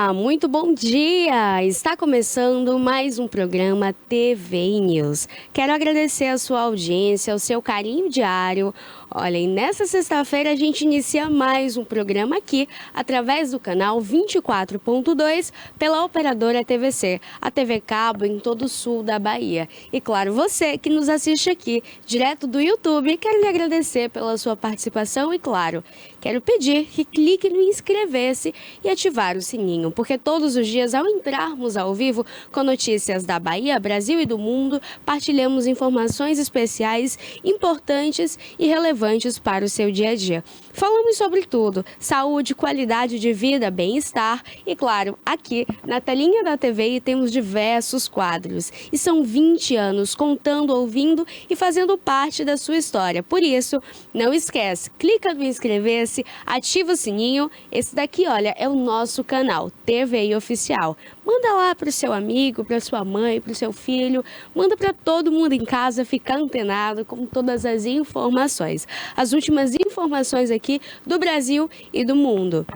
Olá, muito bom dia! Está começando mais um programa TV News. Quero agradecer a sua audiência, o seu carinho diário. Olha, e nessa sexta-feira a gente inicia mais um programa aqui, através do canal 24.2, pela operadora TVC, a TV Cabo em todo o sul da Bahia. E claro, você que nos assiste aqui, direto do YouTube, quero lhe agradecer pela sua participação e claro, quero pedir que clique no inscrever-se e ativar o sininho, porque todos os dias, ao entrarmos ao vivo com notícias da Bahia, Brasil e do mundo, partilhamos informações especiais, importantes e relevantes para o seu dia a dia. Falamos sobre tudo: saúde, qualidade de vida, bem-estar e, claro, aqui na telinha da TVI temos diversos quadros. E são 20 anos contando, ouvindo e fazendo parte da sua história. Por isso, não esquece, clica no inscrever-se, ativa o sininho. Esse daqui, olha, é o nosso canal TVI Oficial. Manda lá para o seu amigo, para sua mãe, para o seu filho, manda para todo mundo em casa ficar antenado com todas as informações. As últimas informações aqui do Brasil e do mundo.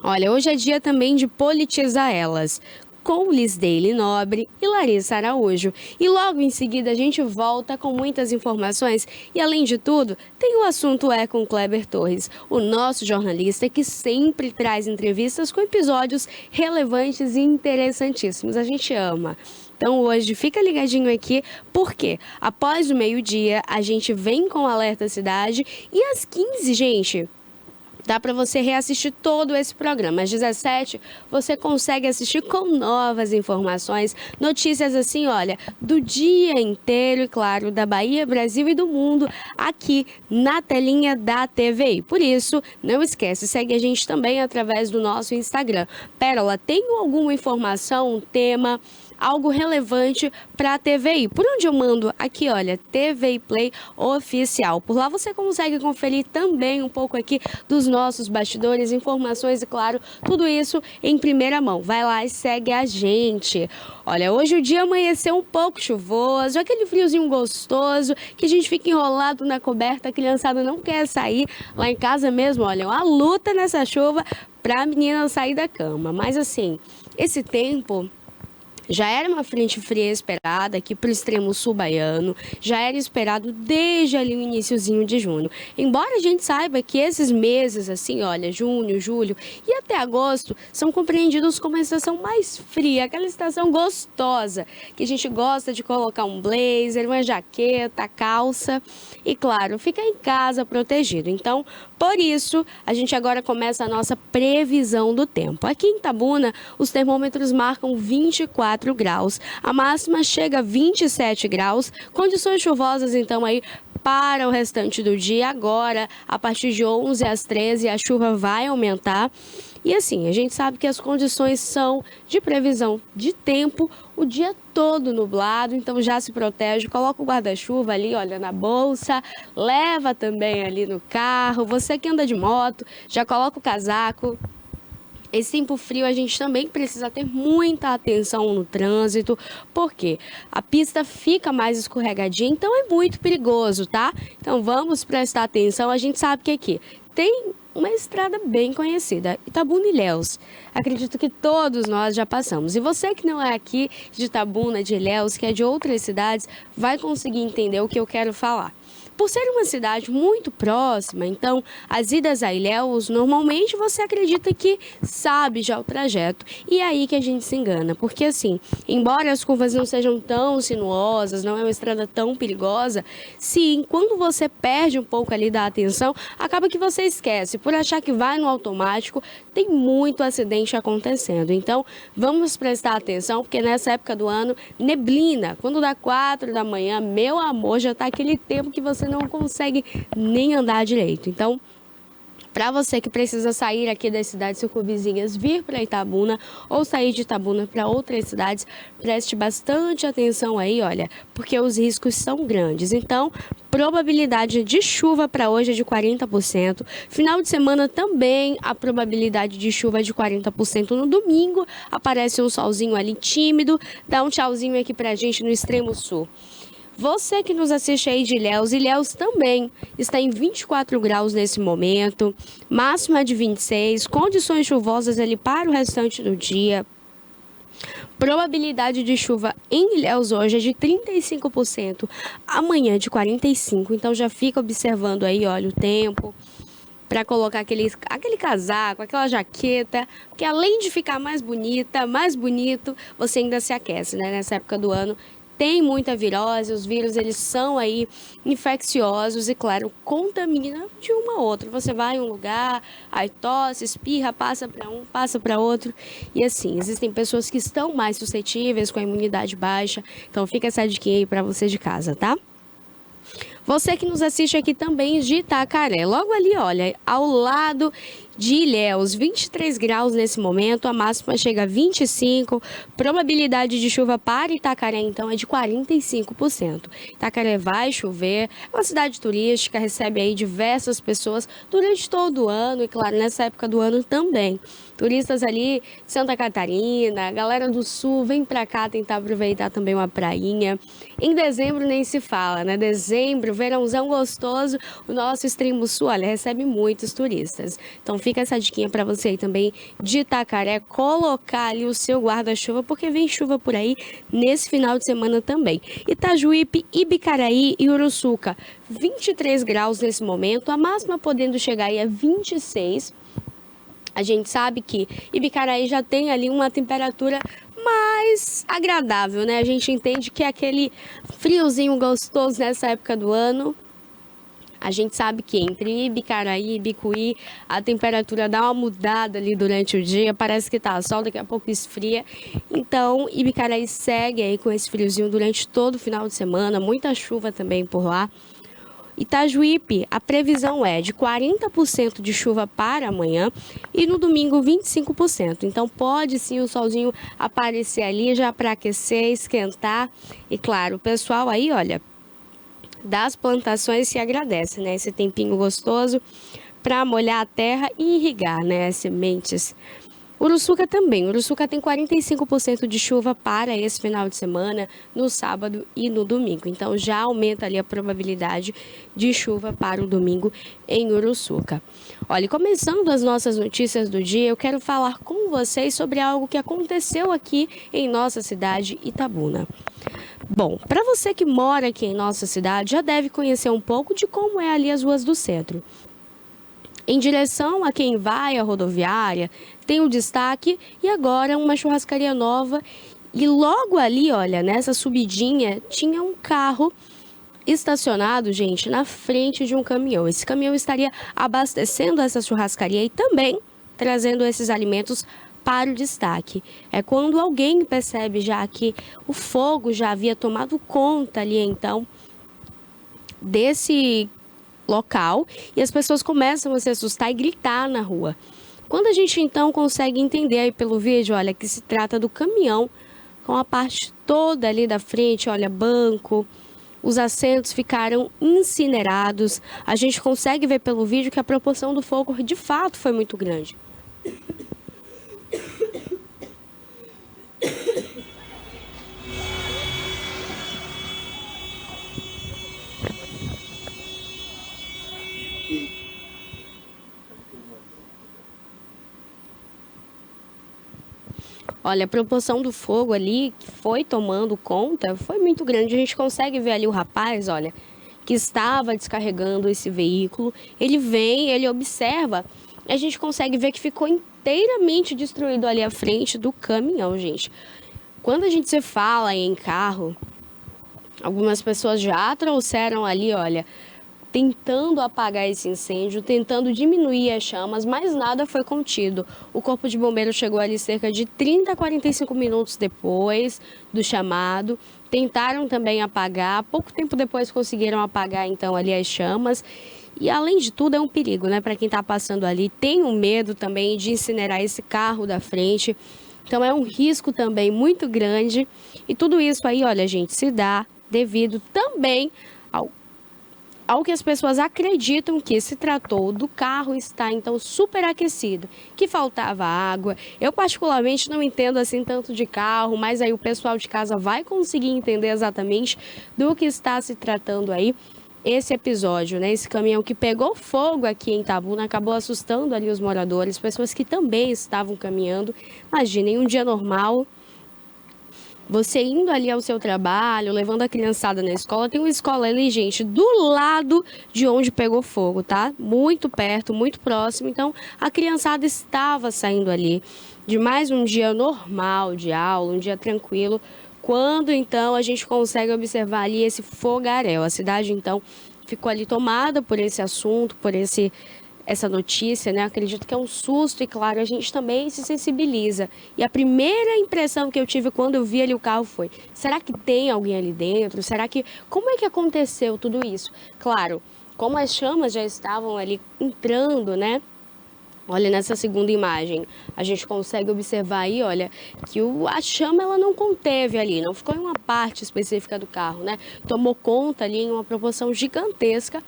Olha, hoje é dia também de politizar elas, com Lisdeile Nobre e Larissa Araújo. E logo em seguida a gente volta com muitas informações e, além de tudo, tem o assunto com Kleber Torres, o nosso jornalista que sempre traz entrevistas com episódios relevantes e interessantíssimos. A gente ama. Então hoje fica ligadinho aqui, porque após o meio-dia a gente vem com o Alerta Cidade e às 15, gente, dá para você reassistir todo esse programa. Às 17, você consegue assistir com novas informações, notícias assim, olha, do dia inteiro e, claro, da Bahia, Brasil e do mundo, aqui na telinha da TVI. Por isso, não esquece, segue a gente também através do nosso Instagram. Pérola, tem alguma informação, um tema, algo relevante para a TVI? Por onde eu mando? Aqui, olha, TVI Play Oficial. Por lá você consegue conferir também um pouco aqui dos nossos bastidores, informações e, claro, tudo isso em primeira mão. Vai lá e segue a gente. Olha, hoje o dia amanheceu um pouco chuvoso, aquele friozinho gostoso, que a gente fica enrolado na coberta, a criançada não quer sair. Lá em casa mesmo, olha, uma luta nessa chuva para a menina sair da cama. Mas assim, esse tempo já era uma frente fria esperada aqui para o extremo sul baiano, já era esperado desde ali o iniciozinho de junho. Embora a gente saiba que esses meses, assim, olha, junho, julho e até agosto, são compreendidos como a estação mais fria, aquela estação gostosa, que a gente gosta de colocar um blazer, uma jaqueta, calça e, claro, ficar em casa protegido. Então, por isso, a gente agora começa a nossa previsão do tempo. Aqui em Itabuna, os termômetros marcam 24 graus. A máxima chega a 27 graus. Condições chuvosas, então, aí para o restante do dia. Agora, a partir de 11 às 13, a chuva vai aumentar. E assim, a gente sabe que as condições são de previsão de tempo o dia todo nublado, então já se protege, coloca o guarda-chuva ali, olha, na bolsa, leva também ali no carro, você que anda de moto, já coloca o casaco. Esse tempo frio a gente também precisa ter muita atenção no trânsito, porque a pista fica mais escorregadinha, então é muito perigoso, tá? Então vamos prestar atenção, a gente sabe que aqui tem uma estrada bem conhecida, Itabuna-Ilhéus. Acredito que todos nós já passamos. E você que não é aqui de Itabuna, de Ilhéus, que é de outras cidades, vai conseguir entender o que eu quero falar. Por ser uma cidade muito próxima, então, as idas a Ilhéus, normalmente você acredita que sabe já o trajeto. E é aí que a gente se engana, porque assim, embora as curvas não sejam tão sinuosas, não é uma estrada tão perigosa, sim, quando você perde um pouco ali da atenção, acaba que você esquece. Por achar que vai no automático, tem muito acidente acontecendo. Então, vamos prestar atenção, porque nessa época do ano, neblina, quando dá 4 da manhã, meu amor, já está aquele tempo que você não consegue nem andar direito. Então, para você que precisa sair aqui das cidades circunvizinhas, vir para Itabuna ou sair de Itabuna para outras cidades, preste bastante atenção aí, olha, porque os riscos são grandes. Então, probabilidade de chuva para hoje é de 40%. Final de semana também a probabilidade de chuva é de 40%. No domingo aparece um solzinho ali tímido, dá um tchauzinho aqui para a gente no extremo sul. Você que nos assiste aí de Ilhéus, Ilhéus também está em 24 graus nesse momento, máxima de 26, condições chuvosas ali para o restante do dia. Probabilidade de chuva em Ilhéus hoje é de 35%, amanhã de 45%, então já fica observando aí, olha, o tempo, para colocar aquele casaco, aquela jaqueta, porque além de ficar mais bonita, mais bonito, você ainda se aquece, né? Nessa época do ano tem muita virose, os vírus eles são aí infecciosos e, claro, contamina de um a outro. Você vai em um lugar, aí tosse, espirra, passa para um, passa para outro. E assim, existem pessoas que estão mais suscetíveis com a imunidade baixa, então fica essa dica aí para você de casa, tá? Você que nos assiste aqui também de Itacaré, logo ali, olha, ao lado de Ilhéus, 23 graus nesse momento, a máxima chega a 25, probabilidade de chuva para Itacaré, então, é de 45%. Itacaré vai chover, é uma cidade turística, recebe aí diversas pessoas durante todo o ano e, claro, nessa época do ano também. Turistas ali de Santa Catarina, galera do Sul, vem pra cá tentar aproveitar também uma prainha. Em dezembro nem se fala, né? Dezembro, verãozão gostoso, o nosso extremo sul, olha, recebe muitos turistas. Então fica essa diquinha para você aí também de Itacaré, colocar ali o seu guarda-chuva, porque vem chuva por aí nesse final de semana também. Itajuípe, Ibicaraí e Uruçuca, 23 graus nesse momento, a máxima podendo chegar aí a 26. A gente sabe que Ibicaraí já tem ali uma temperatura mais agradável, né? A gente entende que é aquele friozinho gostoso nessa época do ano. A gente sabe que entre Ibicaraí e Ibicuí a temperatura dá uma mudada ali durante o dia, parece que tá sol, daqui a pouco esfria. Então, Ibicaraí segue aí com esse friozinho durante todo o final de semana, muita chuva também por lá. Itajuípe, a previsão é de 40% de chuva para amanhã e no domingo 25%. Então pode sim o solzinho aparecer ali já para aquecer, esquentar. E claro, o pessoal aí, olha, das plantações se agradece, né? Esse tempinho gostoso para molhar a terra e irrigar, né, as sementes. Uruçuca também. Uruçuca tem 45% de chuva para esse final de semana, no sábado e no domingo. Então já aumenta ali a probabilidade de chuva para o domingo em Uruçuca. Olha, começando as nossas notícias do dia, eu quero falar com vocês sobre algo que aconteceu aqui em nossa cidade, Itabuna. Bom, para você que mora aqui em nossa cidade, já deve conhecer um pouco de como é ali as ruas do centro. Em direção a quem vai à rodoviária, tem um destaque e agora uma churrascaria nova. E logo ali, olha, nessa subidinha, tinha um carro estacionado, gente, na frente de um caminhão. Esse caminhão estaria abastecendo essa churrascaria e também trazendo esses alimentos para o destaque. É quando alguém percebe já que o fogo já havia tomado conta ali, então, desse local e as pessoas começam a se assustar e gritar na rua. Quando a gente então consegue entender aí pelo vídeo, olha, que se trata do caminhão com a parte toda ali da frente, olha, banco, os assentos ficaram incinerados. A gente consegue ver pelo vídeo que a proporção do fogo de fato foi muito grande. Olha, a proporção do fogo ali que foi tomando conta foi muito grande. A gente consegue ver ali o rapaz, olha, que estava descarregando esse veículo. Ele vem, ele observa. A gente consegue ver que ficou inteiramente destruído ali à frente do caminhão, gente. Quando a gente se fala em carro, algumas pessoas já trouxeram ali, olha, tentando apagar esse incêndio, tentando diminuir as chamas, mas nada foi contido. O Corpo de Bombeiros chegou ali cerca de 30 a 45 minutos depois do chamado. Tentaram também apagar, pouco tempo depois conseguiram apagar então ali as chamas. E além de tudo é um perigo, né, para quem está passando ali. Tem um medo também de incinerar esse carro da frente. Então é um risco também muito grande. E tudo isso aí, olha, gente, se dá devido também ao que as pessoas acreditam que se tratou do carro estar então superaquecido, que faltava água. Eu particularmente não entendo assim tanto de carro, mas aí o pessoal de casa vai conseguir entender exatamente do que está se tratando aí. Esse episódio, né? Esse caminhão que pegou fogo aqui em Itabuna acabou assustando ali os moradores, pessoas que também estavam caminhando. Imaginem, um dia normal, você indo ali ao seu trabalho, levando a criançada na escola, tem uma escola ali, gente, do lado de onde pegou fogo, tá? Muito perto, muito próximo. Então, a criançada estava saindo ali de mais um dia normal de aula, um dia tranquilo, quando então a gente consegue observar ali esse fogaréu. A cidade então ficou ali tomada por esse assunto, por essa notícia, né? Acredito que é um susto e, claro, a gente também se sensibiliza. E a primeira impressão que eu tive quando eu vi ali o carro foi: será que tem alguém ali dentro? Será que... Como é que aconteceu tudo isso? Claro, como as chamas já estavam ali entrando, né? Olha, nessa segunda imagem, a gente consegue observar aí, olha, que a chama ela não conteve ali, não ficou em uma parte específica do carro, né? Tomou conta ali em uma proporção gigantesca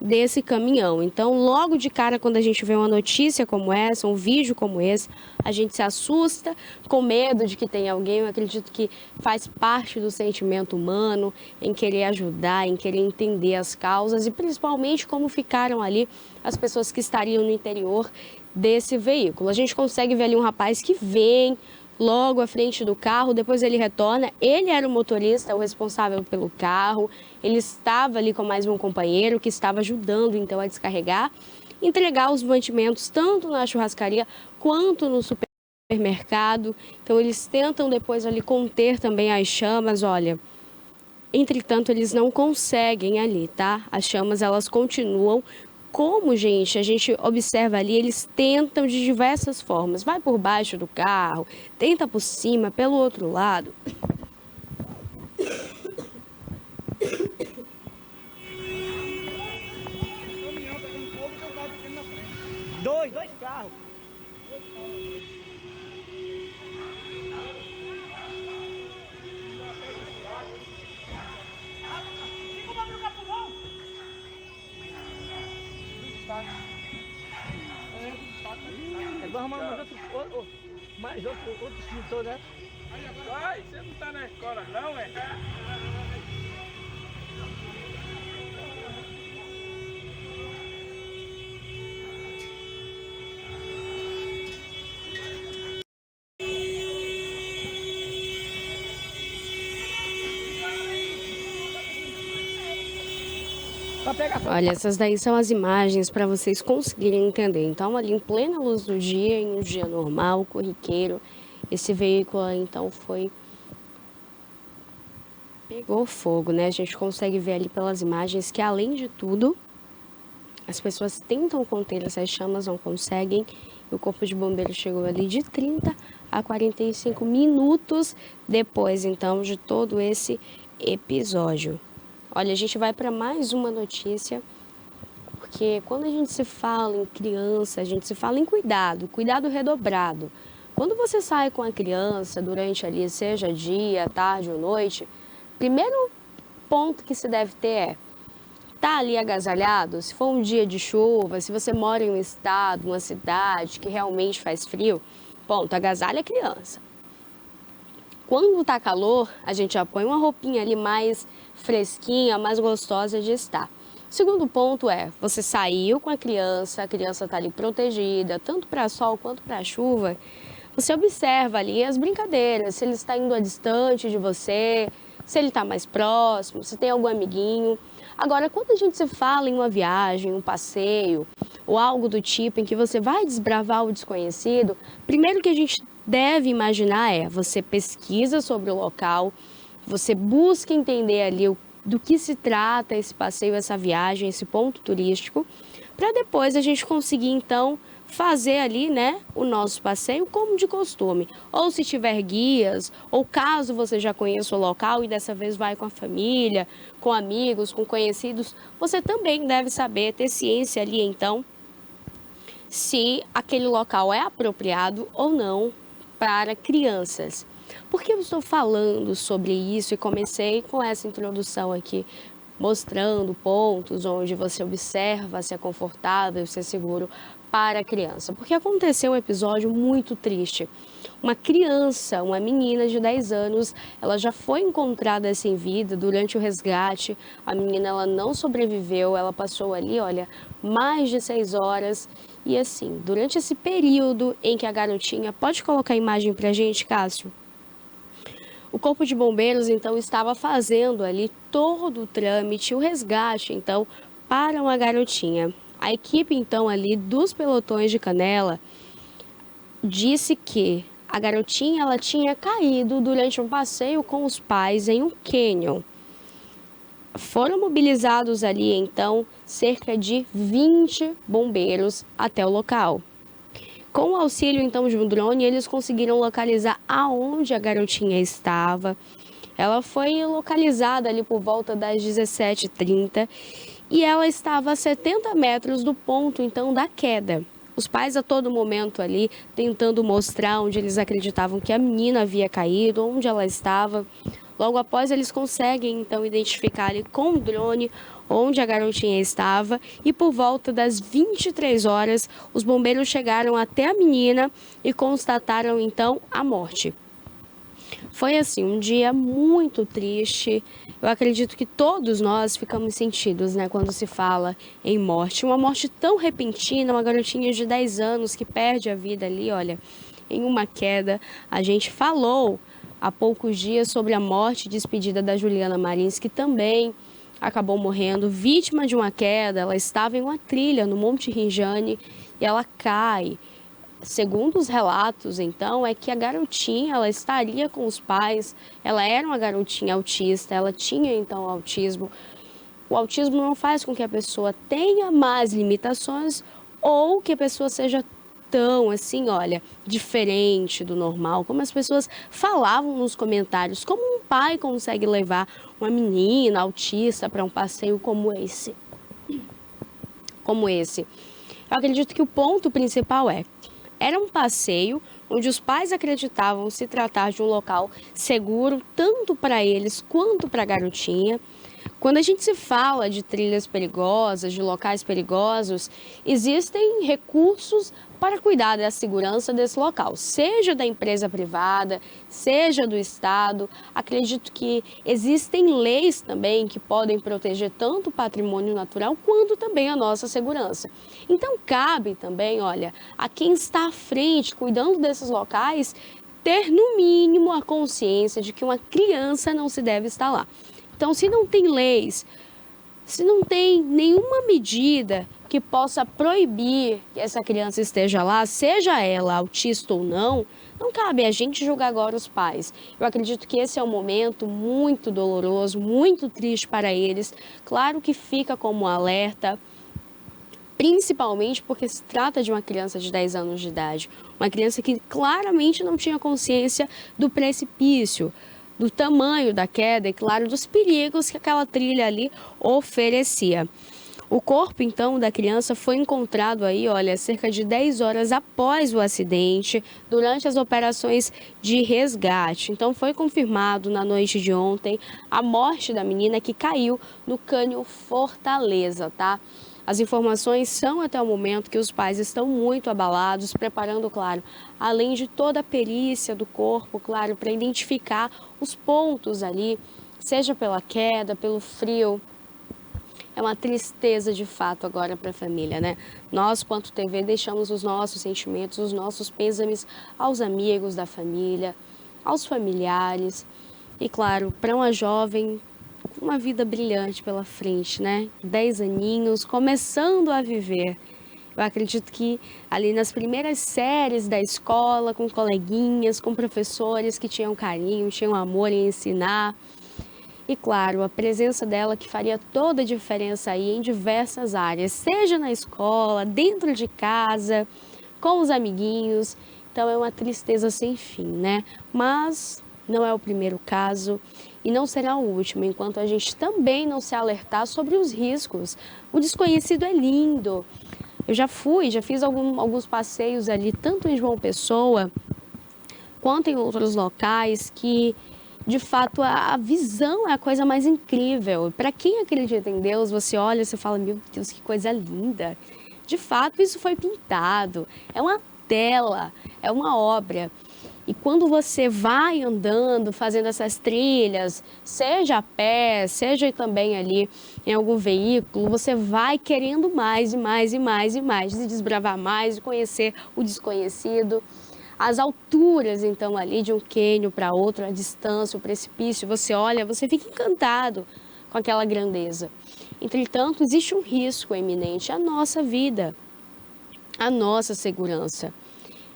desse caminhão. Então, logo de cara, quando a gente vê uma notícia como essa, um vídeo como esse, a gente se assusta com medo de que tenha alguém. Eu acredito que faz parte do sentimento humano em querer ajudar, em querer entender as causas e principalmente como ficaram ali as pessoas que estariam no interior desse veículo. A gente consegue ver ali um rapaz que vem logo à frente do carro, depois ele retorna. Ele era o motorista, o responsável pelo carro. Ele estava ali com mais um companheiro que estava ajudando então a descarregar, entregar os mantimentos tanto na churrascaria quanto no supermercado. Então eles tentam depois ali conter também as chamas, olha. Entretanto, eles não conseguem ali, tá? As chamas, elas continuam. Como, gente, a gente observa ali, eles tentam de diversas formas. Vai por baixo do carro, tenta por cima, pelo outro lado. Dois carros. Vamos mais outro extintor, né? Vai, você não tá na escola não, é? Olha, essas daí são as imagens para vocês conseguirem entender. Então, ali em plena luz do dia, em um dia normal, corriqueiro, esse veículo então pegou fogo, né? A gente consegue ver ali pelas imagens que, além de tudo, as pessoas tentam conter essas chamas, não conseguem. E o corpo de bombeiro chegou ali de 30 a 45 minutos depois, então, de todo esse episódio. Olha, a gente vai para mais uma notícia, porque quando a gente se fala em criança, a gente se fala em cuidado, cuidado redobrado. Quando você sai com a criança durante ali, seja dia, tarde ou noite, primeiro ponto que se deve ter é: tá ali agasalhado? Se for um dia de chuva, se você mora em um estado, uma cidade que realmente faz frio, ponto, agasalha a criança. Quando tá calor, a gente já põe uma roupinha ali mais fresquinha, mais gostosa de estar. O segundo ponto é: você saiu com a criança tá ali protegida, tanto para sol quanto para chuva. Você observa ali as brincadeiras, se ele está indo a distante de você, se ele está mais próximo, se tem algum amiguinho. Agora, quando a gente se fala em uma viagem, um passeio ou algo do tipo em que você vai desbravar o desconhecido, primeiro que a gente deve imaginar é: você pesquisa sobre o local, você busca entender ali do que se trata esse passeio, essa viagem, esse ponto turístico, para depois a gente conseguir então fazer ali, né, o nosso passeio como de costume. Ou se tiver guias, ou caso você já conheça o local e dessa vez vai com a família, com amigos, com conhecidos, você também deve saber, ter ciência ali então, se aquele local é apropriado ou não para crianças. Por que eu estou falando sobre isso e comecei com essa introdução aqui mostrando pontos onde você observa se é confortável, se é seguro para a criança. Porque aconteceu um episódio muito triste. Uma criança, uma menina de 10 anos, ela já foi encontrada sem vida durante o resgate. A menina ela não sobreviveu, ela passou ali, olha, mais de 6 horas. E assim, durante esse período em que a garotinha... Pode colocar a imagem pra gente, Cássio? O Corpo de Bombeiros, então, estava fazendo ali todo o trâmite, o resgate, então, para uma garotinha. A equipe, então, ali dos pelotões de Canela disse que a garotinha ela tinha caído durante um passeio com os pais em um cânion. Foram mobilizados ali, então, cerca de 20 bombeiros até o local. Com o auxílio, então, de um drone, eles conseguiram localizar aonde a garotinha estava. Ela foi localizada ali por volta das 17h30 e ela estava a 70 metros do ponto, então, da queda. Os pais a todo momento ali tentando mostrar onde eles acreditavam que a menina havia caído, onde ela estava. Logo após, eles conseguem, então, identificar ali com o drone onde a garotinha estava e por volta das 23 horas, os bombeiros chegaram até a menina e constataram, então, a morte. Foi, assim, um dia muito triste. Eu acredito que todos nós ficamos sentidos, né, quando se fala em morte. Uma morte tão repentina, uma garotinha de 10 anos que perde a vida ali, olha, em uma queda. A gente falou há poucos dias sobre a morte e despedida da Juliana Marins, que também acabou morrendo, vítima de uma queda. Ela estava em uma trilha no Monte Rinjane e ela cai. Segundo os relatos, então, é que a garotinha, ela estaria com os pais, ela era uma garotinha autista, ela tinha, então, autismo. O autismo não faz com que a pessoa tenha mais limitações ou que a pessoa seja tão, assim, olha, diferente do normal, como as pessoas falavam nos comentários. Como um pai consegue levar uma menina autista para um passeio como esse? Eu acredito que o ponto principal era um passeio onde os pais acreditavam se tratar de um local seguro, tanto para eles quanto para a garotinha. Quando a gente se fala de trilhas perigosas, de locais perigosos, existem recursos para cuidar da segurança desse local, seja da empresa privada, seja do Estado. Acredito que existem leis também que podem proteger tanto o patrimônio natural quanto também a nossa segurança. Então, cabe também, olha, a quem está à frente, cuidando desses locais, ter no mínimo a consciência de que uma criança não se deve estar lá. Então, se não tem leis, se não tem nenhuma medida que possa proibir que essa criança esteja lá, seja ela autista ou não cabe a gente julgar agora os pais. Eu acredito que esse é um momento muito doloroso, muito triste para eles. Claro que fica como um alerta, principalmente porque se trata de uma criança de 10 anos de idade, uma criança que claramente não tinha consciência do precipício, do tamanho da queda e, claro, dos perigos que aquela trilha ali oferecia. O corpo, então, da criança foi encontrado aí, olha, cerca de 10 horas após o acidente, durante as operações de resgate. Então, foi confirmado na noite de ontem a morte da menina que caiu no cânion Fortaleza, tá? As informações são até o momento que os pais estão muito abalados, preparando, claro, além de toda a perícia do corpo, claro, para identificar os pontos ali, seja pela queda, pelo frio. É uma tristeza de fato agora para a família, né? Nós, quanto TV, deixamos os nossos sentimentos, os nossos pêsames aos amigos da família, aos familiares e, claro, para uma jovem com uma vida brilhante pela frente, né? 10 aninhos, começando a viver. Eu acredito que ali nas primeiras séries da escola, com coleguinhas, com professores que tinham carinho, tinham amor em ensinar. E, claro, a presença dela que faria toda a diferença aí em diversas áreas, seja na escola, dentro de casa, com os amiguinhos. Então, é uma tristeza sem fim, né? Mas não é o primeiro caso e não será o último, enquanto a gente também não se alertar sobre os riscos. O desconhecido é lindo. Eu já fiz alguns passeios ali, tanto em João Pessoa, quanto em outros locais que de fato, a visão é a coisa mais incrível. Para quem acredita em Deus, você olha e você fala, meu Deus, que coisa linda. De fato, isso foi pintado, é uma tela, é uma obra. E quando você vai andando, fazendo essas trilhas, seja a pé, seja também ali em algum veículo, você vai querendo mais e mais e mais e mais, de desbravar mais, de conhecer o desconhecido. As alturas, então, ali de um cânion para outro, a distância, o precipício, você olha, você fica encantado com aquela grandeza. Entretanto, existe um risco iminente à nossa vida, à nossa segurança.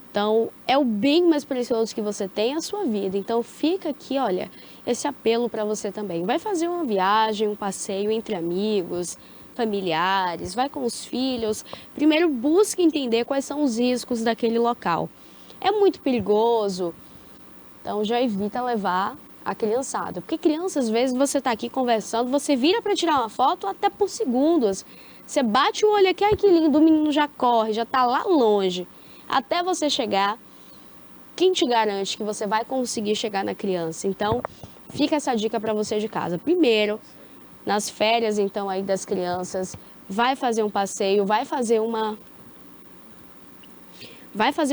Então, é o bem mais precioso que você tem, a sua vida. Então, fica aqui, olha, esse apelo para você também. Vai fazer uma viagem, um passeio entre amigos, familiares, vai com os filhos. Primeiro, busque entender quais são os riscos daquele local. É muito perigoso, então já evita levar a criançada. Porque criança, às vezes, você está aqui conversando, você vira para tirar uma foto até por segundos. Você bate o olho aqui, ai que lindo, o menino já corre, já está lá longe. Até você chegar, quem te garante que você vai conseguir chegar na criança? Então, fica essa dica para você de casa. Primeiro, nas férias, então, aí das crianças, vai fazer um passeio, vai fazer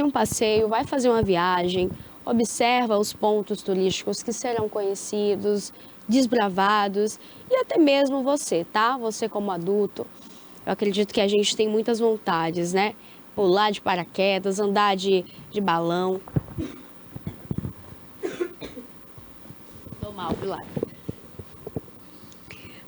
um passeio, vai fazer uma viagem, observa os pontos turísticos que serão conhecidos, desbravados e até mesmo você, tá? Você como adulto, eu acredito que a gente tem muitas vontades, né? Pular de paraquedas, andar de balão. Tô mal, pular.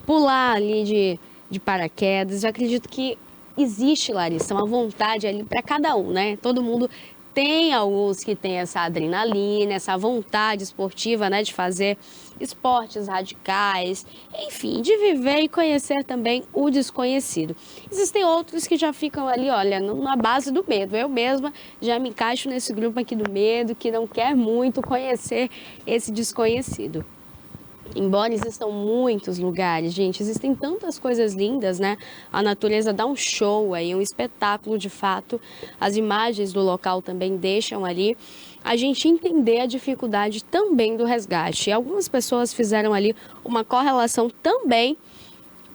Pular ali de paraquedas, eu acredito que existe, Larissa, uma vontade ali para cada um, né? Todo mundo tem alguns que tem essa adrenalina, essa vontade esportiva, né? De fazer esportes radicais, enfim, de viver e conhecer também o desconhecido. Existem outros que já ficam ali, olha, na base do medo. Eu mesma já me encaixo nesse grupo aqui do medo, que não quer muito conhecer esse desconhecido. Embora existam muitos lugares, gente, existem tantas coisas lindas, né? A natureza dá um show aí, um espetáculo de fato. As imagens do local também deixam ali a gente entender a dificuldade também do resgate. E algumas pessoas fizeram ali uma correlação também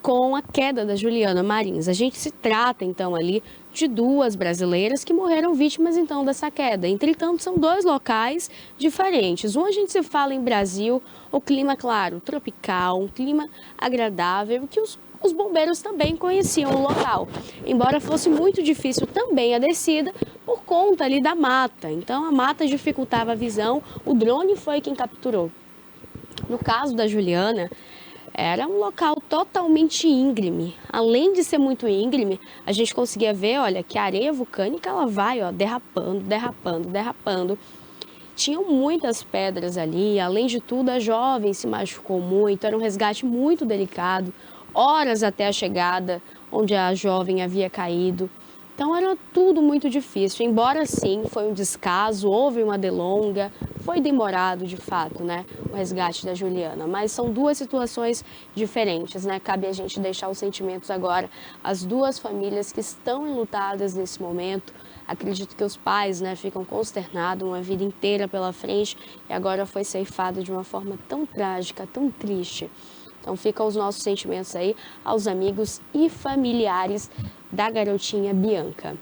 com a queda da Juliana Marins. A gente se trata, então, ali de duas brasileiras que morreram vítimas, então, dessa queda. Entretanto, são dois locais diferentes. Um, a gente se fala em Brasil, o clima, claro, tropical, um clima agradável, que os bombeiros também conheciam o local. Embora fosse muito difícil também a descida, por conta ali da mata. Então, a mata dificultava a visão, o drone foi quem capturou. No caso da Juliana, era um local totalmente íngreme. Além de ser muito íngreme, a gente conseguia ver, olha, que a areia vulcânica ela vai, ó, derrapando, derrapando, derrapando. Tinham muitas pedras ali. Além de tudo, a jovem se machucou muito. Era um resgate muito delicado. Horas até a chegada, onde a jovem havia caído. Então era tudo muito difícil. Embora sim, foi um descaso, houve uma delonga, foi demorado de fato, né, o resgate da Juliana. Mas são duas situações diferentes, né? Cabe a gente deixar os sentimentos agora. As duas famílias que estão enlutadas nesse momento. Acredito que os pais, né, ficam consternados, uma vida inteira pela frente e agora foi ceifado de uma forma tão trágica, tão triste. Então ficam os nossos sentimentos aí aos amigos e familiares da garotinha Bianca.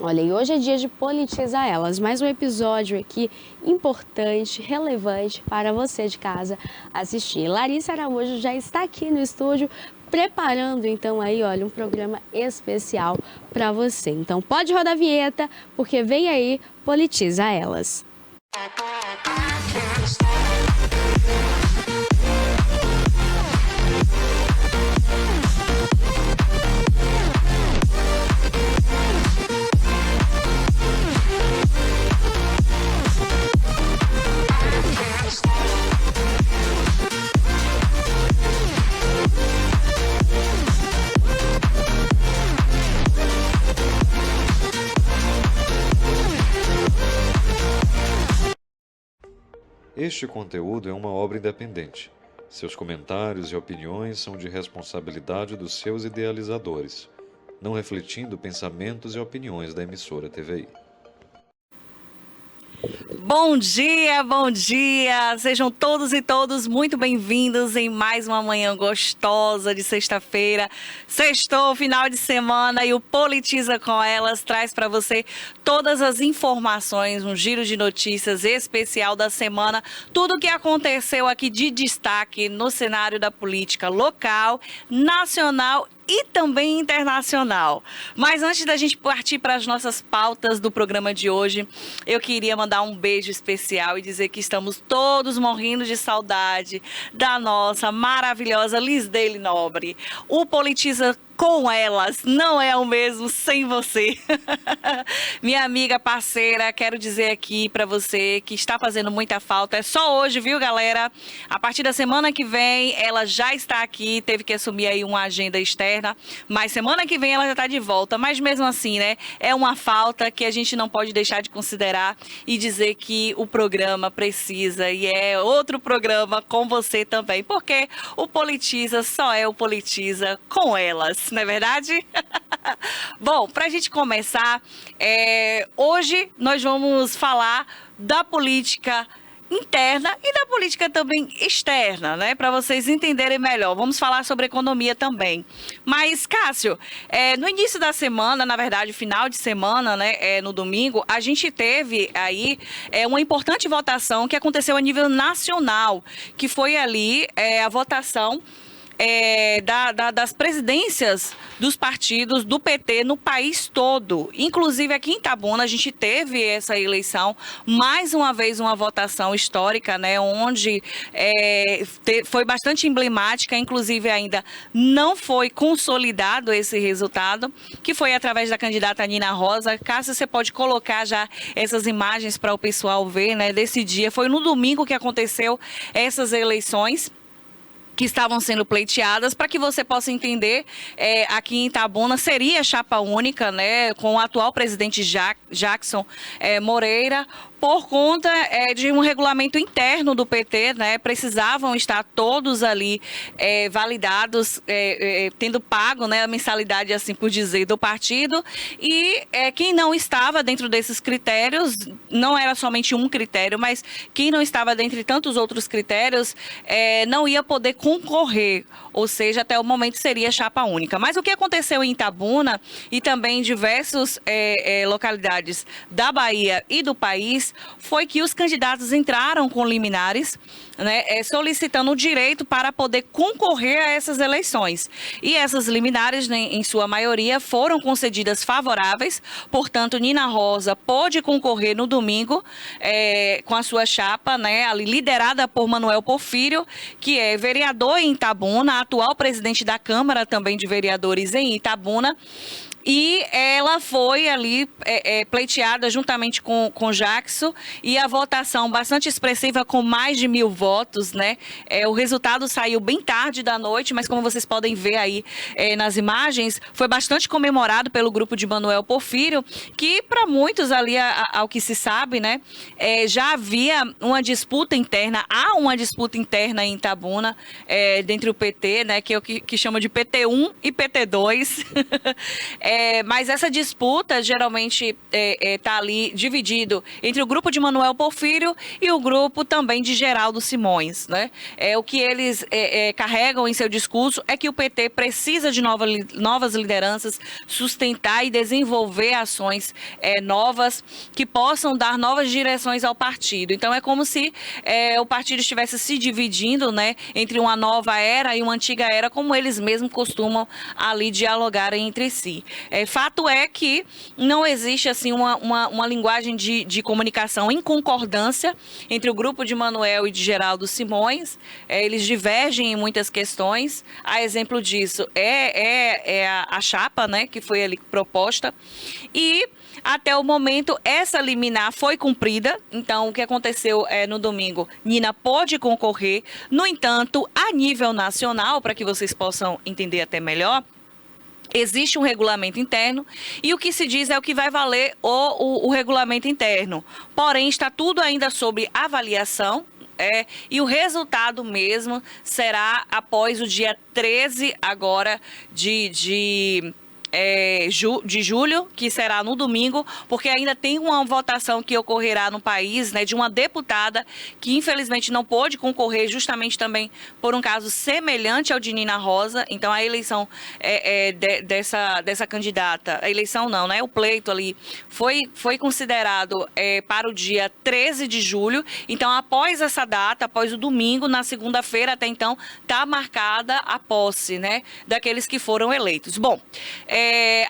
Olha, e hoje é dia de politizar elas, mais um episódio aqui importante, relevante para você de casa assistir. Larissa Araújo já está aqui no estúdio preparando então aí, olha, um programa especial para você. Então pode rodar a vinheta, porque vem aí Politiza Elas. Este conteúdo é uma obra independente. Seus comentários e opiniões são de responsabilidade dos seus idealizadores, não refletindo pensamentos e opiniões da emissora TVI. Bom dia, bom dia! Sejam todos e todos muito bem-vindos em mais uma manhã gostosa de sexta-feira. Sextou, final de semana e o Politiza com Elas traz para você todas as informações, um giro de notícias especial da semana, tudo o que aconteceu aqui de destaque no cenário da política local, nacional e também internacional. Mas antes da gente partir para as nossas pautas do programa de hoje, eu queria mandar um beijo especial e dizer que estamos todos morrendo de saudade da nossa maravilhosa Lisdeile Nobre. O Politiza com Elas não é o mesmo sem você. Minha amiga, parceira, quero dizer aqui para você que está fazendo muita falta. É só hoje, viu, galera? A partir da semana que vem, ela já está aqui, teve que assumir aí uma agenda externa, mas semana que vem ela já está de volta. Mas mesmo assim, né, é uma falta que a gente não pode deixar de considerar e dizer que o programa precisa, e é outro programa com você também, porque o Politiza só é o Politiza com Elas. Não é verdade? Bom, para a gente começar, hoje nós vamos falar da política interna e da política também externa, né? Para vocês entenderem melhor. Vamos falar sobre economia também. Mas, Cássio, no início da semana, na verdade, final de semana, né? No domingo, a gente teve aí uma importante votação que aconteceu a nível nacional, que foi ali a votação das presidências dos partidos do PT no país todo. Inclusive aqui em Itabuna a gente teve essa eleição, mais uma vez uma votação histórica, né, onde foi bastante emblemática, inclusive ainda não foi consolidado esse resultado, que foi através da candidata Nina Rosa. Cássio, você pode colocar já essas imagens para o pessoal ver, né, desse dia. Foi no domingo que aconteceu essas eleições que estavam sendo pleiteadas, para que você possa entender, aqui em Itabuna seria chapa única, né, com o atual presidente Jackson Moreira, por conta de um regulamento interno do PT, né, precisavam estar todos ali validados, tendo pago, né, a mensalidade, assim por dizer, do partido, e quem não estava dentro desses critérios, não era somente um critério, mas quem não estava dentre tantos outros critérios, não ia poder concorrer, ou seja, até o momento seria chapa única. Mas o que aconteceu em Itabuna e também em diversas localidades da Bahia e do país foi que os candidatos entraram com liminares, né, solicitando o direito para poder concorrer a essas eleições. E essas liminares, né, em sua maioria, foram concedidas favoráveis, portanto, Nina Rosa pôde concorrer no domingo com a sua chapa, né, ali liderada por Manuel Porfírio, que é vereador em Itabuna, atual presidente da Câmara também de Vereadores em Itabuna. E ela foi ali pleiteada juntamente com Jackson, e a votação bastante expressiva, com mais de 1.000 votos, né? O resultado saiu bem tarde da noite, mas como vocês podem ver aí nas imagens, foi bastante comemorado pelo grupo de Manuel Porfírio, que para muitos ali, ao que se sabe, né, já havia uma disputa interna, há uma disputa interna em Itabuna, dentre o PT, né, que chama de PT1 e PT2. Mas essa disputa geralmente está ali dividido entre o grupo de Manuel Porfírio e o grupo também de Geraldo Simões, né? O que eles carregam em seu discurso é que o PT precisa de novas lideranças, sustentar e desenvolver ações novas que possam dar novas direções ao partido. Então é como se o partido estivesse se dividindo, né, entre uma nova era e uma antiga era, como eles mesmos costumam ali dialogarem entre si. Fato é que não existe assim uma linguagem de comunicação em concordância entre o grupo de Manuel e de Geraldo Simões. Eles divergem em muitas questões. A exemplo disso a chapa, né, que foi ali proposta. E até o momento, essa liminar foi cumprida. Então, o que aconteceu no domingo, Nina pôde concorrer. No entanto, a nível nacional, para que vocês possam entender até melhor, existe um regulamento interno, e o que se diz é o que vai valer o regulamento interno. Porém, está tudo ainda sob avaliação, e o resultado mesmo será após o dia 13 agora de de julho, que será no domingo, porque ainda tem uma votação que ocorrerá no país, né, de uma deputada que infelizmente não pôde concorrer justamente também por um caso semelhante ao de Nina Rosa. Então a eleição dessa candidata, a eleição não, né, o pleito ali foi considerado para o dia 13 de julho. Então após essa data, após o domingo, na segunda-feira até então, está marcada a posse, né, daqueles que foram eleitos. Bom,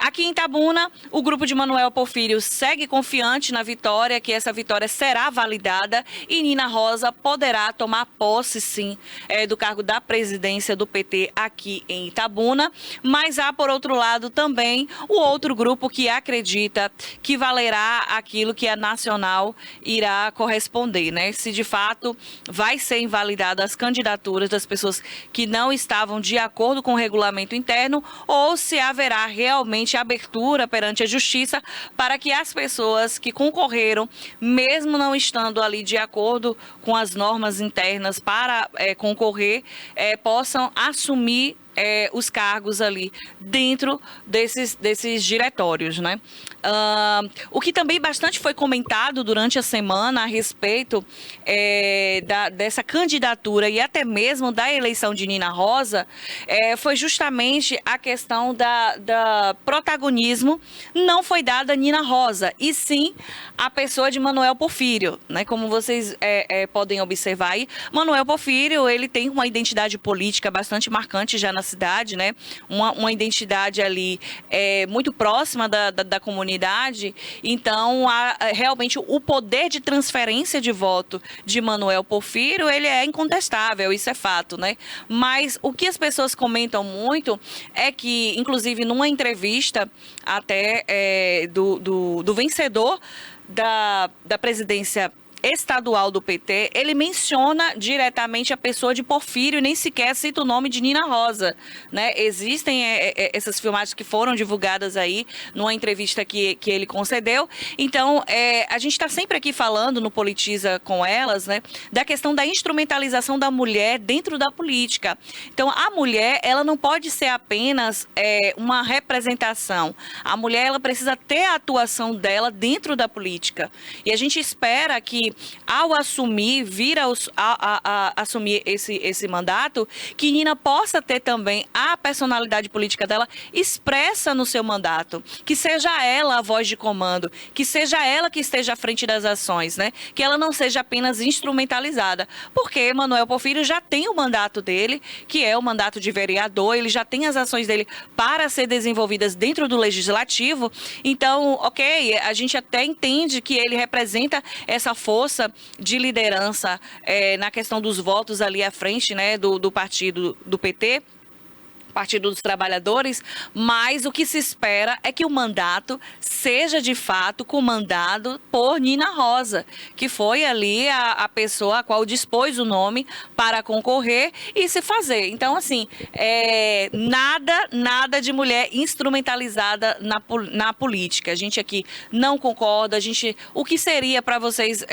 aqui em Itabuna, o grupo de Manoel Porfírio segue confiante na vitória, que essa vitória será validada e Nina Rosa poderá tomar posse, sim, do cargo da presidência do PT aqui em Itabuna. Mas há, por outro lado, também o outro grupo que acredita que valerá aquilo que a Nacional irá corresponder, né? Se de fato vai ser invalidada as candidaturas das pessoas que não estavam de acordo com o regulamento interno ou se haverá realmente abertura perante a justiça para que as pessoas que concorreram, mesmo não estando ali de acordo com as normas internas para concorrer, possam assumir os cargos ali dentro desses diretórios, né? O que também bastante foi comentado durante a semana a respeito dessa candidatura e até mesmo da eleição de Nina Rosa foi justamente a questão da protagonismo não foi dada a Nina Rosa, e sim a pessoa de Manoel Porfírio, né? Como vocês podem observar aí, Manoel Porfírio, ele tem uma identidade política bastante marcante já na cidade, né? Uma identidade ali muito próxima da comunidade. Então, realmente o poder de transferência de voto de Manoel Porfírio, ele é incontestável, isso é fato, né? Mas o que as pessoas comentam muito é que, inclusive numa entrevista até do vencedor da presidência estadual do PT, ele menciona diretamente a pessoa de Porfírio e nem sequer cita o nome de Nina Rosa, né? Existem essas filmagens que foram divulgadas aí numa entrevista que ele concedeu. Então, a gente está sempre aqui falando no Politiza com elas, né, da questão da instrumentalização da mulher dentro da política. Então, a mulher, ela não pode ser apenas uma representação. A mulher, ela precisa ter a atuação dela dentro da política. E a gente espera que ao assumir, assumir esse mandato, que Nina possa ter também a personalidade política dela expressa no seu mandato, que seja ela a voz de comando, que seja ela que esteja à frente das ações, né? Que ela não seja apenas instrumentalizada, porque Manoel Porfírio já tem o mandato dele, que é o mandato de vereador, ele já tem as ações dele para ser desenvolvidas dentro do legislativo. Então, ok, a gente até entende que ele representa essa força de liderança na questão dos votos ali à frente, né, do partido do PT, Partido dos Trabalhadores, mas o que se espera é que o mandato seja de fato comandado por Nina Rosa, que foi ali a pessoa a qual dispôs o nome para concorrer e se fazer. Então, assim, nada de mulher instrumentalizada na política. A gente aqui não concorda. O que seria para vocês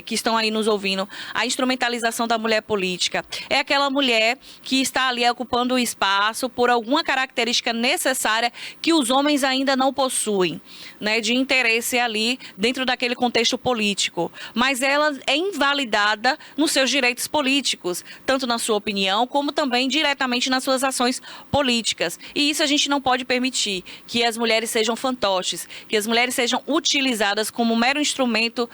que estão aí nos ouvindo a instrumentalização da mulher política? É aquela mulher que está ali ocupando o espaço por alguma característica necessária que os homens ainda não possuem, né, de interesse ali dentro daquele contexto político. Mas ela é invalidada nos seus direitos políticos, tanto na sua opinião, como também diretamente nas suas ações políticas. E isso a gente não pode permitir, que as mulheres sejam fantoches, que as mulheres sejam utilizadas como mero instrumento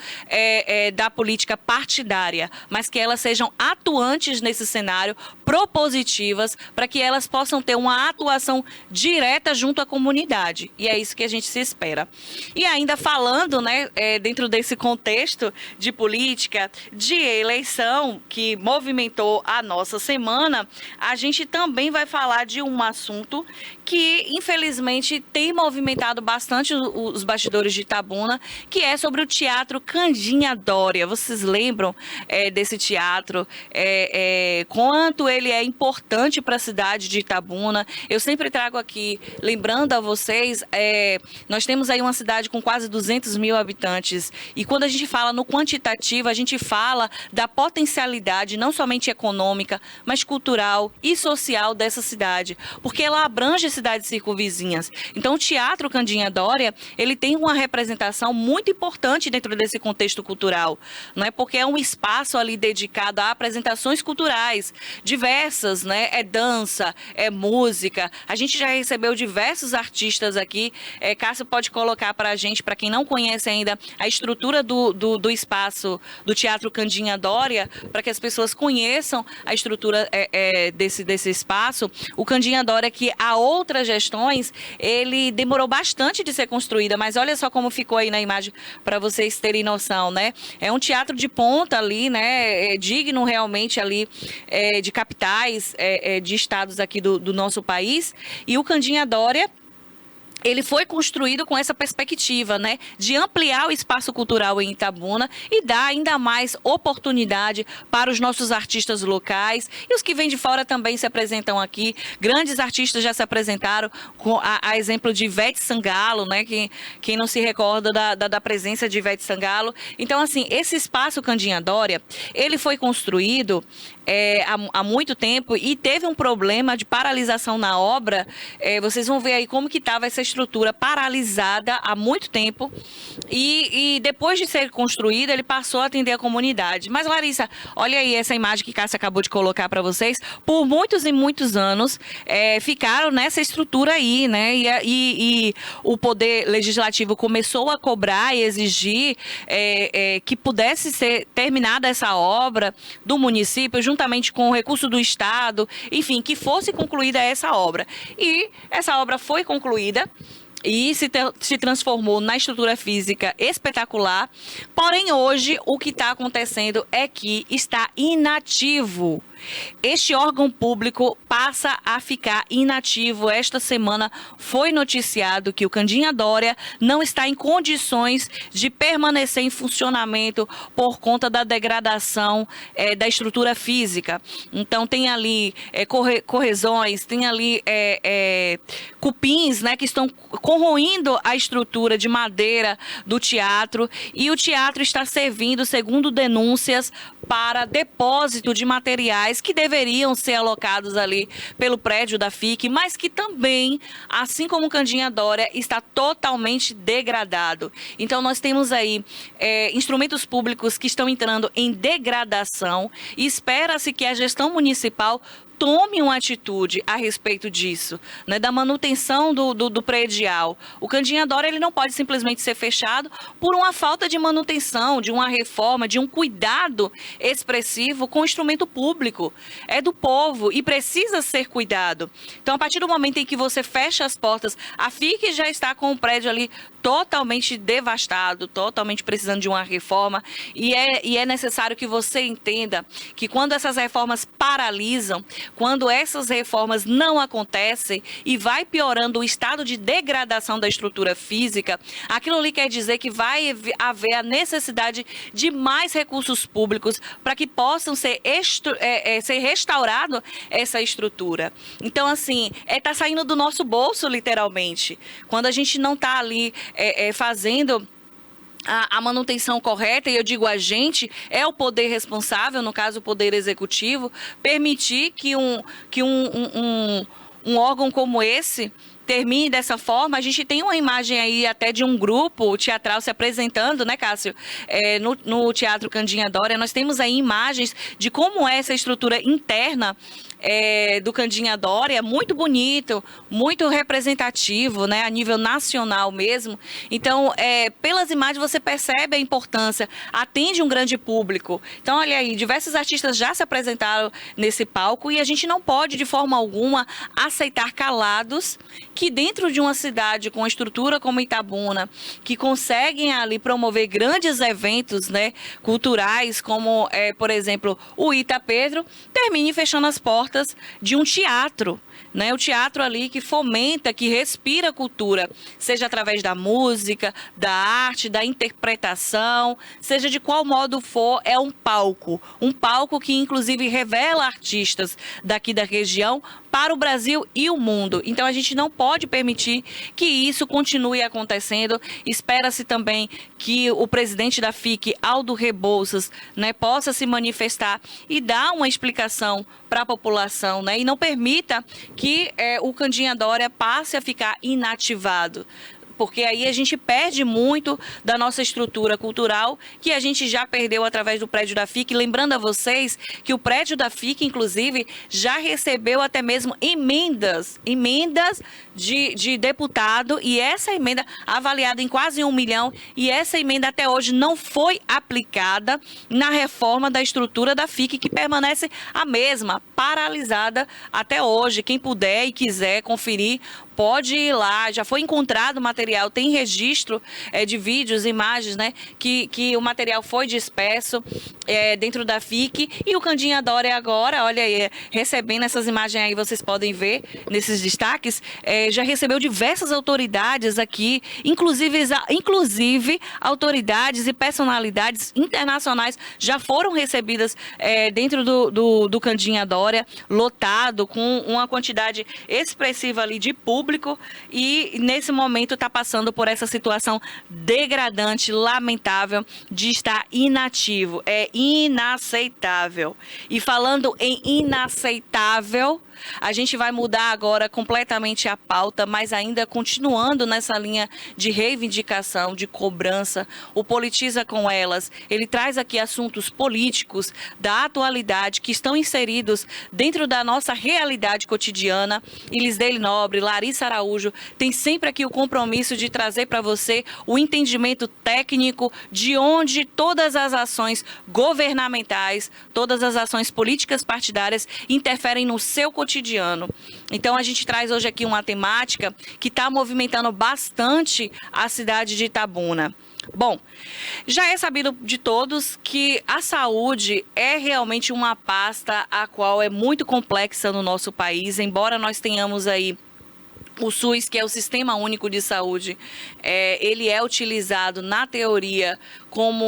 da política partidária, mas que elas sejam atuantes nesse cenário, propositivas, para que elas possam ter uma atuação direta junto à comunidade. E é isso que a gente se espera. E ainda falando, né, dentro desse contexto de política, de eleição que movimentou a nossa semana, a gente também vai falar de um assunto que, infelizmente, tem movimentado bastante os bastidores de Itabuna, que é sobre o Teatro Candinha Dória. Vocês lembram desse teatro? Quanto ele é importante para a cidade de Itabuna? Itabuna. Eu sempre trago aqui, lembrando a vocês, nós temos aí uma cidade com quase 200 mil habitantes. E quando a gente fala no quantitativo, a gente fala da potencialidade, não somente econômica, mas cultural e social dessa cidade. Porque ela abrange cidades circunvizinhas. Então, o Teatro Candinha Doria, ele tem uma representação muito importante dentro desse contexto cultural, não é? Porque é um espaço ali dedicado a apresentações culturais diversas, né? É dança, é música. A gente já recebeu diversos artistas aqui. Cássio pode colocar para a gente, para quem não conhece ainda, a estrutura do espaço do Teatro Candinha Doria, para que as pessoas conheçam a estrutura desse espaço. O Candinha Doria, que há outras gestões, ele demorou bastante de ser construída, mas olha só como ficou aí na imagem para vocês terem noção, né? É um teatro de ponta ali, né? É digno realmente ali de capitais, de estados aqui do nosso país. E o Candinha Doria, ele foi construído com essa perspectiva, né, de ampliar o espaço cultural em Itabuna e dar ainda mais oportunidade para os nossos artistas locais e os que vêm de fora também se apresentam aqui. Grandes artistas já se apresentaram, a exemplo de Ivete Sangalo, né, quem não se recorda da presença de Ivete Sangalo. Então, assim, esse espaço Candinha Doria, ele foi construído há muito tempo e teve um problema de paralisação na obra. Vocês vão ver aí como que estava essa estrutura paralisada há muito tempo e depois de ser construída, ele passou a atender a comunidade. Mas, Larissa, olha aí essa imagem que Cássia acabou de colocar para vocês. Por muitos e muitos anos ficaram nessa estrutura aí, né? E o Poder Legislativo começou a cobrar e exigir que pudesse ser terminada essa obra do município, juntamente com o recurso do Estado, enfim, que fosse concluída essa obra. E essa obra foi concluída e se transformou na estrutura física espetacular. Porém, hoje, o que está acontecendo é que está inativo. Este órgão público passa a ficar inativo. Esta semana foi noticiado que o Candinha Doria não está em condições de permanecer em funcionamento por conta da degradação da estrutura física. Então, tem ali corrosões, tem ali cupins, né, que estão corroendo a estrutura de madeira do teatro, e o teatro está servindo, segundo denúncias, para depósito de materiais que deveriam ser alocados ali pelo prédio da FIC, mas que também, assim como o Candinha Doria, está totalmente degradado. Então, nós temos aí instrumentos públicos que estão entrando em degradação e espera-se que a gestão municipal tome uma atitude a respeito disso, né, da manutenção do predial. O Candinha Doria, ele não pode simplesmente ser fechado por uma falta de manutenção, de uma reforma, de um cuidado expressivo com o instrumento público. É do povo e precisa ser cuidado. Então, a partir do momento em que você fecha as portas, a FIC já está com o prédio ali totalmente devastado, totalmente precisando de uma reforma, e é necessário que você entenda que quando essas reformas paralisam, quando essas reformas não acontecem e vai piorando o estado de degradação da estrutura física, aquilo ali quer dizer que vai haver a necessidade de mais recursos públicos para que possam ser restaurado essa estrutura. Então, assim, está saindo do nosso bolso, literalmente. Quando a gente não está ali fazendo a manutenção correta, e eu digo a gente, é o poder responsável, no caso o poder executivo, permitir que um órgão como esse termine dessa forma. A gente tem uma imagem aí até de um grupo teatral se apresentando, né, Cássio? No Teatro Candinha Doria, nós temos aí imagens de como é essa estrutura interna do Candinha Doria, muito bonito, muito representativo, né, a nível nacional mesmo. Então, pelas imagens você percebe a importância, atende um grande público. Então, olha aí, diversos artistas já se apresentaram nesse palco e a gente não pode, de forma alguma, aceitar calados que dentro de uma cidade com estrutura como Itabuna, que conseguem ali promover grandes eventos, né, culturais, como, por exemplo, o Ita Pedro, termine fechando as portas de um teatro. né? O teatro ali que fomenta, que respira a cultura, seja através da música, da arte, da interpretação, seja de qual modo for, é um palco que inclusive revela artistas daqui da região para o Brasil e o mundo. Então a gente não pode permitir que isso continue acontecendo. Espera-se também que o presidente da FIC, Aldo Rebouças, né, possa se manifestar e dar uma explicação para a população, né, e não permita que o Candinha Doria passe a ficar inativado. Porque aí a gente perde muito da nossa estrutura cultural, que a gente já perdeu através do prédio da FIC. Lembrando a vocês que o prédio da FIC, inclusive, já recebeu até mesmo emendas de deputado, e essa emenda avaliada em quase 1 milhão, e essa emenda até hoje não foi aplicada na reforma da estrutura da FIC, que permanece a mesma, paralisada até hoje. Quem puder e quiser conferir, pode ir lá, já foi encontrado o material, tem registro de vídeos, imagens, né, que o material foi disperso dentro da FIC, e o Candinha Doria agora, olha aí, recebendo essas imagens aí, vocês podem ver nesses destaques, já recebeu diversas autoridades aqui, inclusive autoridades e personalidades internacionais já foram recebidas dentro do Candinha Doria, lotado, com uma quantidade expressiva ali de público, e nesse momento está passando por essa situação degradante, lamentável, de estar inativo. É inaceitável. E falando em inaceitável, a gente vai mudar agora completamente a pauta, mas ainda continuando nessa linha de reivindicação, de cobrança. O Politiza com Elas, ele traz aqui assuntos políticos da atualidade que estão inseridos dentro da nossa realidade cotidiana. E Lisdeile Nobre, Larissa Araújo, tem sempre aqui o compromisso de trazer para você o entendimento técnico de onde todas as ações governamentais, todas as ações políticas partidárias interferem no seu cotidiano. Então a gente traz hoje aqui uma temática que está movimentando bastante a cidade de Itabuna. Bom, já é sabido de todos que a saúde é realmente uma pasta a qual é muito complexa no nosso país, embora nós tenhamos aí o SUS, que é o Sistema Único de Saúde. Ele é utilizado na teoria como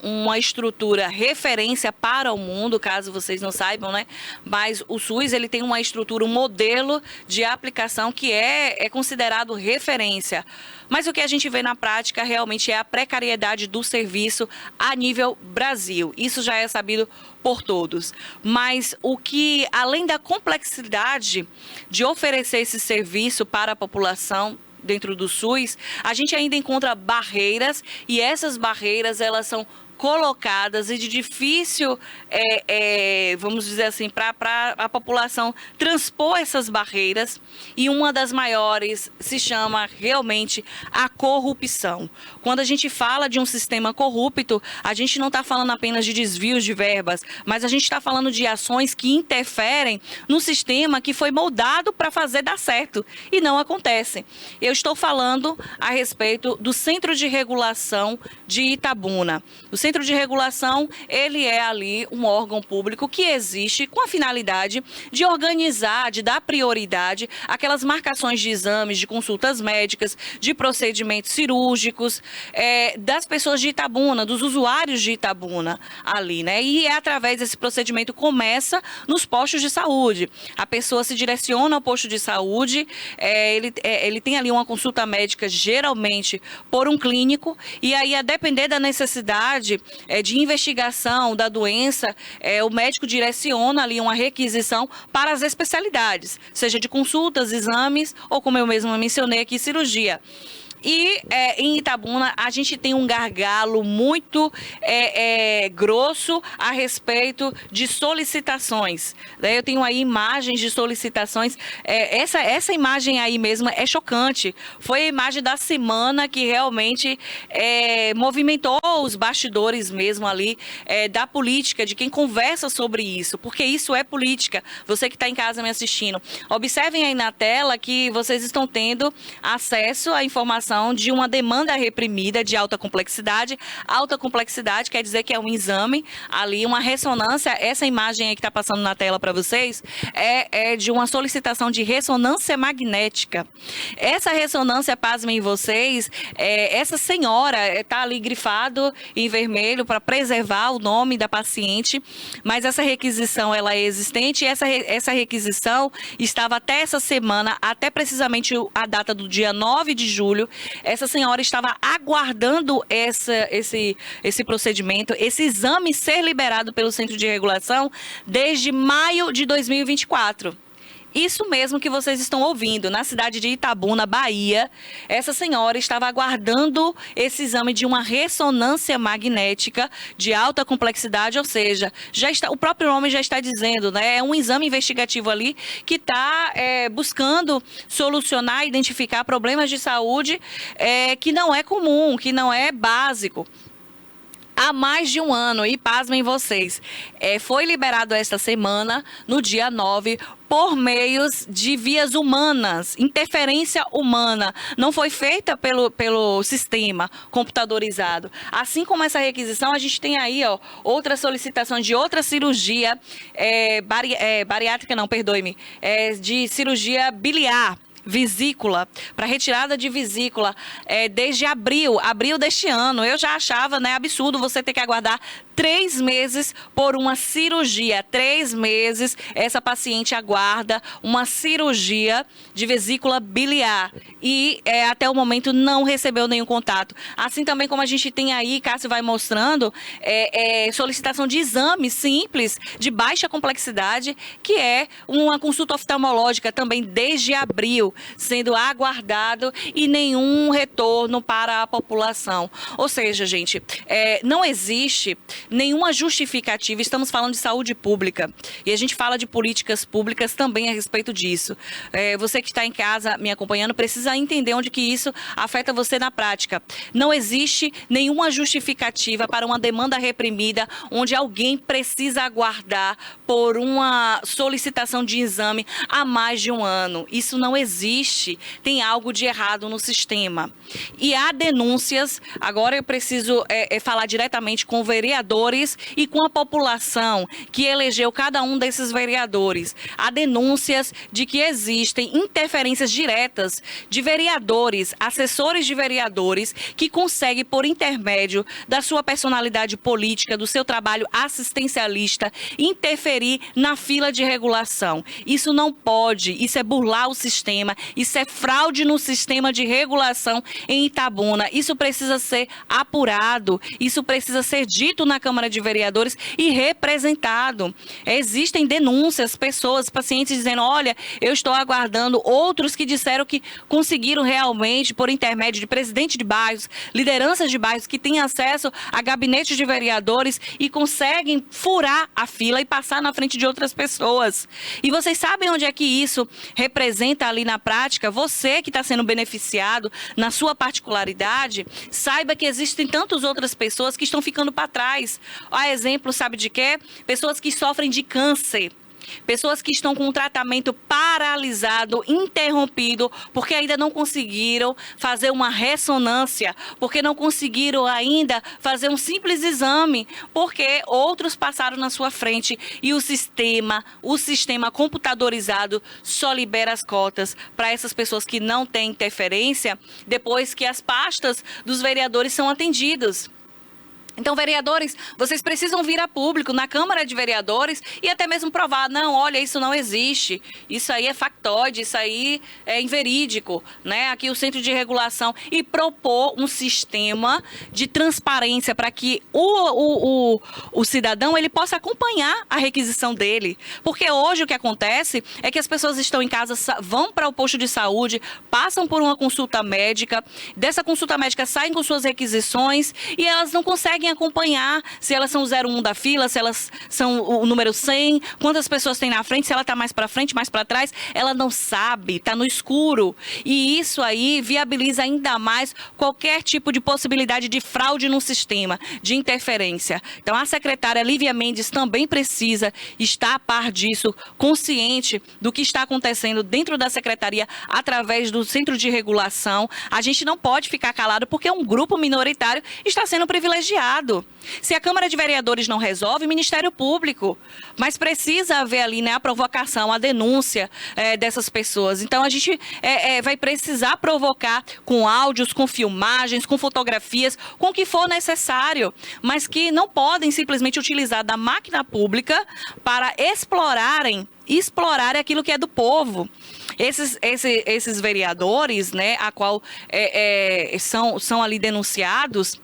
uma estrutura referência para o mundo, caso vocês não saibam, né? Mas o SUS, ele tem uma estrutura, um modelo de aplicação que é considerado referência. Mas o que a gente vê na prática realmente é a precariedade do serviço a nível Brasil. Isso já é sabido por todos. Mas o que, além da complexidade de oferecer esse serviço para a população dentro do SUS, a gente ainda encontra barreiras, e essas barreiras, elas são colocadas e de difícil, vamos dizer assim, para a população transpor essas barreiras, e uma das maiores se chama realmente a corrupção. Quando a gente fala de um sistema corrupto, a gente não está falando apenas de desvios de verbas, mas a gente está falando de ações que interferem no sistema que foi moldado para fazer dar certo, e não acontece. Eu estou falando a respeito do Centro de Regulação de Itabuna. O Centro de Regulação, ele é ali um órgão público que existe com a finalidade de organizar, de dar prioridade àquelas marcações de exames, de consultas médicas, de procedimentos cirúrgicos, das pessoas de Itabuna, dos usuários de Itabuna ali, né? E através desse procedimento começa nos postos de saúde. A pessoa se direciona ao posto de saúde, ele tem ali uma consulta médica, geralmente por um clínico, e aí, a depender da necessidade de investigação da doença, o médico direciona ali uma requisição para as especialidades, seja de consultas, exames, ou, como eu mesma mencionei aqui, cirurgia. E em Itabuna a gente tem um gargalo muito grosso a respeito de solicitações. Eu tenho aí imagens de solicitações. Essa imagem aí mesmo é chocante. Foi a imagem da semana que realmente movimentou os bastidores mesmo ali da política, de quem conversa sobre isso, porque isso é política. Você que está em casa me assistindo, observem aí na tela que vocês estão tendo acesso à informação solicitação de uma demanda reprimida de alta complexidade. Alta complexidade quer dizer que é um exame, ali uma ressonância, essa imagem aí que está passando na tela para vocês, é de uma solicitação de ressonância magnética. Essa ressonância, pasmem vocês, essa senhora está ali grifado em vermelho para preservar o nome da paciente, mas essa requisição ela é existente e essa requisição estava até essa semana, até precisamente a data do dia 9 de julho, essa senhora estava aguardando esse procedimento, esse exame ser liberado pelo Centro de Regulação desde maio de 2024. Isso mesmo que vocês estão ouvindo, na cidade de Itabuna, Bahia, essa senhora estava aguardando esse exame de uma ressonância magnética de alta complexidade, ou seja, o próprio nome já está dizendo, né? É um exame investigativo ali que está buscando solucionar, identificar problemas de saúde que não é comum, que não é básico. Há mais de um ano, e pasmem vocês, foi liberado esta semana, no dia 9, por meios de vias humanas, interferência humana, não foi feita pelo sistema computadorizado. Assim como essa requisição, a gente tem aí outra solicitação de outra cirurgia, bariátrica não, perdoe-me, de cirurgia biliar, vesícula, para retirada de vesícula, desde abril deste ano. Eu já achava, né, absurdo você ter que aguardar 3 meses por uma cirurgia. 3 meses essa paciente aguarda uma cirurgia de vesícula biliar e até o momento não recebeu nenhum contato. Assim também como a gente tem aí, Cássio vai mostrando, solicitação de exame simples, de baixa complexidade, que é uma consulta oftalmológica também desde abril, sendo aguardado e nenhum retorno para a população. Ou seja, gente, não existe nenhuma justificativa, estamos falando de saúde pública e a gente fala de políticas públicas também a respeito disso. Você que está em casa me acompanhando precisa entender onde que isso afeta você na prática. Não existe nenhuma justificativa para uma demanda reprimida onde alguém precisa aguardar por uma solicitação de exame há mais de um ano. Isso não existe, tem algo de errado no sistema. E há denúncias, agora eu preciso falar diretamente com vereadores e com a população que elegeu cada um desses vereadores. Há denúncias de que existem interferências diretas de vereadores, assessores de vereadores, que conseguem, por intermédio da sua personalidade política, do seu trabalho assistencialista, interferir na fila de regulação. Isso não pode, isso é burlar o sistema, isso é fraude no sistema de regulação em Itabuna. Isso precisa ser apurado, isso precisa ser dito na Câmara de Vereadores e representado. Existem denúncias, pessoas, pacientes dizendo, olha, eu estou aguardando, outros que disseram que conseguiram realmente, por intermédio de presidente de bairros, lideranças de bairros que têm acesso a gabinetes de vereadores e conseguem furar a fila e passar na frente de outras pessoas. E vocês sabem onde é que isso representa ali na prática? Você que está sendo beneficiado na sua particularidade, saiba que existem tantas outras pessoas que estão ficando para trás. A exemplo, sabe de quê? Pessoas que sofrem de câncer. Pessoas que estão com um tratamento paralisado, interrompido, porque ainda não conseguiram fazer uma ressonância, porque não conseguiram ainda fazer um simples exame, porque outros passaram na sua frente e o sistema computadorizado só libera as cotas para essas pessoas que não têm interferência depois que as pastas dos vereadores são atendidas. Então, vereadores, vocês precisam vir a público na Câmara de Vereadores e até mesmo provar, não, olha, isso não existe, isso aí é factóide, isso aí é inverídico, né? Aqui o Centro de Regulação, e propor um sistema de transparência para que o cidadão ele possa acompanhar a requisição dele. Porque hoje o que acontece é que as pessoas estão em casa, vão para o posto de saúde, passam por uma consulta médica, dessa consulta médica saem com suas requisições e elas não conseguem conseguem acompanhar se elas são o 01 da fila, se elas são o número 100, quantas pessoas tem na frente, se ela está mais para frente, mais para trás. Ela não sabe, está no escuro. E isso aí viabiliza ainda mais qualquer tipo de possibilidade de fraude no sistema, de interferência. Então, a secretária Lívia Mendes também precisa estar a par disso, consciente do que está acontecendo dentro da secretaria através do Centro de Regulação. A gente não pode ficar calado porque um grupo minoritário está sendo privilegiado. Se a Câmara de Vereadores não resolve, o Ministério Público. Mas precisa haver ali, né, a provocação, a denúncia dessas pessoas. Então, a gente vai precisar provocar com áudios, com filmagens, com fotografias, com o que for necessário, mas que não podem simplesmente utilizar da máquina pública para explorarem aquilo que é do povo. Esses vereadores, né, a qual são ali denunciados,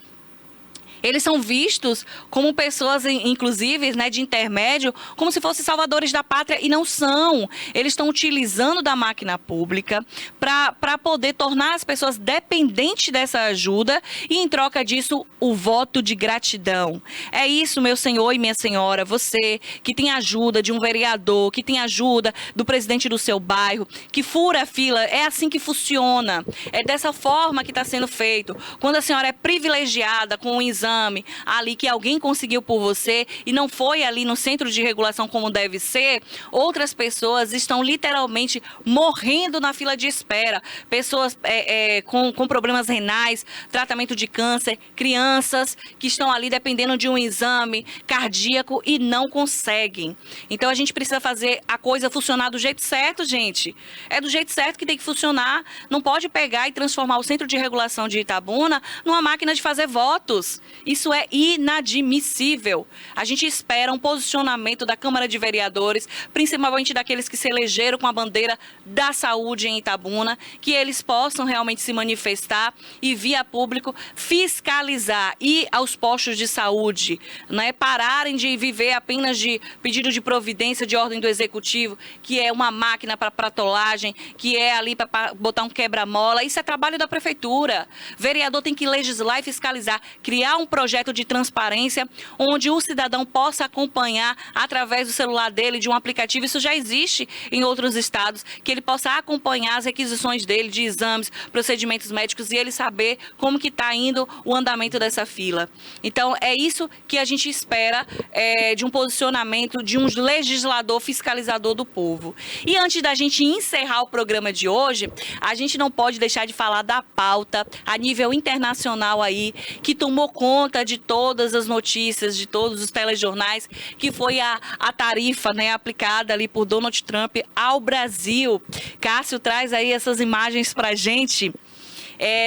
eles são vistos como pessoas, inclusive, né, de intermédio, como se fossem salvadores da pátria, e não são. Eles estão utilizando da máquina pública para poder tornar as pessoas dependentes dessa ajuda e, em troca disso, o voto de gratidão. É isso, meu senhor e minha senhora, você que tem ajuda de um vereador, que tem ajuda do presidente do seu bairro, que fura a fila, é assim que funciona. É dessa forma que está sendo feito. Quando a senhora é privilegiada com um exame ali que alguém conseguiu por você e não foi ali no centro de regulação como deve ser, outras pessoas estão literalmente morrendo na fila de espera. Pessoas com problemas renais, tratamento de câncer, crianças que estão ali dependendo de um exame cardíaco e não conseguem. Então a gente precisa fazer a coisa funcionar do jeito certo, gente. É do jeito certo que tem que funcionar. Não pode pegar e transformar o Centro de Regulação de Itabuna numa máquina de fazer votos. Isso é inadmissível. A gente espera um posicionamento da Câmara de Vereadores, principalmente daqueles que se elegeram com a bandeira da saúde em Itabuna, que eles possam realmente se manifestar e, via público, fiscalizar, ir aos postos de saúde, né? Pararem de viver apenas de pedido de providência de ordem do Executivo, que é uma máquina para pratolagem, que é ali para botar um quebra-mola. Isso é trabalho da Prefeitura. Vereador tem que legislar e fiscalizar, criar um projeto de transparência onde o cidadão possa acompanhar através do celular dele, de um aplicativo, isso já existe em outros estados, que ele possa acompanhar as requisições dele de exames, procedimentos médicos e ele saber como que está indo o andamento dessa fila. Então, é isso que a gente espera de um posicionamento de um legislador fiscalizador do povo. E antes da gente encerrar o programa de hoje, a gente não pode deixar de falar da pauta a nível internacional aí, que tomou conta de todas as notícias, de todos os telejornais, que foi a tarifa, né, aplicada ali por Donald Trump ao Brasil. Cássio traz aí essas imagens pra gente.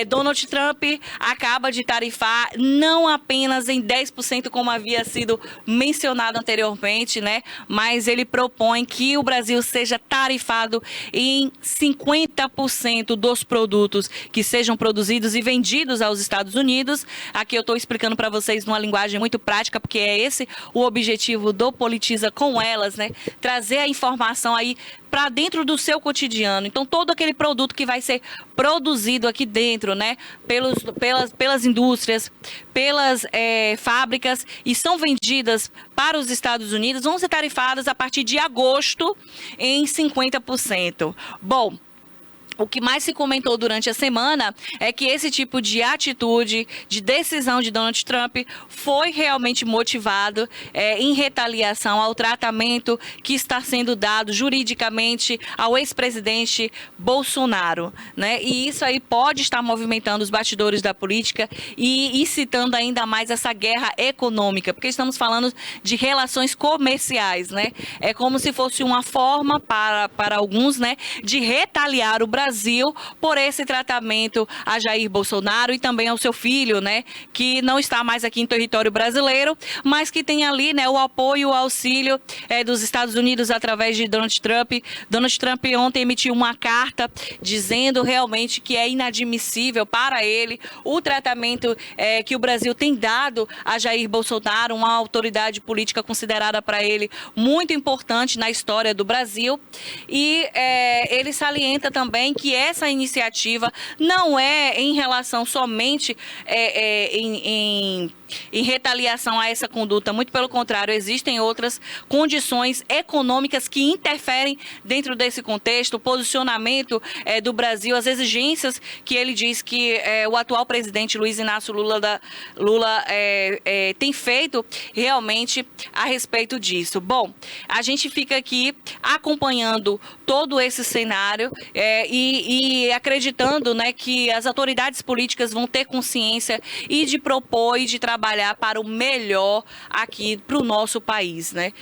Donald Trump acaba de tarifar não apenas em 10%, como havia sido mencionado anteriormente, né? Mas ele propõe que o Brasil seja tarifado em 50% dos produtos que sejam produzidos e vendidos aos Estados Unidos. Aqui eu estou explicando para vocês numa linguagem muito prática, porque é esse o objetivo do Politiza com Elas, né? Trazer a informação aí para dentro do seu cotidiano. Então, todo aquele produto que vai ser produzido aqui dentro, né, pelas indústrias, pelas fábricas e são vendidas para os Estados Unidos, vão ser tarifadas a partir de agosto em 50%. Bom, o que mais se comentou durante a semana é que esse tipo de atitude, de decisão de Donald Trump foi realmente motivado em retaliação ao tratamento que está sendo dado juridicamente ao ex-presidente Bolsonaro, né? E isso aí pode estar movimentando os bastidores da política e incitando ainda mais essa guerra econômica, porque estamos falando de relações comerciais, né? É como se fosse uma forma para alguns, né, de retaliar o Brasil por esse tratamento a Jair Bolsonaro e também ao seu filho, né, que não está mais aqui em território brasileiro, mas que tem ali, né, o apoio, o auxílio dos Estados Unidos através de Donald Trump. Donald Trump ontem emitiu uma carta dizendo realmente que é inadmissível para ele o tratamento que o Brasil tem dado a Jair Bolsonaro, uma autoridade política considerada para ele muito importante na história do Brasil. E ele salienta também também que essa iniciativa não é em relação somente em retaliação a essa conduta, muito pelo contrário, existem outras condições econômicas que interferem dentro desse contexto, o posicionamento do Brasil, as exigências que ele diz que o atual presidente Luiz Inácio Lula tem feito realmente a respeito disso. Bom, a gente fica aqui acompanhando todo esse cenário e acreditando, né, que as autoridades políticas vão ter consciência e de propor e de trabalhar para o melhor aqui para o nosso país, né?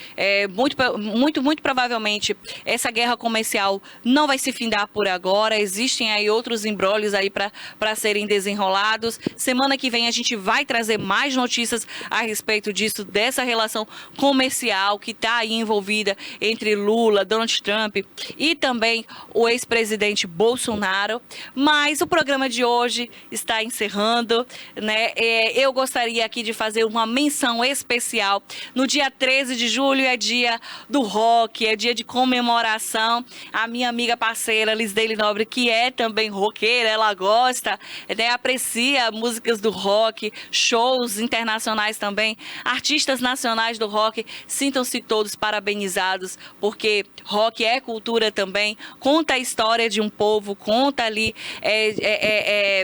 Muito provavelmente essa guerra comercial não vai se findar por agora, existem aí outros embrólios aí para serem desenrolados. Semana que vem a gente vai trazer mais notícias a respeito disso, dessa relação comercial que está aí envolvida entre Lula, Donald Trump e também o ex-presidente Bolsonaro. Mas o programa de hoje está encerrando, né? Eu gostaria aqui de fazer uma menção especial. No dia 13 de julho é dia do rock, é dia de comemoração. A minha amiga parceira Lisdeile Nobre, que é também roqueira, ela gosta, né, aprecia músicas do rock, shows internacionais também, artistas nacionais do rock, sintam-se todos parabenizados, porque rock é cultura também, conta a história de um povo, conta ali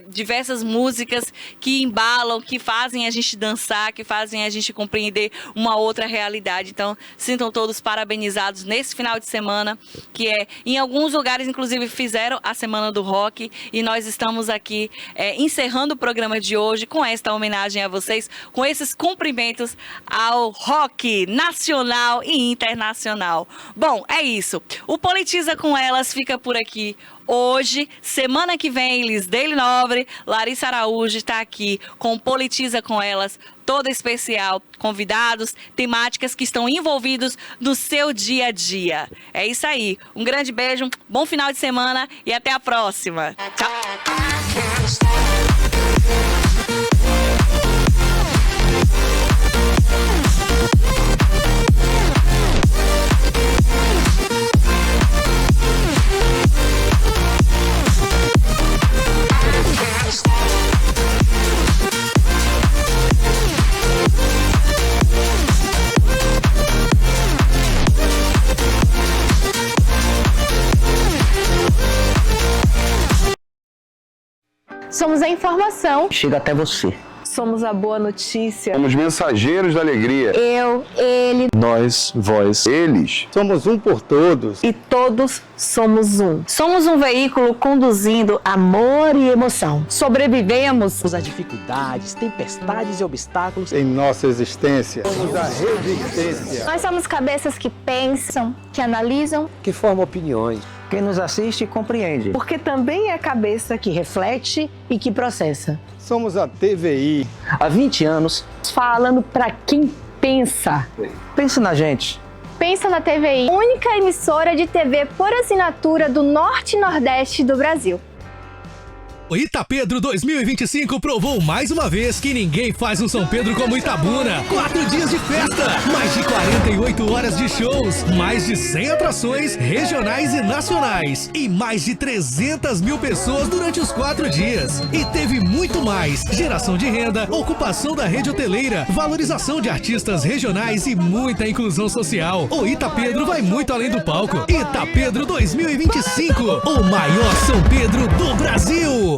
diversas músicas que embalam, que fazem a gente dançar, que fazem a gente compreender uma outra realidade. Então, sintam todos parabenizados nesse final de semana, que em alguns lugares, inclusive, fizeram a Semana do Rock, e nós estamos aqui encerrando o programa de hoje com esta homenagem a vocês, com esses cumprimentos ao rock nacional e internacional. Bom, é isso. O Politiza com Elas fica por aqui hoje. Semana que vem, Lisdeile Nobre, Larissa Araújo está aqui com Politiza com Elas, toda especial, convidados, temáticas que estão envolvidos no seu dia a dia. É isso aí. Um grande beijo, bom final de semana e até a próxima. Tchau. Somos a informação. Chega até você. Somos a boa notícia. Somos mensageiros da alegria. Eu, ele, Nós, vós, eles. Somos um por todos. e todos somos um. Somos um veículo conduzindo amor e emoção. Sobrevivemos As dificuldades, tempestades e obstáculos. Em nossa existência. Somos a resistência. Nós somos cabeças que pensam, que analisam, Que forma opiniões. Quem nos assiste compreende. porque também é cabeça que reflete e que processa. Somos a TVI. Há 20 anos, falando para quem pensa. pense na gente. Pensa na TVI, única emissora de TV por assinatura do Norte e Nordeste do Brasil. O Itapedro 2025 provou mais uma vez que ninguém faz um São Pedro como Itabuna. 4 dias de festa, mais de 48 horas de shows, mais de 100 atrações regionais e nacionais e mais de 300 mil pessoas durante os 4 dias. E teve muito mais: geração de renda, ocupação da rede hoteleira, valorização de artistas regionais e muita inclusão social. O Itapedro vai muito além do palco. Itapedro 2025, o maior São Pedro do Brasil.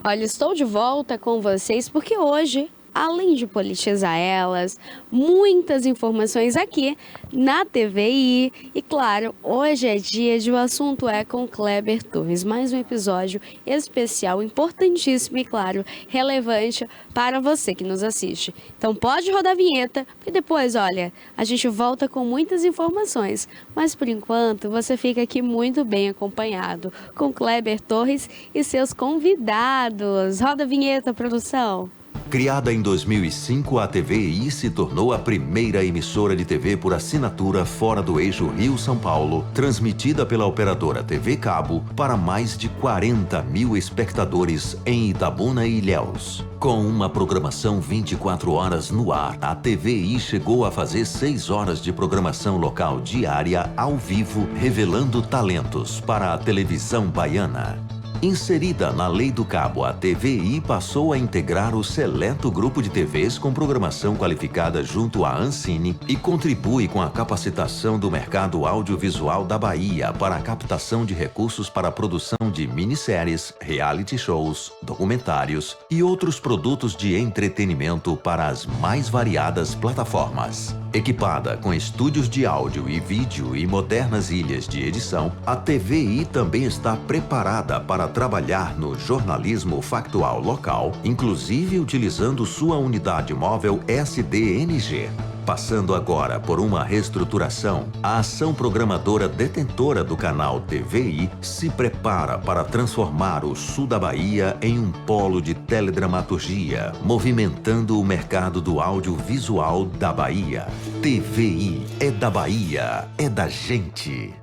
Olha, estou de volta com vocês porque hoje, além de politizar elas, muitas informações aqui na TVI. E claro, hoje é dia de O Assunto É com Kleber Torres. Mais um episódio especial, importantíssimo e, claro, relevante para você que nos assiste. Então pode rodar a vinheta, porque depois, olha, a gente volta com muitas informações. Mas por enquanto, você fica aqui muito bem acompanhado com Kleber Torres e seus convidados. Roda a vinheta, produção. Criada em 2005, a TVI se tornou a primeira emissora de TV por assinatura fora do eixo Rio-São Paulo, transmitida pela operadora TV Cabo para mais de 40 mil espectadores em Itabuna e Ilhéus. Com uma programação 24 horas no ar, a TVI chegou a fazer 6 horas de programação local diária ao vivo, revelando talentos para a televisão baiana. Inserida na Lei do Cabo, a TVI passou a integrar o seleto grupo de TVs com programação qualificada junto à Ancine e contribui com a capacitação do mercado audiovisual da Bahia para a captação de recursos para a produção de minisséries, reality shows, documentários e outros produtos de entretenimento para as mais variadas plataformas. Equipada com estúdios de áudio e vídeo e modernas ilhas de edição, a TVI também está preparada para trabalhar no jornalismo factual local, inclusive utilizando sua unidade móvel SDNG. Passando agora por uma reestruturação, a ação programadora detentora do canal TVI se prepara para transformar o sul da Bahia em um polo de teledramaturgia, movimentando o mercado do audiovisual da Bahia. TVI é da Bahia, é da gente.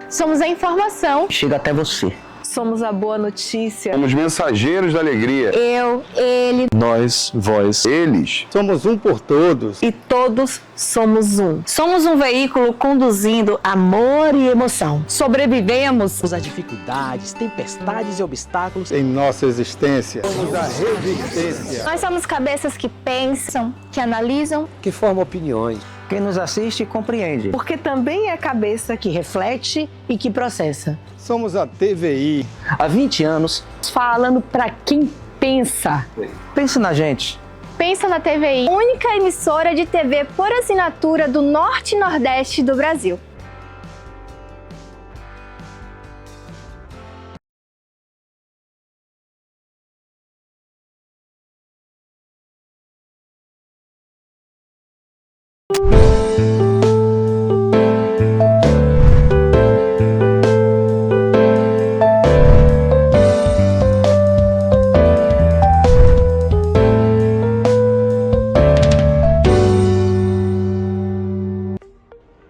Somos a informação. Chega até você. Somos a boa notícia. Somos mensageiros da alegria. Eu, ele Nós, vós, eles. Somos um por todos. E todos somos um. Somos um veículo conduzindo amor e emoção. Sobrevivemos As dificuldades, tempestades e obstáculos Em nossa existência. Somos a resistência. Nós somos cabeças que pensam, que analisam. que formam opiniões. Quem nos assiste compreende. Porque também é cabeça que reflete e que processa. Somos a TVI. Há 20 anos, Falando para quem pensa. pense na gente. Pensa na TVI, única emissora de TV por assinatura do Norte e Nordeste do Brasil.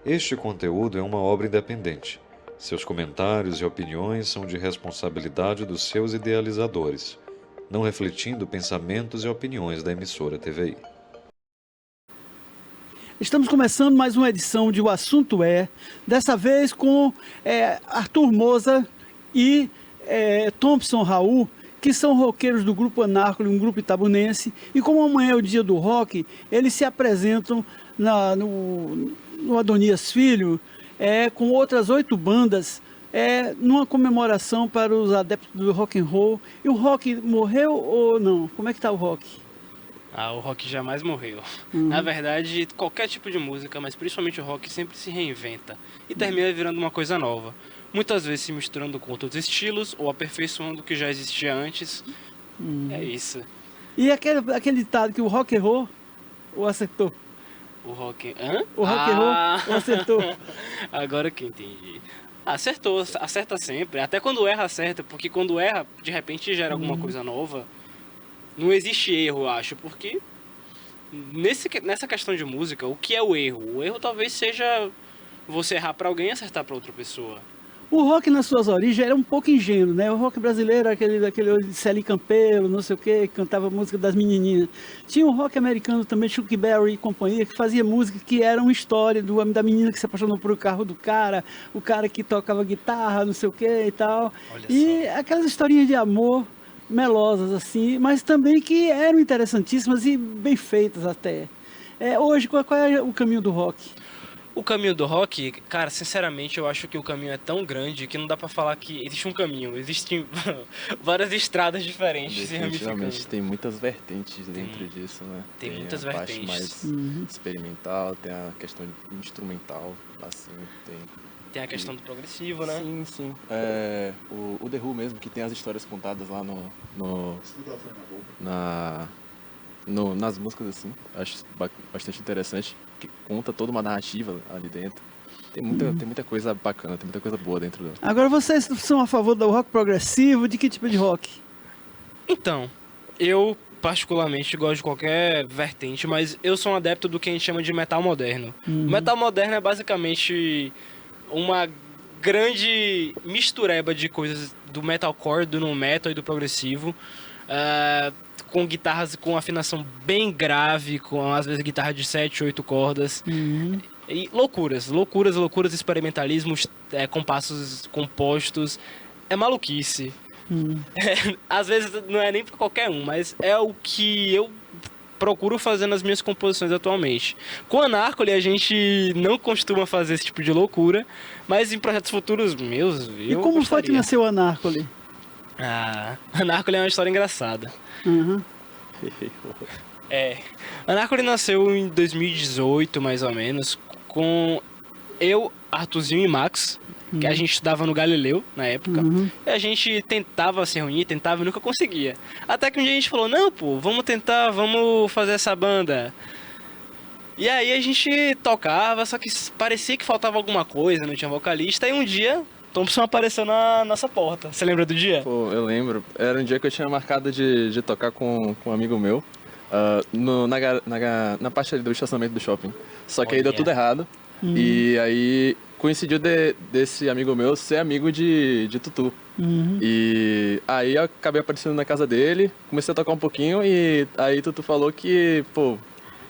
Este conteúdo é uma obra independente. Seus comentários e opiniões são de responsabilidade dos seus idealizadores, não refletindo pensamentos e opiniões da emissora TVI. Estamos começando mais uma edição de O Assunto É, dessa vez com Arthur Moza e Thompson Raul, que são roqueiros do Grupo Anárcolo, um grupo itabunense, e como amanhã é o dia do rock, eles se apresentam no Adonias Filho, com outras 8 bandas, numa comemoração para os adeptos do rock and roll. E o rock morreu ou não? Como é que está o rock? O rock jamais morreu. Na verdade, qualquer tipo de música, mas principalmente o rock, sempre se reinventa e termina virando uma coisa nova. Muitas vezes se misturando com outros estilos ou aperfeiçoando o que já existia antes. É isso. E aquele ditado que o rock errou ou acertou? O rock... O rock errou ou acertou? Agora que entendi. Acertou, acerta sempre. Até quando erra, acerta. Porque quando erra, de repente gera alguma coisa nova. Não existe erro, eu acho. Porque nessa questão de música, o que é o erro? O erro talvez seja você errar para alguém e acertar para outra pessoa. O rock nas suas origens era um pouco ingênuo, né? O rock brasileiro, aquele Celi Campelo, não sei o que cantava música das menininhas. Tinha o rock americano também, Chuck Berry e companhia, que fazia música que era uma história da menina que se apaixonou por o carro do cara, o cara que tocava guitarra, não sei o que e tal. E aquelas historinhas de amor melosas assim, mas também que eram interessantíssimas e bem feitas até. Hoje, qual é o caminho do rock? O caminho do rock, cara, sinceramente, eu acho que o caminho é tão grande que não dá pra falar que existe um caminho. Existem várias estradas diferentes se ramificando. Definitivamente tem muitas vertentes dentro disso, né? Tem muitas a vertentes. parte mais experimental, tem a questão instrumental, assim, Tem a questão do progressivo, né? Sim, sim. O The Who mesmo, que tem as histórias contadas lá nas músicas, assim, acho bastante interessante, que conta toda uma narrativa ali dentro. Tem muita coisa bacana, tem muita coisa boa dentro do... Agora, vocês são a favor do rock progressivo? De que tipo de rock? Então, Eu, particularmente, gosto de qualquer vertente, mas eu sou um adepto do que a gente chama de metal moderno. O metal moderno é basicamente uma grande mistureba de coisas do metalcore, do nu metal e do progressivo, com guitarras com afinação bem grave, com às vezes guitarra de 7, 8 cordas. E loucuras, experimentalismos, compassos compostos. É maluquice. Às vezes não é nem pra qualquer um, mas é o que eu procuro fazer nas minhas composições atualmente. Com a Anarcoli a gente não costuma fazer esse tipo de loucura, mas em projetos futuros meus, E como foi que nasceu a Anarcoli? A Anarcoli é uma história engraçada. A Anarcoli nasceu em 2018, mais ou menos, com eu, Arthurzinho e Max, que a gente estudava no Galileu, na época, e a gente tentava se reunir, e nunca conseguia. Até que um dia a gente falou, não, pô, vamos tentar, vamos fazer essa banda. E aí a gente tocava, só que parecia que faltava alguma coisa, não tinha vocalista, e um dia Thompson apareceu na nossa porta. Você lembra do dia? Pô, eu lembro. Era um dia que eu tinha marcado de tocar com um amigo meu, na parte ali do estacionamento do shopping. Só que aí deu tudo errado, e aí coincidiu desse amigo meu ser amigo de Tutu. E aí eu acabei aparecendo na casa dele, comecei a tocar um pouquinho e aí Tutu falou que, pô,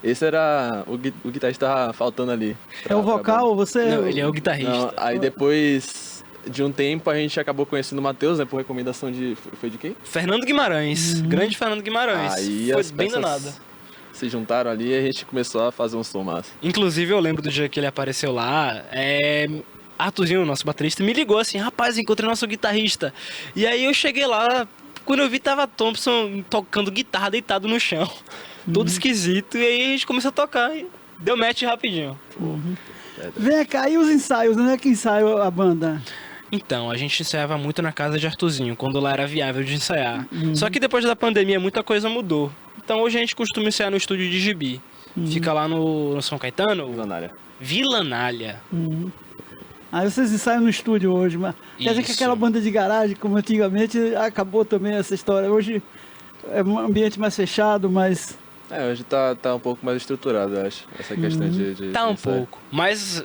esse era o guitarrista que tava faltando ali. É o vocal, você? Não, ele é o guitarrista. Não, aí depois de um tempo a gente acabou conhecendo o Matheus, né, por recomendação foi de quem? Fernando Guimarães, grande Fernando Guimarães. Aí foi bem danado. Se juntaram ali e a gente começou a fazer um som massa. Inclusive, eu lembro do dia que ele apareceu lá, Arthurzinho, nosso baterista, me ligou assim, rapaz, encontrei nosso guitarrista. E aí eu cheguei lá, quando eu vi, tava Thompson tocando guitarra deitado no chão, todo esquisito, e aí a gente começou a tocar e deu match rapidinho. Vem cá, e os ensaios, onde é que ensaia a banda? Então, a gente ensaiava muito na casa de Arthurzinho, quando lá era viável de ensaiar. Só que depois da pandemia, muita coisa mudou. Então hoje a gente costuma ensaiar no estúdio de Gibi. Fica lá no São Caetano. Vilanalha. Aí vocês ensaiam no estúdio hoje, mas quer dizer que aquela banda de garagem, como antigamente, acabou também essa história. Hoje é um ambiente mais fechado, mas... hoje tá um pouco mais estruturado, eu acho, essa questão de Tá um pouco, mas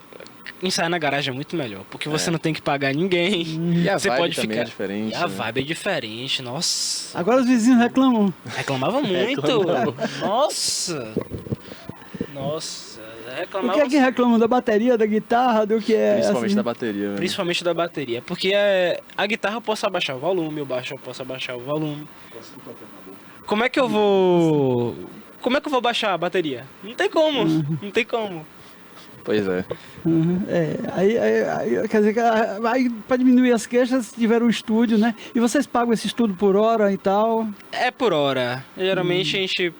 ensaiar na garagem é muito melhor, porque você não tem que pagar ninguém. E a você vibe pode também ficar... é diferente. E a vibe é diferente, nossa. Agora os vizinhos reclamam. Reclamavam muito. Nossa. O que é que reclamam? Da bateria, da guitarra, do que é? Principalmente assim? da bateria. Né? Principalmente da bateria, porque a guitarra eu posso abaixar o volume, o baixo eu posso abaixar o volume. Como é que eu vou baixar a bateria? Não tem como, não tem como. Pois é. Aí, quer dizer, aí, para diminuir as queixas, tiveram um estúdio, né? E vocês pagam esse estúdio por hora e tal? É por hora. Geralmente a gente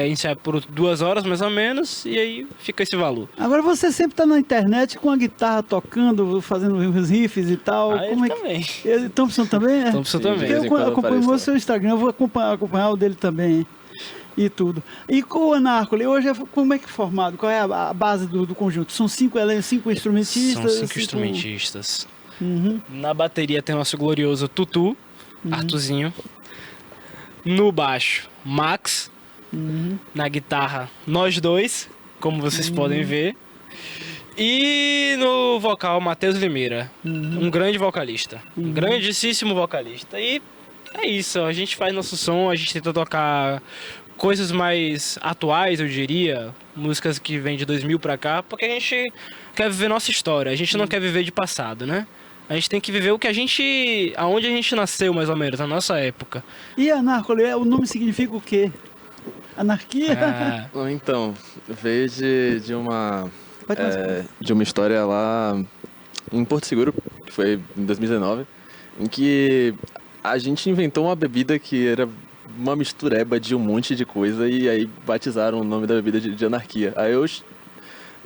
ensaia por 2 horas, mais ou menos, e aí fica esse valor. Agora você sempre tá na internet com a guitarra tocando, fazendo os riffs e tal. Como ele também. Thompson também? Thompson também. Eu acompanho o seu Instagram, vou acompanhar o dele também. E tudo. E com o Anarcoli, hoje como é que é formado? Qual é a base do conjunto? São 5 instrumentistas? São 5 instrumentistas. Na bateria tem o nosso glorioso Tutu, Arthurzinho. No baixo, Max. Na guitarra, nós dois, como vocês podem ver. E no vocal, Matheus Limeira. Um grande vocalista. Um grandíssimo vocalista. E é isso, a gente faz nosso som, a gente tenta tocar coisas mais atuais, eu diria, músicas que vêm de 2000 pra cá, porque a gente quer viver nossa história, a gente não quer viver de passado, né? A gente tem que viver aonde a gente nasceu, mais ou menos, na nossa época. E Anarcoli, o nome significa o quê? Anarquia? Então, veio de uma história lá em Porto Seguro, que foi em 2019, em que a gente inventou uma bebida que era uma mistureba de um monte de coisa e aí batizaram o nome da bebida de Anarquia. Aí eu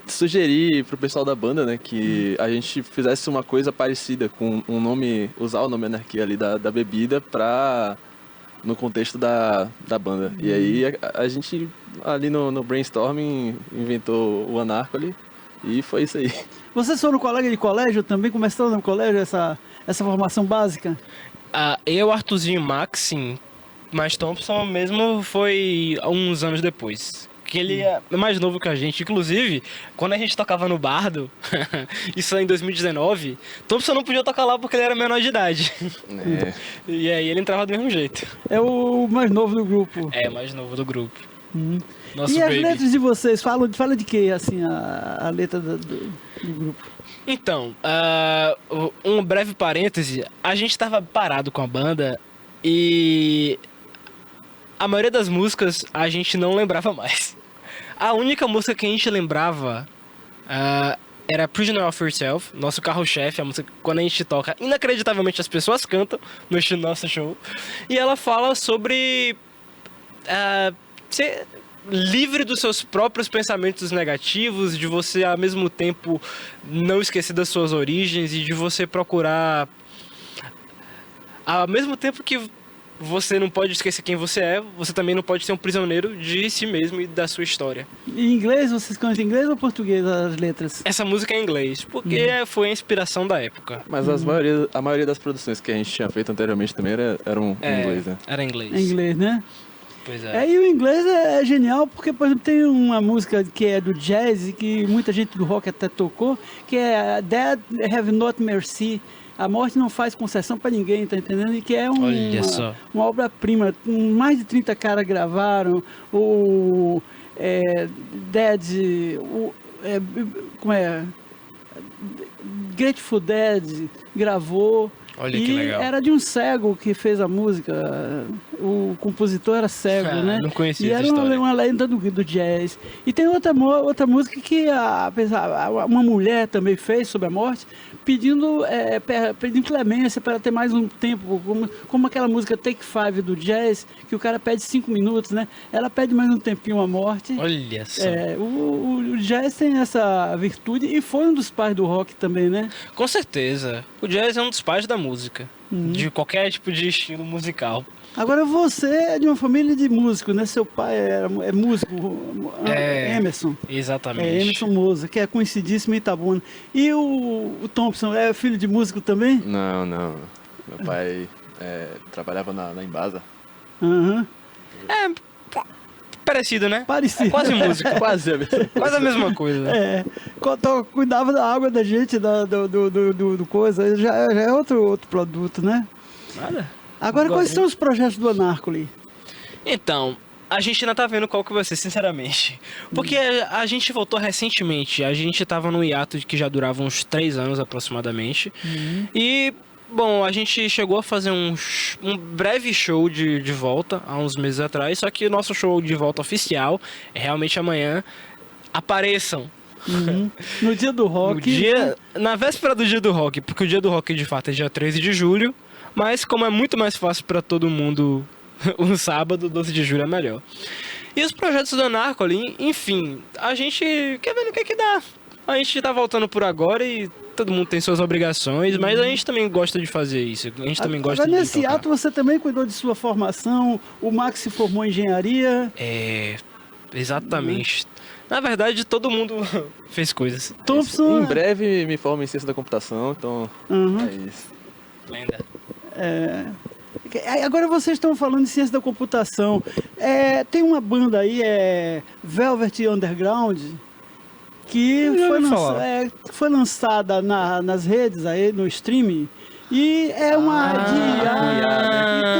sugeri pro pessoal da banda, né, que a gente fizesse uma coisa parecida com usar o nome Anarquia ali da bebida no contexto da banda. E aí a gente ali no brainstorming inventou o Anarcoli e foi isso aí. Vocês foram colega de colégio também? Começaram no colégio essa formação básica? Eu, Arthurzinho e Max, sim. Mas Thompson mesmo foi uns anos depois. Que ele é mais novo que a gente. Inclusive, quando a gente tocava no Bardo, isso em 2019, Thompson não podia tocar lá porque ele era menor de idade. E aí ele entrava do mesmo jeito. É o mais novo do grupo. É, mais novo do grupo. E as letras de vocês, fala de que, assim, a letra do grupo? Então, um breve parêntese, a gente estava parado com a banda e a maioria das músicas a gente não lembrava mais. A única música que a gente lembrava era Prisoner of Yourself, nosso carro-chefe, a música que quando a gente toca, inacreditavelmente as pessoas cantam no nosso show. E ela fala sobre ser livre dos seus próprios pensamentos negativos, de você ao mesmo tempo não esquecer das suas origens e de você procurar, ao mesmo tempo que você não pode esquecer quem você é, você também não pode ser um prisioneiro de si mesmo e da sua história. Em inglês, vocês cantam em inglês ou português as letras? Essa música é em inglês, porque foi a inspiração da época. Mas a maioria das produções que a gente tinha feito anteriormente também eram em inglês, né? Era em inglês. Em inglês, né? Pois é. E o inglês é genial porque, por exemplo, tem uma música que é do jazz, que muita gente do rock até tocou, que é Dead Have Not Mercy. A morte não faz concessão pra ninguém, tá entendendo? E que é uma obra-prima. Mais de 30 caras gravaram. O Dead... como é? Grateful Dead gravou. Olha que legal. Era de um cego que fez a música. O compositor era cego, né? Não conhecia essa história. Era uma lenda do jazz. E tem outra música que uma mulher também fez sobre a morte, pedindo clemência para ter mais um tempo, como aquela música Take 5 do jazz, que o cara pede 5 minutos, né? Ela pede mais um tempinho à morte. Olha só. O jazz tem essa virtude e foi um dos pais do rock também, né? Com certeza. O jazz é um dos pais da música, de qualquer tipo de estilo musical. Agora você é de uma família de músicos, né? Seu pai é músico, Emerson. Exatamente. Emerson Moza, que é conhecidíssimo em Itabuna. E o Thompson é filho de músico também? Não. Meu pai trabalhava na Embasa. Parecido, né? Parecido. É quase música. Quase a mesma coisa. Cuidava da água da gente, do coisa, já é outro produto, né? Nada. Agora, quais são os projetos do Anarcoli? Então, a gente ainda tá vendo qual que vai ser, sinceramente. Porque a gente voltou recentemente, a gente tava num hiato que já durava uns 3 anos aproximadamente. E, bom, a gente chegou a fazer um breve show de volta há uns meses atrás, só que o nosso show de volta oficial é realmente amanhã. Apareçam! No dia do rock. Na véspera do dia do rock, porque o dia do rock de fato é dia 13 de julho. Mas como é muito mais fácil para todo mundo, um sábado, 12 de julho é melhor. E os projetos do Anarcoli, enfim, a gente quer ver no que dá. A gente tá voltando por agora e todo mundo tem suas obrigações, mas a gente também gosta de fazer isso. A gente também gosta de tocar. Nesse ato você também cuidou de sua formação, o Max se formou em engenharia. Exatamente. Na verdade, todo mundo fez coisas. Thompson... Em breve me formo em ciência da computação, então é isso. Lenda. Agora vocês estão falando de ciência da computação. Tem uma banda aí, Velvet Underground, que foi lançada nas redes aí, no streaming. E é uma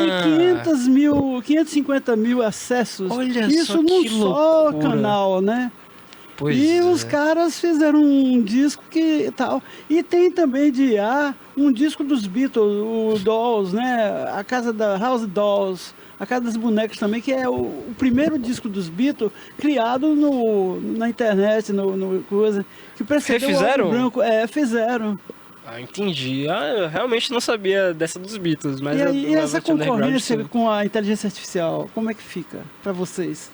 e tem 550 mil acessos. Olha isso só num que só loucura. canal, né? Pois os caras fizeram um disco que tal. E tem também de um disco dos Beatles, o Dolls, né? A casa da House Dolls, a casa das bonecas também, que é o primeiro disco dos Beatles criado na internet, no coisa. Que precedeu o Álbum Branco. Fizeram. Entendi. Eu realmente não sabia dessa dos Beatles, mas e essa concorrência com a inteligência artificial, como é que fica pra vocês?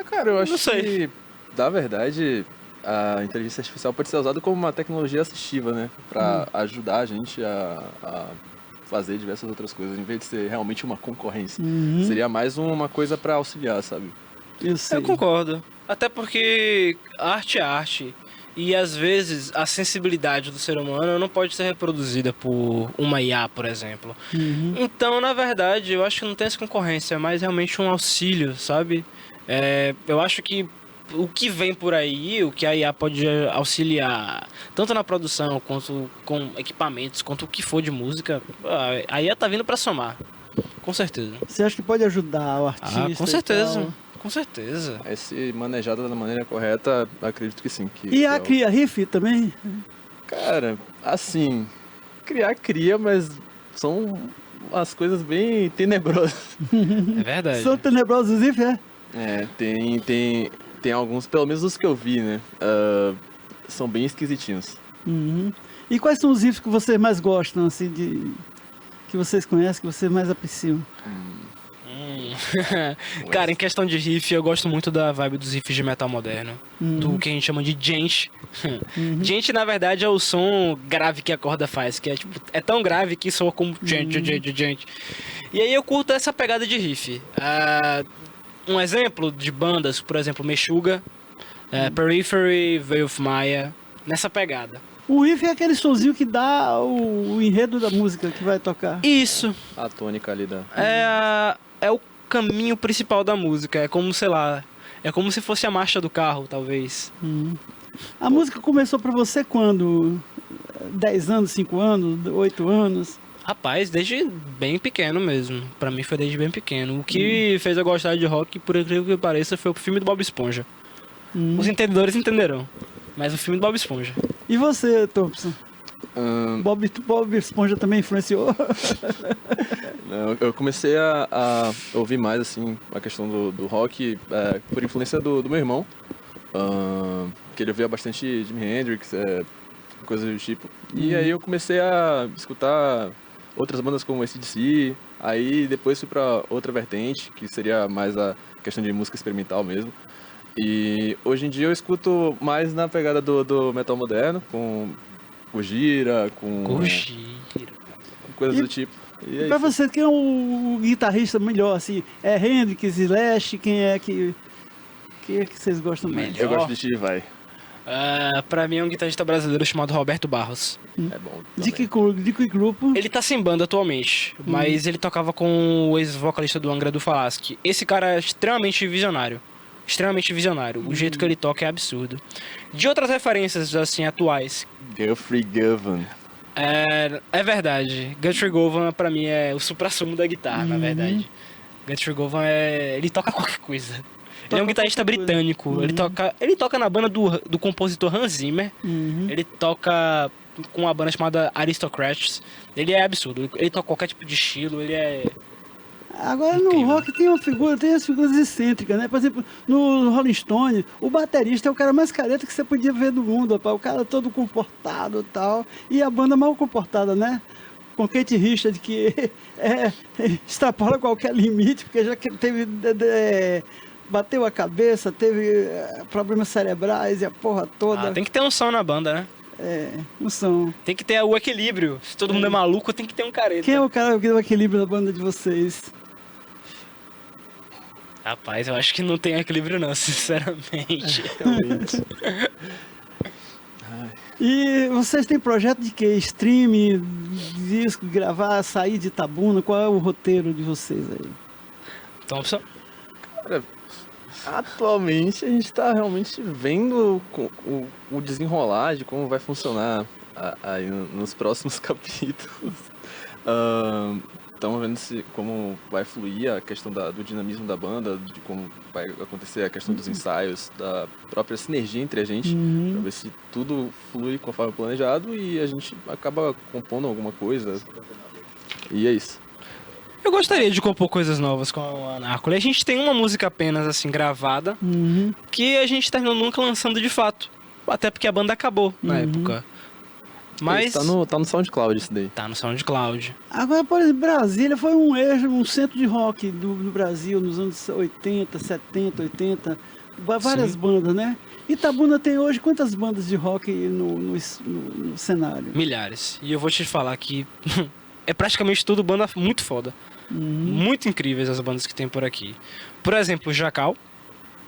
Cara, eu acho que, na verdade, a inteligência artificial pode ser usada como uma tecnologia assistiva, né? Pra ajudar a gente a fazer diversas outras coisas, em vez de ser realmente uma concorrência. Seria mais uma coisa pra auxiliar, sabe? Eu concordo. Até porque arte é arte. E às vezes a sensibilidade do ser humano não pode ser reproduzida por uma IA, por exemplo. Então, na verdade, eu acho que não tem essa concorrência, mas realmente um auxílio, sabe? Eu acho que o que vem por aí, o que a IA pode auxiliar, tanto na produção, quanto com equipamentos, quanto o que for de música, a IA tá vindo para somar, com certeza. Você acha que pode ajudar o artista? Com certeza. Com certeza. Se manejada da maneira correta, acredito que sim. E a cria riff também? Cara, assim, cria, mas são as coisas bem tenebrosas. É verdade. São tenebrosos os riffs, Tem alguns, pelo menos os que eu vi, né? São bem esquisitinhos. E quais são os riffs que vocês mais gostam, assim, que vocês conhecem, que vocês mais apreciam? Cara, em questão de riff, eu gosto muito da vibe dos riffs de metal moderno. Do que a gente chama de djent. Djent, na verdade, é o som grave que a corda faz, que é tão grave que soa como djent. E aí eu curto essa pegada de riff. Um exemplo de bandas, por exemplo, Meshuggah, Periphery, Veil of Maya, nessa pegada. O riff é aquele sonzinho que dá o enredo da música que vai tocar. Isso. A tônica ali da... É o caminho principal da música. É como, sei lá, é como se fosse a marcha do carro, talvez. A música começou pra você quando? 10 anos, 5 anos, 8 anos? Rapaz, desde bem pequeno mesmo. Pra mim foi desde bem pequeno. O que fez eu gostar de rock, por incrível que pareça, foi o filme do Bob Esponja. Os entendedores entenderão. Mas o filme do Bob Esponja. E você, Thompson? Bob Esponja também influenciou? Eu comecei a ouvir mais, assim, a questão do rock por influência do meu irmão. Que ele ouvia bastante Jimi Hendrix, coisas do tipo. E aí eu comecei a escutar outras bandas como AC/DC. Aí depois fui pra outra vertente, que seria mais a questão de música experimental mesmo. E hoje em dia eu escuto mais na pegada do metal moderno, com Gojira, com coisas do tipo. E pra você, quem é o guitarrista melhor, assim? É Hendrix, Slash, quem é que vocês gostam mais? Eu gosto de Steve Vai. Pra mim é um guitarrista brasileiro chamado Roberto Barros. É bom. De que grupo? Ele tá sem banda atualmente, mas ele tocava com o ex-vocalista do Angra do Falasque. Esse cara é extremamente visionário. O jeito que ele toca é absurdo. De outras referências, assim, atuais. Guthrie Govan. É verdade. Guthrie Govan, pra mim, é o supra-sumo da guitarra, na verdade. Guthrie Govan, ele toca qualquer coisa. Ele é um guitarrista britânico. Ele toca na banda do compositor Hans Zimmer. Ele toca com uma banda chamada Aristocrats. Ele é absurdo. Ele toca qualquer tipo de estilo. Ele é... Agora no rock tem as figuras excêntricas, né? Por exemplo, no Rolling Stone, o baterista é o cara mais careta que você podia ver do mundo, rapaz. O cara todo comportado e tal. E a banda mal comportada, né? Com Keith Richards, que extrapola qualquer limite, porque já que teve... bateu a cabeça, teve problemas cerebrais e a porra toda. Tem que ter um som na banda, né? Um som. Tem que ter o equilíbrio. Se todo mundo é maluco, tem que ter um careta. Quem é o cara que deu o equilíbrio na banda de vocês? Rapaz, eu acho que não tem equilíbrio não, sinceramente. E vocês têm projeto de quê? Streaming, disco, gravar, sair de Itabuna? Qual é o roteiro de vocês aí? Thompson? Cara, atualmente a gente está realmente vendo o desenrolar de como vai funcionar aí nos próximos capítulos. Estamos vendo como vai fluir a questão do dinamismo da banda, de como vai acontecer a questão dos ensaios, da própria sinergia entre a gente, para ver se tudo flui conforme planejado e a gente acaba compondo alguma coisa. E é isso. Eu gostaria de compor coisas novas com a Anácole. A gente tem uma música apenas, assim, gravada, que a gente terminou nunca lançando de fato. Até porque a banda acabou na época. Mas... Tá no SoundCloud isso daí. Tá no SoundCloud. Agora, por exemplo, Brasília foi um centro de rock do Brasil nos anos 80, 70, 80. Várias bandas, né? Itabuna tem hoje quantas bandas de rock no cenário? Milhares. E eu vou te falar que é praticamente tudo banda muito foda. Muito incríveis as bandas que tem por aqui. Por exemplo, Jacal.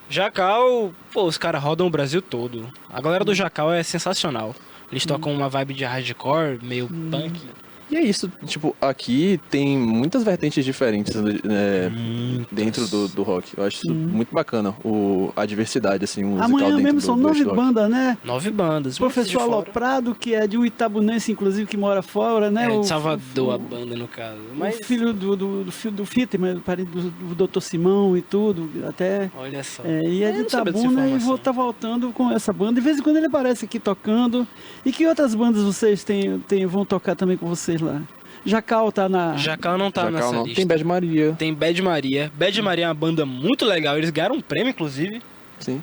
Jacal, pô, os caras rodam o Brasil todo. A galera do Jacal é sensacional. Eles tocam uma vibe de hardcore, meio punk. E é isso, tipo, aqui tem muitas vertentes diferentes dentro do rock. Eu acho isso muito bacana, a diversidade, assim, musical Amanhã dentro mesmo são 9 bandas, né? 9 bandas. O professor Aloprado, que é de um itabunense, inclusive, que mora fora, né? É de Salvador, a banda, no caso. Mas... O filho do Fitman, parente do Dr. Simão e tudo, até... Olha só. E é de Itabuna e tá voltando com essa banda. De vez em quando ele aparece aqui tocando. E que outras bandas vocês vão tocar também com vocês lá? Jacal tá na... Jacal não tá nessa lista. Tem Bad Maria. Tem Bad Maria. Bad Maria é uma banda muito legal. Eles ganharam um prêmio, inclusive. Sim.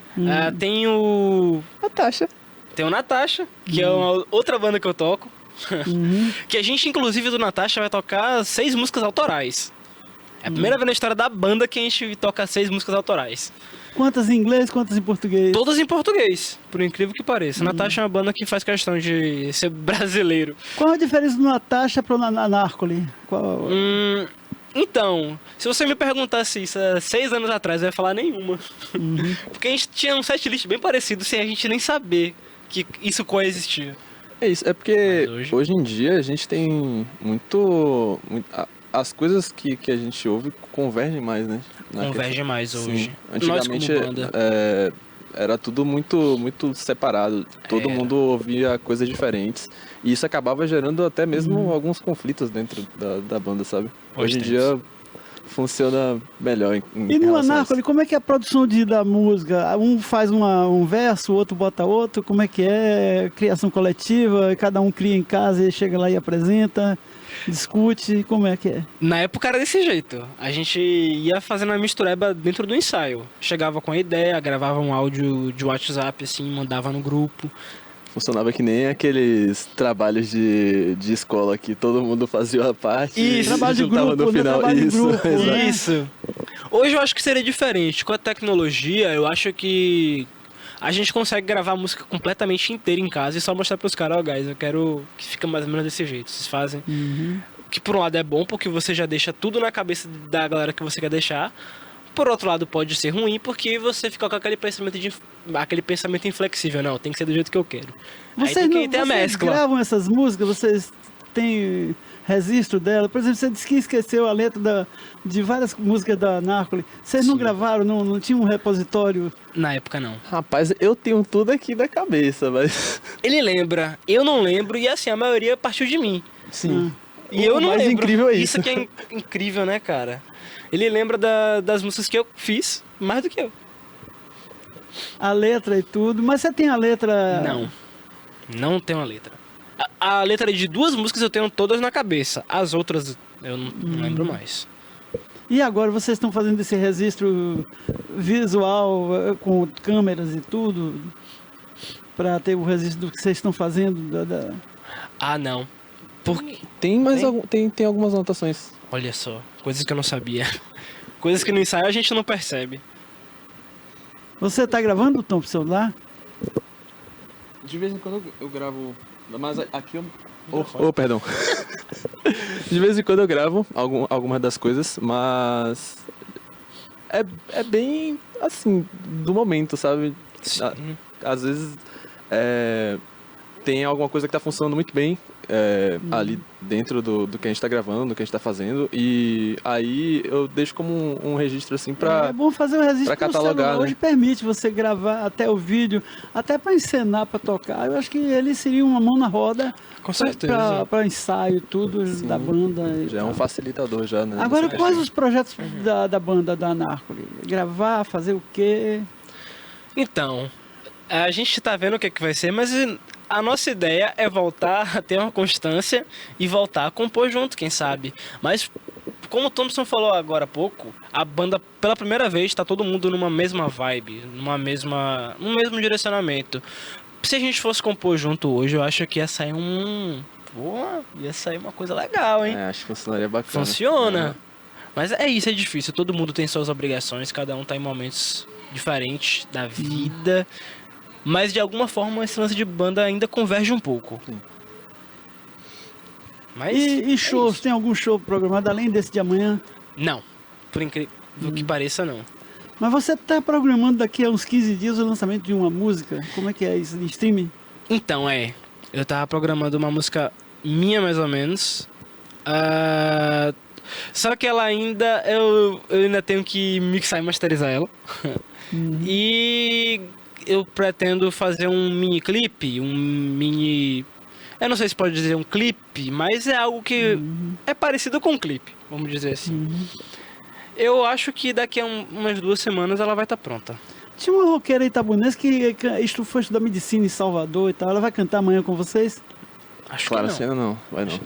Tem o... Natasha. Tem o Natasha, que é uma outra banda que eu toco. Que a gente, inclusive, do Natasha vai tocar 6 músicas autorais. É a primeira vez na história da banda que a gente toca 6 músicas autorais. Quantas em inglês, quantas em português? Todas em português, por incrível que pareça. Natasha é uma banda que faz questão de ser brasileiro. Qual a diferença do Natasha pro Anarcoli? Então, se você me perguntasse isso há 6 anos atrás, eu ia falar nenhuma. Porque a gente tinha um setlist bem parecido, sem a gente nem saber que isso coexistia. É isso, é porque hoje em dia a gente tem muito as coisas que a gente ouve convergem mais, né? Convergem mais hoje. Sim. Antigamente era tudo muito separado. Todo mundo ouvia coisas diferentes. E isso acabava gerando até mesmo alguns conflitos dentro da banda, sabe? Hoje em dia funciona melhor. E no Anarcoli, como é que é a produção da música? Um faz um verso, o outro bota outro. Como é que é? Criação coletiva, cada um cria em casa e chega lá e apresenta. Discute, como é que é? Na época era desse jeito. A gente ia fazendo uma mistureba dentro do ensaio. Chegava com a ideia, gravava um áudio de WhatsApp, assim, mandava no grupo. Funcionava que nem aqueles trabalhos de escola que todo mundo fazia a parte. Isso, trabalho de grupo, no final. Trabalho de grupo, né? Isso. Hoje eu acho que seria diferente. Com a tecnologia, eu acho que a gente consegue gravar a música completamente inteira em casa e só mostrar pros caras, ó, guys, eu quero que fique mais ou menos desse jeito. Vocês fazem. Que por um lado é bom, porque você já deixa tudo na cabeça da galera que você quer deixar. Por outro lado pode ser ruim, porque você fica com aquele pensamento inflexível. Não, tem que ser do jeito que eu quero. Aí tem a mescla. Vocês gravam essas músicas, vocês têm registro dela? Por exemplo, você disse que esqueceu a letra de várias músicas da Anarcoli. Vocês não gravaram, não tinha um repositório? Na época não. Rapaz, eu tenho tudo aqui na cabeça, mas... Ele lembra, eu não lembro, e assim, a maioria partiu de mim. Sim. E eu não lembro. Incrível é isso. Isso que é incrível, né, cara? Ele lembra das músicas que eu fiz mais do que eu. A letra e tudo, mas você tem a letra... Não tenho a letra. A letra de 2 músicas eu tenho todas na cabeça. As outras eu não lembro mais. E agora vocês estão fazendo esse registro visual com câmeras e tudo para ter o registro do que vocês estão fazendo? Não. Porque tem algumas anotações. Olha só, coisas que eu não sabia. Coisas que no ensaio a gente não percebe. Você tá gravando, Tom, pro celular? De vez em quando eu gravo, mas aqui eu... perdão. De vez em quando eu gravo algumas das coisas, mas é bem, assim, do momento, sabe? Às vezes tem alguma coisa que tá funcionando muito bem ali dentro do que a gente tá gravando, do que a gente tá fazendo, e aí eu deixo como um registro assim pra... É bom fazer um registro pra catalogar, hoje, né? Permite você gravar até o vídeo, até pra encenar, pra tocar. Eu acho que ele seria uma mão na roda. Com certeza. Pra ensaio, tudo. Sim, da banda. Já é um facilitador já, né? Agora, quais os projetos da banda da Anarcoli? Gravar, fazer o quê? Então, a gente tá vendo o que vai ser, mas a nossa ideia é voltar a ter uma constância e voltar a compor junto, quem sabe. Mas, como o Thompson falou agora há pouco, a banda, pela primeira vez, está todo mundo numa mesma vibe, num mesmo direcionamento. Se a gente fosse compor junto hoje, eu acho que ia sair ia sair uma coisa legal, hein? Acho que funcionaria bacana. Funciona. Mas é isso, é difícil. Todo mundo tem suas obrigações, cada um tá em momentos diferentes da vida. Mas de alguma forma esse lance de banda ainda converge um pouco. Sim. Mas e shows? Tem algum show programado além desse de amanhã? Não. Por incrível que pareça, não. Mas você está programando daqui a uns 15 dias o lançamento de uma música? Como é que é isso, de streaming? Então, eu tava programando uma música minha, mais ou menos. Só que ela ainda... Eu ainda tenho que mixar e masterizar ela. E eu pretendo fazer um mini clipe, eu não sei se pode dizer um clipe, mas é algo que é parecido com um clipe, vamos dizer assim. Eu acho que daqui a umas 2 semanas ela vai estar pronta. Tinha uma roqueira itabunense que foi estudar medicina em Salvador e tal. Ela vai cantar amanhã com vocês? Acho Clara que não. Sena não, vai não.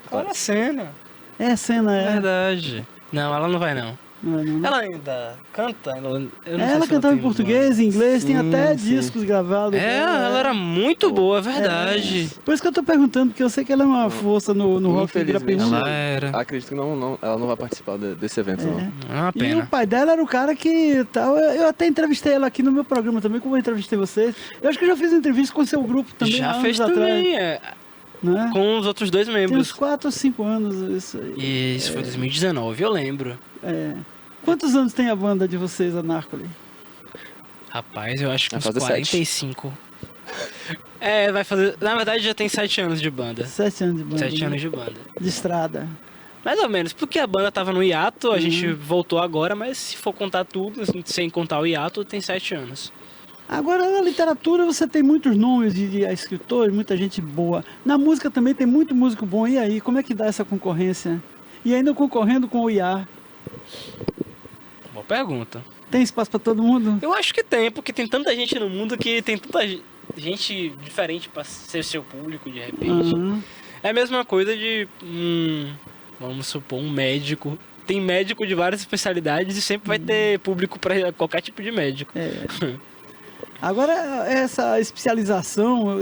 Clara Sena. É, Sena, é. Verdade. Não, ela não vai não. Não, não. Ela ainda canta? Eu não sei Ela se cantava em tem português, em inglês, tem até sim. discos gravados. ela era muito boa, é verdade. Por isso que eu tô perguntando, porque eu sei que ela é uma força no rock de Infelizmente, Irapuã. Ela era. acredito que ela não vai participar desse evento, não. É uma E pena. o pai dela era o cara que tal. Eu até entrevistei ela aqui no meu programa também, como eu entrevistei vocês. Eu acho que eu já fiz entrevista com o seu grupo também. há Já anos fez atrás, também, né? com os outros 2 Tem uns membros. 4 ou 5 anos isso aí. E isso foi 2019, eu lembro. É. Quantos anos tem a banda de vocês, a Narcoli? Rapaz, eu acho que Vai uns fazer 45. Vai fazer... Na verdade, já tem 7 anos de banda. 7 anos de banda. 7 né? anos de banda. De estrada. Mais ou menos, porque a banda tava no hiato, a gente voltou agora, mas se for contar tudo, sem contar o hiato, tem 7 anos. Agora, na literatura, você tem muitos nomes de escritores, muita gente boa. Na música também tem muito músico bom. E aí, como é que dá essa concorrência? E ainda concorrendo com o IA. Boa pergunta. Tem espaço para todo mundo? Eu acho que tem, porque tem tanta gente no mundo que tem tanta gente diferente pra ser seu público, de repente. É a mesma coisa de, vamos supor, um médico. Tem médico de várias especialidades e sempre vai ter público para qualquer tipo de médico. Agora, essa especialização,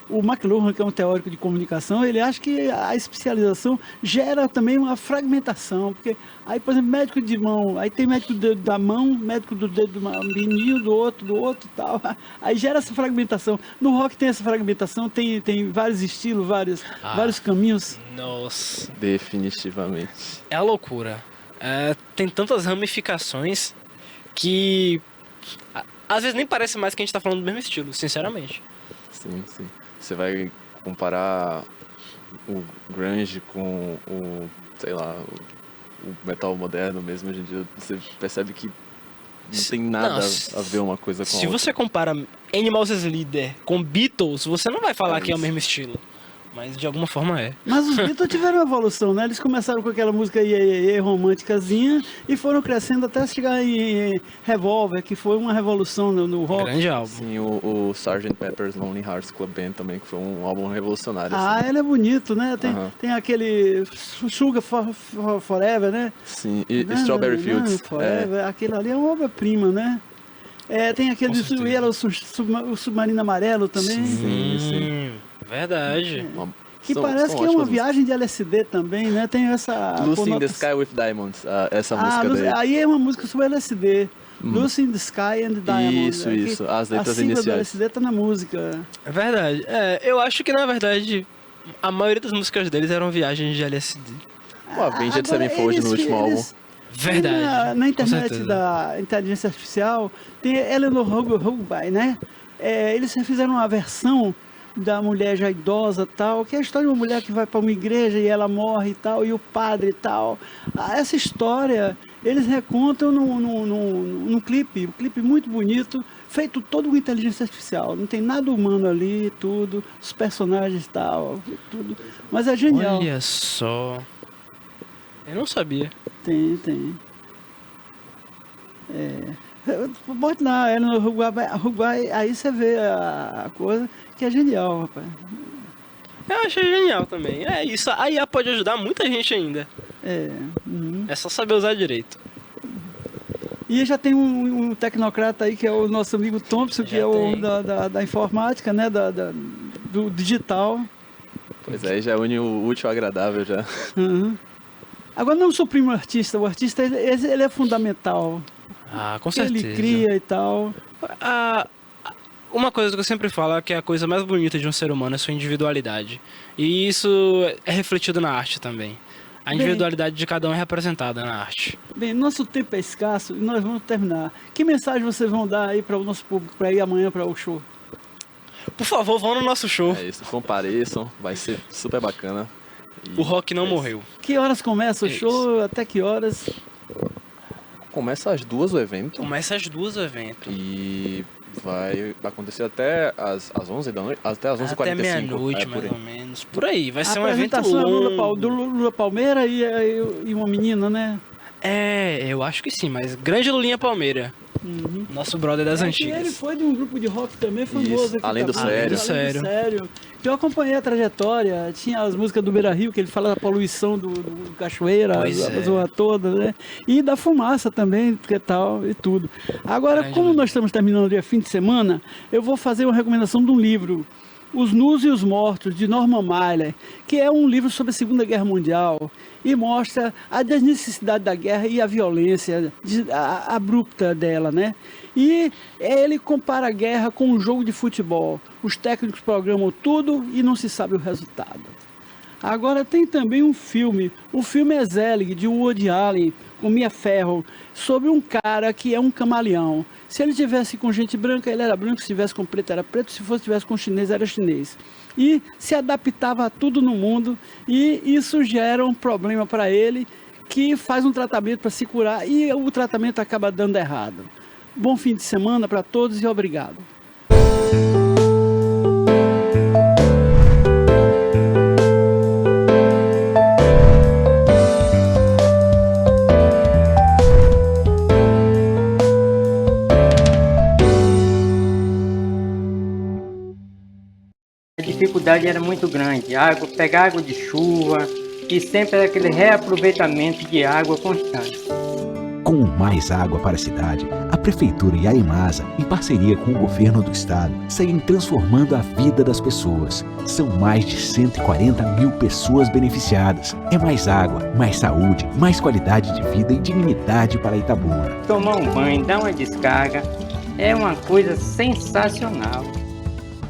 o McLuhan, que é um teórico de comunicação, ele acha que a especialização gera também uma fragmentação, porque aí, por exemplo, médico de mão, aí tem médico do dedo da mão, médico do dedo do menino, do outro e tal, aí gera essa fragmentação. No rock tem essa fragmentação, tem vários estilos, vários caminhos. Nossa. Definitivamente. É a loucura. Tem tantas ramificações que às vezes nem parece mais que a gente tá falando do mesmo estilo, sinceramente. Sim. Você vai comparar o grunge com sei lá, o metal moderno mesmo hoje em dia, você percebe que não tem nada a ver uma coisa com a outra. Se você compara Animals as Leader com Beatles, você não vai falar que é o mesmo estilo. Mas de alguma forma é. Mas os Beatles tiveram uma evolução, né? Eles começaram com aquela música românticazinha e foram crescendo até chegar em Revolver, que foi uma revolução no rock. Grande álbum. Sim, o Sgt. Pepper's Lonely Hearts Club Band também, que foi um álbum revolucionário. Ele é bonito, né? Tem aquele Sugar Forever, né? Sim, e Strawberry Fields. Forever, aquele ali é uma obra-prima, né? Tem aquele o Submarino Amarelo também. Sim. Verdade. Que parece que é uma viagem de LSD também, né? Tem essa... Lucy in the Sky with Diamonds, essa música daí. Aí é uma música sobre LSD. Lucy in the Sky and Diamonds. Isso, as letras a iniciais. A do LSD tá na música. É verdade. Eu acho que, na verdade, a maioria das músicas deles eram viagens de LSD. O Avenged Sevenfold no último álbum. Verdade. Na internet da inteligência artificial, tem Eleanor Rugby, né? Eles fizeram uma versão da mulher já idosa e tal, que é a história de uma mulher que vai para uma igreja e ela morre e tal, e o padre e tal. Essa história eles recontam num clipe, um clipe muito bonito, feito todo com inteligência artificial. Não tem nada humano ali, tudo, os personagens e tal, tudo. Mas é genial. Olha só. Eu não sabia. Tem. Bote lá, ela no Uruguai, aí você vê a coisa que é genial, rapaz. Eu achei genial também. Isso, a IA pode ajudar muita gente ainda. É só saber usar direito. E já tem um tecnocrata aí, que é o nosso amigo Thompson, que é o da informática, né, do digital. Pois é, já une o útil ao agradável já. Agora não suprime o artista ele é fundamental. Com certeza. Ele cria e tal. Uma coisa que eu sempre falo é que a coisa mais bonita de um ser humano é sua individualidade. E isso é refletido na arte também. A individualidade de cada um é representada na arte. Bem, nosso tempo é escasso e nós vamos terminar. Que mensagem vocês vão dar aí para o nosso público para ir amanhã para o show? Por favor, vão no nosso show. É isso, compareçam, vai ser super bacana. O rock não morreu. Que horas começa o show? Até que horas? Começa às 2 o evento. Começa às 2 o evento. E vai acontecer até às 11 da noite, até às 11h45. Até meia-noite, mais ou menos. Por aí, vai ser um evento longo. Do Lula Palmeira e uma menina, né? Eu acho que sim, mas grande Lulinha Palmeira. Nosso brother das antigas. Ele foi de um grupo de rock também famoso aqui. Além do Sério. Eu acompanhei a trajetória, tinha as músicas do Beira Rio, que ele fala da poluição do Cachoeira, a zona toda, né? E da fumaça também, que tal, e tudo. Agora, como nós estamos terminando o dia fim de semana, eu vou fazer uma recomendação de um livro, Os Nus e os Mortos, de Norman Mailer, que é um livro sobre a Segunda Guerra Mundial e mostra a desnecessidade da guerra e a violência abrupta dela, né? E ele compara a guerra com um jogo de futebol. Os técnicos programam tudo e não se sabe o resultado. Agora tem também um filme, o filme é Zelig, de Woody Allen, com Mia Farrow, sobre um cara que é um camaleão. Se ele tivesse com gente branca, ele era branco, se tivesse com preto, era preto, se tivesse com chinês, era chinês. E se adaptava a tudo no mundo, e isso gera um problema para ele, que faz um tratamento para se curar, e o tratamento acaba dando errado. Bom fim de semana para todos e obrigado. A dificuldade era muito grande, pegar água de chuva e sempre era aquele reaproveitamento de água constante. Com mais água para a cidade, a Prefeitura e a EMASA, em parceria com o Governo do Estado, seguem transformando a vida das pessoas. São mais de 140 mil pessoas beneficiadas. É mais água, mais saúde, mais qualidade de vida e dignidade para Itabuna. Tomar um banho, dar uma descarga, é uma coisa sensacional.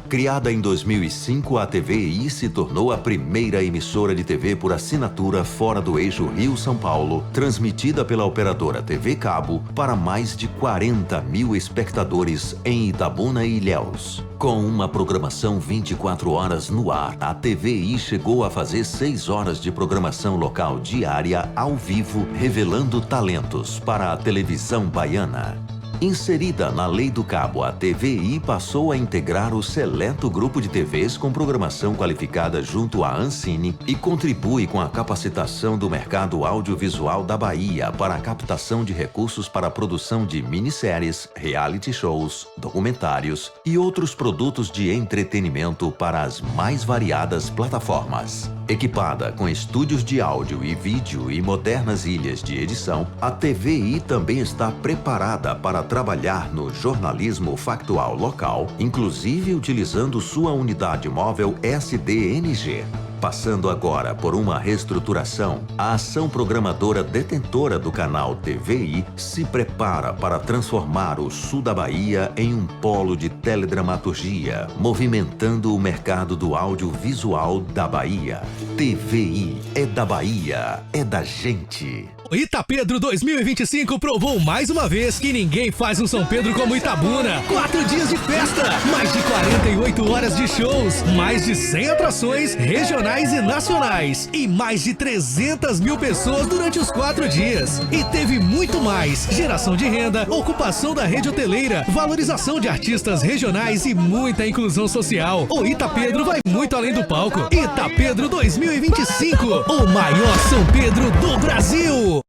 Criada em 2005, a TVI se tornou a primeira emissora de TV por assinatura fora do eixo Rio-São Paulo, transmitida pela operadora TV Cabo para mais de 40 mil espectadores em Itabuna e Ilhéus. Com uma programação 24 horas no ar, a TVI chegou a fazer 6 horas de programação local diária ao vivo, revelando talentos para a televisão baiana. Inserida na Lei do Cabo, a TVI passou a integrar o seleto grupo de TVs com programação qualificada junto à Ancine e contribui com a capacitação do mercado audiovisual da Bahia para a captação de recursos para a produção de minisséries, reality shows, documentários e outros produtos de entretenimento para as mais variadas plataformas. Equipada com estúdios de áudio e vídeo e modernas ilhas de edição, a TVI também está preparada para trabalhar no jornalismo factual local, inclusive utilizando sua unidade móvel SDNG. Passando agora por uma reestruturação, a ação programadora detentora do canal TVI se prepara para transformar o sul da Bahia em um polo de teledramaturgia, movimentando o mercado do audiovisual da Bahia. TVI é da Bahia, é da gente. Itapedro 2025 provou mais uma vez que ninguém faz um São Pedro como Itabuna. 4 dias de festa, mais de 48 horas de shows, mais de 100 atrações regionais e nacionais e mais de 300 mil pessoas durante os 4 dias. E teve muito mais: geração de renda, ocupação da rede hoteleira, valorização de artistas regionais e muita inclusão social. O Itapedro vai muito além do palco. Itapedro 2025, o maior São Pedro do Brasil.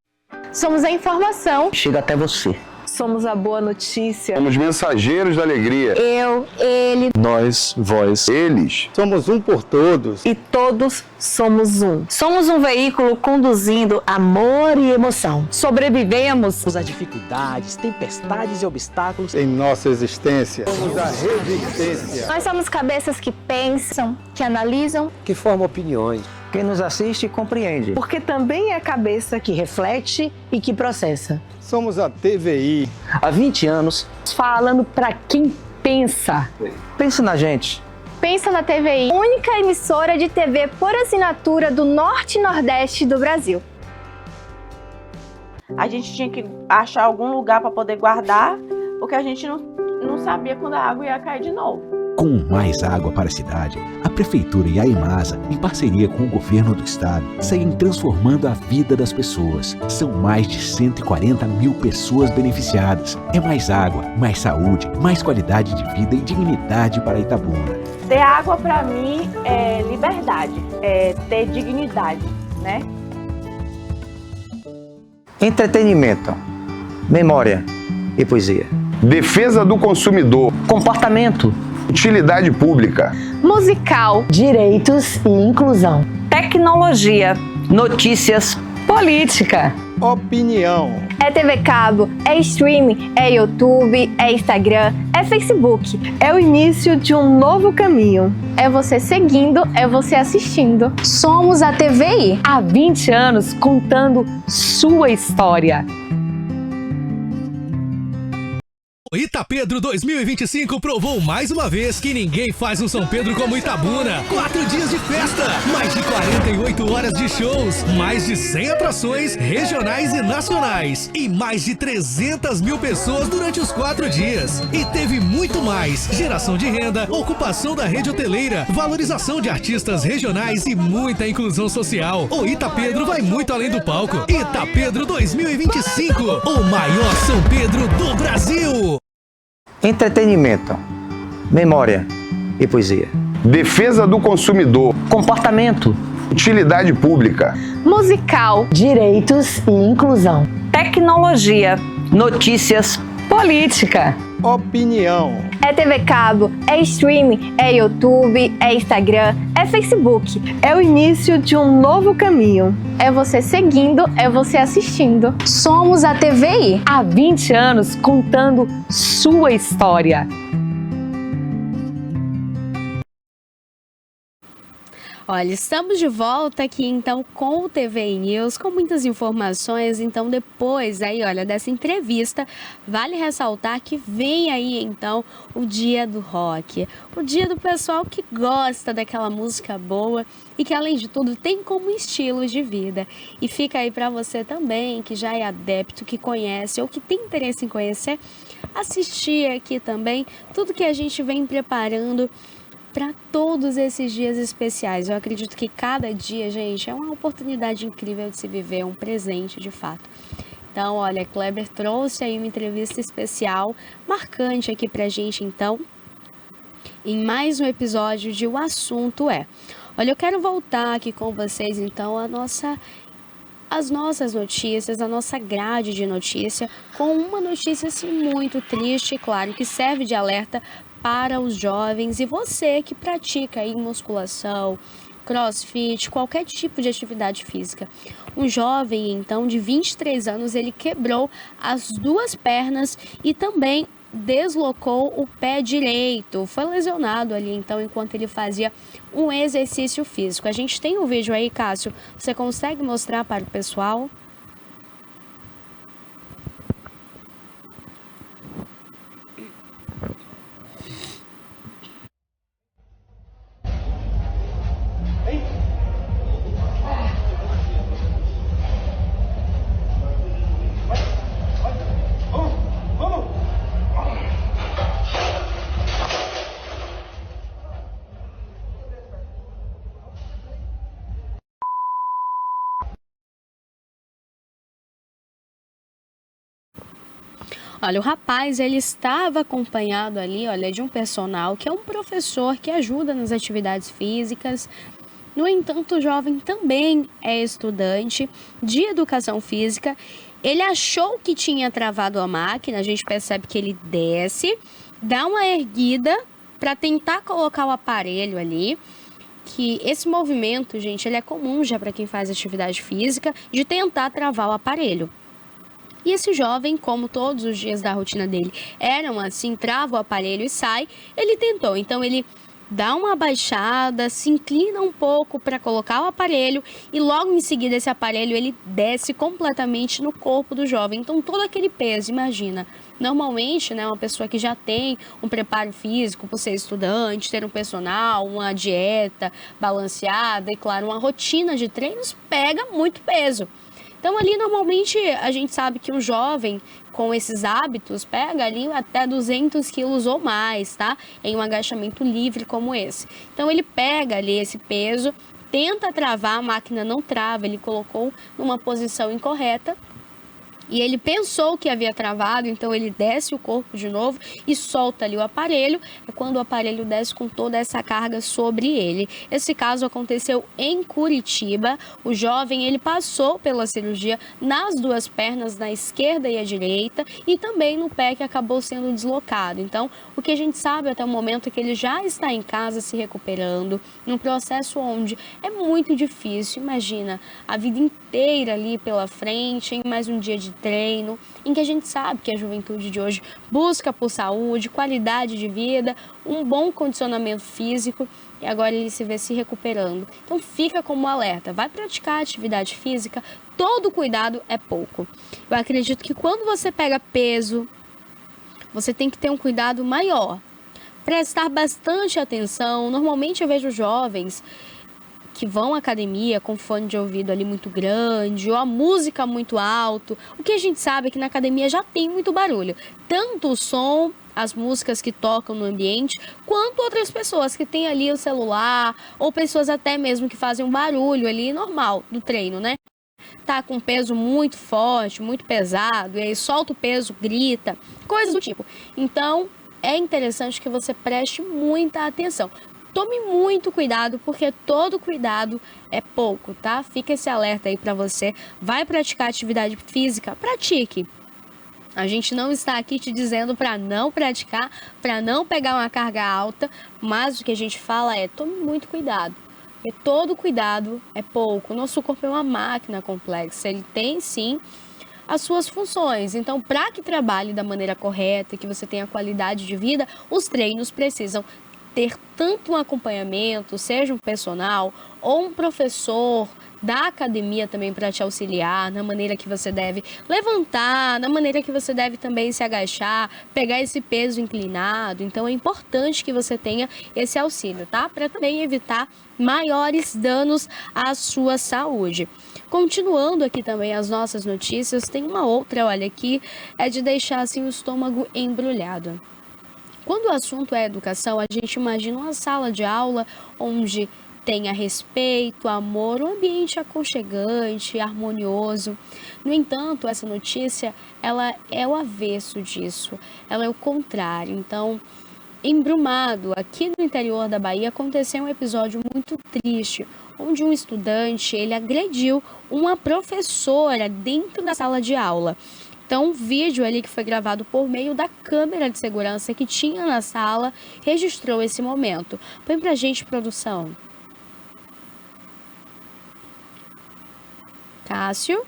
Somos a informação. Chega até você. Somos a boa notícia. Somos mensageiros da alegria. Eu, ele, Nós, vós, eles. Somos um por todos. e todos somos um. Somos um veículo conduzindo amor e emoção. Sobrevivemos As dificuldades, tempestades e obstáculos Em nossa existência. Somos a resistência. Nós somos cabeças que pensam, que analisam, que formam opiniões. Quem nos assiste compreende. Porque também é a cabeça que reflete e que processa. Somos a TVI. Há 20 anos, Falando para quem pensa. pense na gente. pensa na TVI, única emissora de TV por assinatura do Norte e Nordeste do Brasil. A gente tinha que achar algum lugar para poder guardar, porque a gente não sabia quando a água ia cair de novo. Com mais água para a cidade, a Prefeitura e a Imasa, em parceria com o Governo do Estado, seguem transformando a vida das pessoas. São mais de 140 mil pessoas beneficiadas. É mais água, mais saúde, mais qualidade de vida e dignidade para Itabuna. Ter água para mim é liberdade, é ter dignidade, né? Entretenimento, memória e poesia. Defesa do consumidor. Comportamento. Utilidade pública. Musical. Direitos e inclusão. Tecnologia. Notícias. Política. Opinião. É TV Cabo, é streaming, é YouTube, é Instagram, é Facebook. É o início de um novo caminho. É você seguindo, é você assistindo. Somos a TVI. Há 20 anos contando sua história. O Itapedro 2025 provou mais uma vez que ninguém faz um São Pedro como Itabuna. 4 dias de festa, mais de 48 horas de shows, mais de 100 atrações regionais e nacionais e mais de 300 mil pessoas durante os 4 dias. E teve muito mais: geração de renda, ocupação da rede hoteleira, valorização de artistas regionais e muita inclusão social. O Itapedro vai muito além do palco. Itapedro 2025, o maior São Pedro do Brasil. Entretenimento, memória e poesia. Defesa do consumidor. Comportamento. Utilidade pública. Musical. Direitos e inclusão. Tecnologia. Notícias. Política. Opinião. É TV Cabo, é streaming, é YouTube, é Instagram, é Facebook. É o início de um novo caminho. É você seguindo, é você assistindo. Somos a TVI. Há 20 anos contando sua história. Olha, estamos de volta aqui então com o TVI News, com muitas informações. Então depois aí, olha, dessa entrevista, vale ressaltar que vem aí então o Dia do Rock, o dia do pessoal que gosta daquela música boa e que além de tudo tem como estilo de vida. E fica aí para você também que já é adepto, que conhece ou que tem interesse em conhecer, assistir aqui também tudo que a gente vem preparando para todos esses dias especiais. Eu acredito que cada dia, gente, é uma oportunidade incrível de se viver, um presente de fato. Então, olha, Kleber trouxe aí uma entrevista especial, marcante aqui pra gente, então, em mais um episódio de O Assunto É. Olha, eu quero voltar aqui com vocês, então, as nossas notícias, a nossa grade de notícia, com uma notícia assim, muito triste, claro, que serve de alerta para os jovens e você que pratica aí musculação, crossfit, qualquer tipo de atividade física. Um jovem, então, de 23 anos, ele quebrou as 2 pernas e também deslocou o pé direito. Foi lesionado ali, então, enquanto ele fazia um exercício físico. A gente tem um vídeo aí, Cássio, você consegue mostrar para o pessoal? Olha, o rapaz, ele estava acompanhado ali, olha, de um personal que é um professor que ajuda nas atividades físicas. No entanto, o jovem também é estudante de educação física. Ele achou que tinha travado a máquina, a gente percebe que ele desce, dá uma erguida para tentar colocar o aparelho ali. Que esse movimento, gente, ele é comum já para quem faz atividade física, de tentar travar o aparelho. E esse jovem, como todos os dias da rotina dele eram assim, trava o aparelho e sai, ele tentou. Então ele dá uma abaixada, se inclina um pouco para colocar o aparelho e logo em seguida esse aparelho ele desce completamente no corpo do jovem. Então todo aquele peso, imagina, normalmente, né, uma pessoa que já tem um preparo físico por ser estudante, ter um personal, uma dieta balanceada e, claro, uma rotina de treinos, pega muito peso. Então ali normalmente a gente sabe que um jovem com esses hábitos pega ali até 200 quilos ou mais, tá? Em um agachamento livre como esse. Então ele pega ali esse peso, tenta travar, a máquina não trava, ele colocou numa posição incorreta. E ele pensou que havia travado, então ele desce o corpo de novo e solta ali o aparelho. É quando o aparelho desce com toda essa carga sobre ele. Esse caso aconteceu em Curitiba. O jovem, ele passou pela cirurgia nas duas pernas, na esquerda e a direita, e também no pé que acabou sendo deslocado. Então, o que a gente sabe até o momento é que ele já está em casa se recuperando, num processo onde é muito difícil. Imagina, a vida inteira ali pela frente, em mais um dia de treino, em que a gente sabe que a juventude de hoje busca por saúde, qualidade de vida, um bom condicionamento físico, e agora ele se vê se recuperando. Então fica como alerta, vai praticar atividade física, todo cuidado é pouco. Eu acredito que quando você pega peso, você tem que ter um cuidado maior, prestar bastante atenção. Normalmente eu vejo jovens que vão à academia com fone de ouvido ali muito grande, ou a música muito alto. O que a gente sabe é que na academia já tem muito barulho. Tanto o som, as músicas que tocam no ambiente, quanto outras pessoas que têm ali o celular, ou pessoas até mesmo que fazem um barulho ali normal do treino, né? Tá com peso muito forte, muito pesado, e aí solta o peso, grita, coisas do tipo. Então, é interessante que você preste muita atenção. Tome muito cuidado, porque todo cuidado é pouco, tá? Fica esse alerta aí pra você. Vai praticar atividade física? Pratique. A gente não está aqui te dizendo para não praticar, para não pegar uma carga alta, mas o que a gente fala é tome muito cuidado. Porque todo cuidado é pouco. O nosso corpo é uma máquina complexa. Ele tem, sim, as suas funções. Então, para que trabalhe da maneira correta, que você tenha qualidade de vida, os treinos precisam ter tanto um acompanhamento, seja um personal ou um professor da academia também para te auxiliar na maneira que você deve levantar, na maneira que você deve também se agachar, pegar esse peso inclinado. Então é importante que você tenha esse auxílio, tá? Para também evitar maiores danos à sua saúde. Continuando aqui também as nossas notícias, tem uma outra, olha aqui, é de deixar assim o estômago embrulhado. Quando o assunto é educação, a gente imagina uma sala de aula onde tenha respeito, amor, um ambiente aconchegante, harmonioso. No entanto, essa notícia, ela é o avesso disso, ela é o contrário. Então, em Brumado, aqui no interior da Bahia, aconteceu um episódio muito triste, onde um estudante, ele agrediu uma professora dentro da sala de aula. Então, um vídeo ali que foi gravado por meio da câmera de segurança que tinha na sala registrou esse momento. Põe pra gente, produção. Cássio.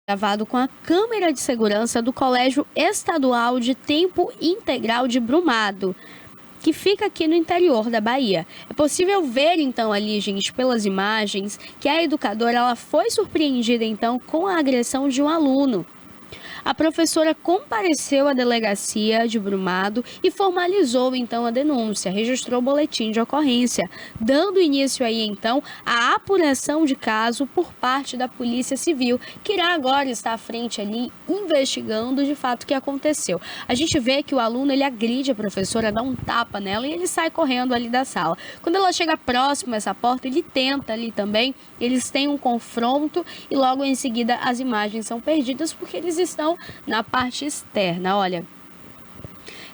Gravado com a câmera de segurança do Colégio Estadual de Tempo Integral de Brumado, que fica aqui no interior da Bahia. É possível ver, então, ali, gente, pelas imagens, que a educadora ela foi surpreendida, então, com a agressão de um aluno. A professora compareceu à delegacia de Brumado e formalizou, então, a denúncia, registrou o boletim de ocorrência, dando início aí, então, à apuração de caso por parte da Polícia Civil, que irá agora estar à frente ali, investigando de fato o que aconteceu. A gente vê que o aluno, ele agride a professora, dá um tapa nela e ele sai correndo ali da sala. Quando ela chega próximo a essa porta, ele tenta ali também, eles têm um confronto e logo em seguida as imagens são perdidas porque eles estão na parte externa. Olha,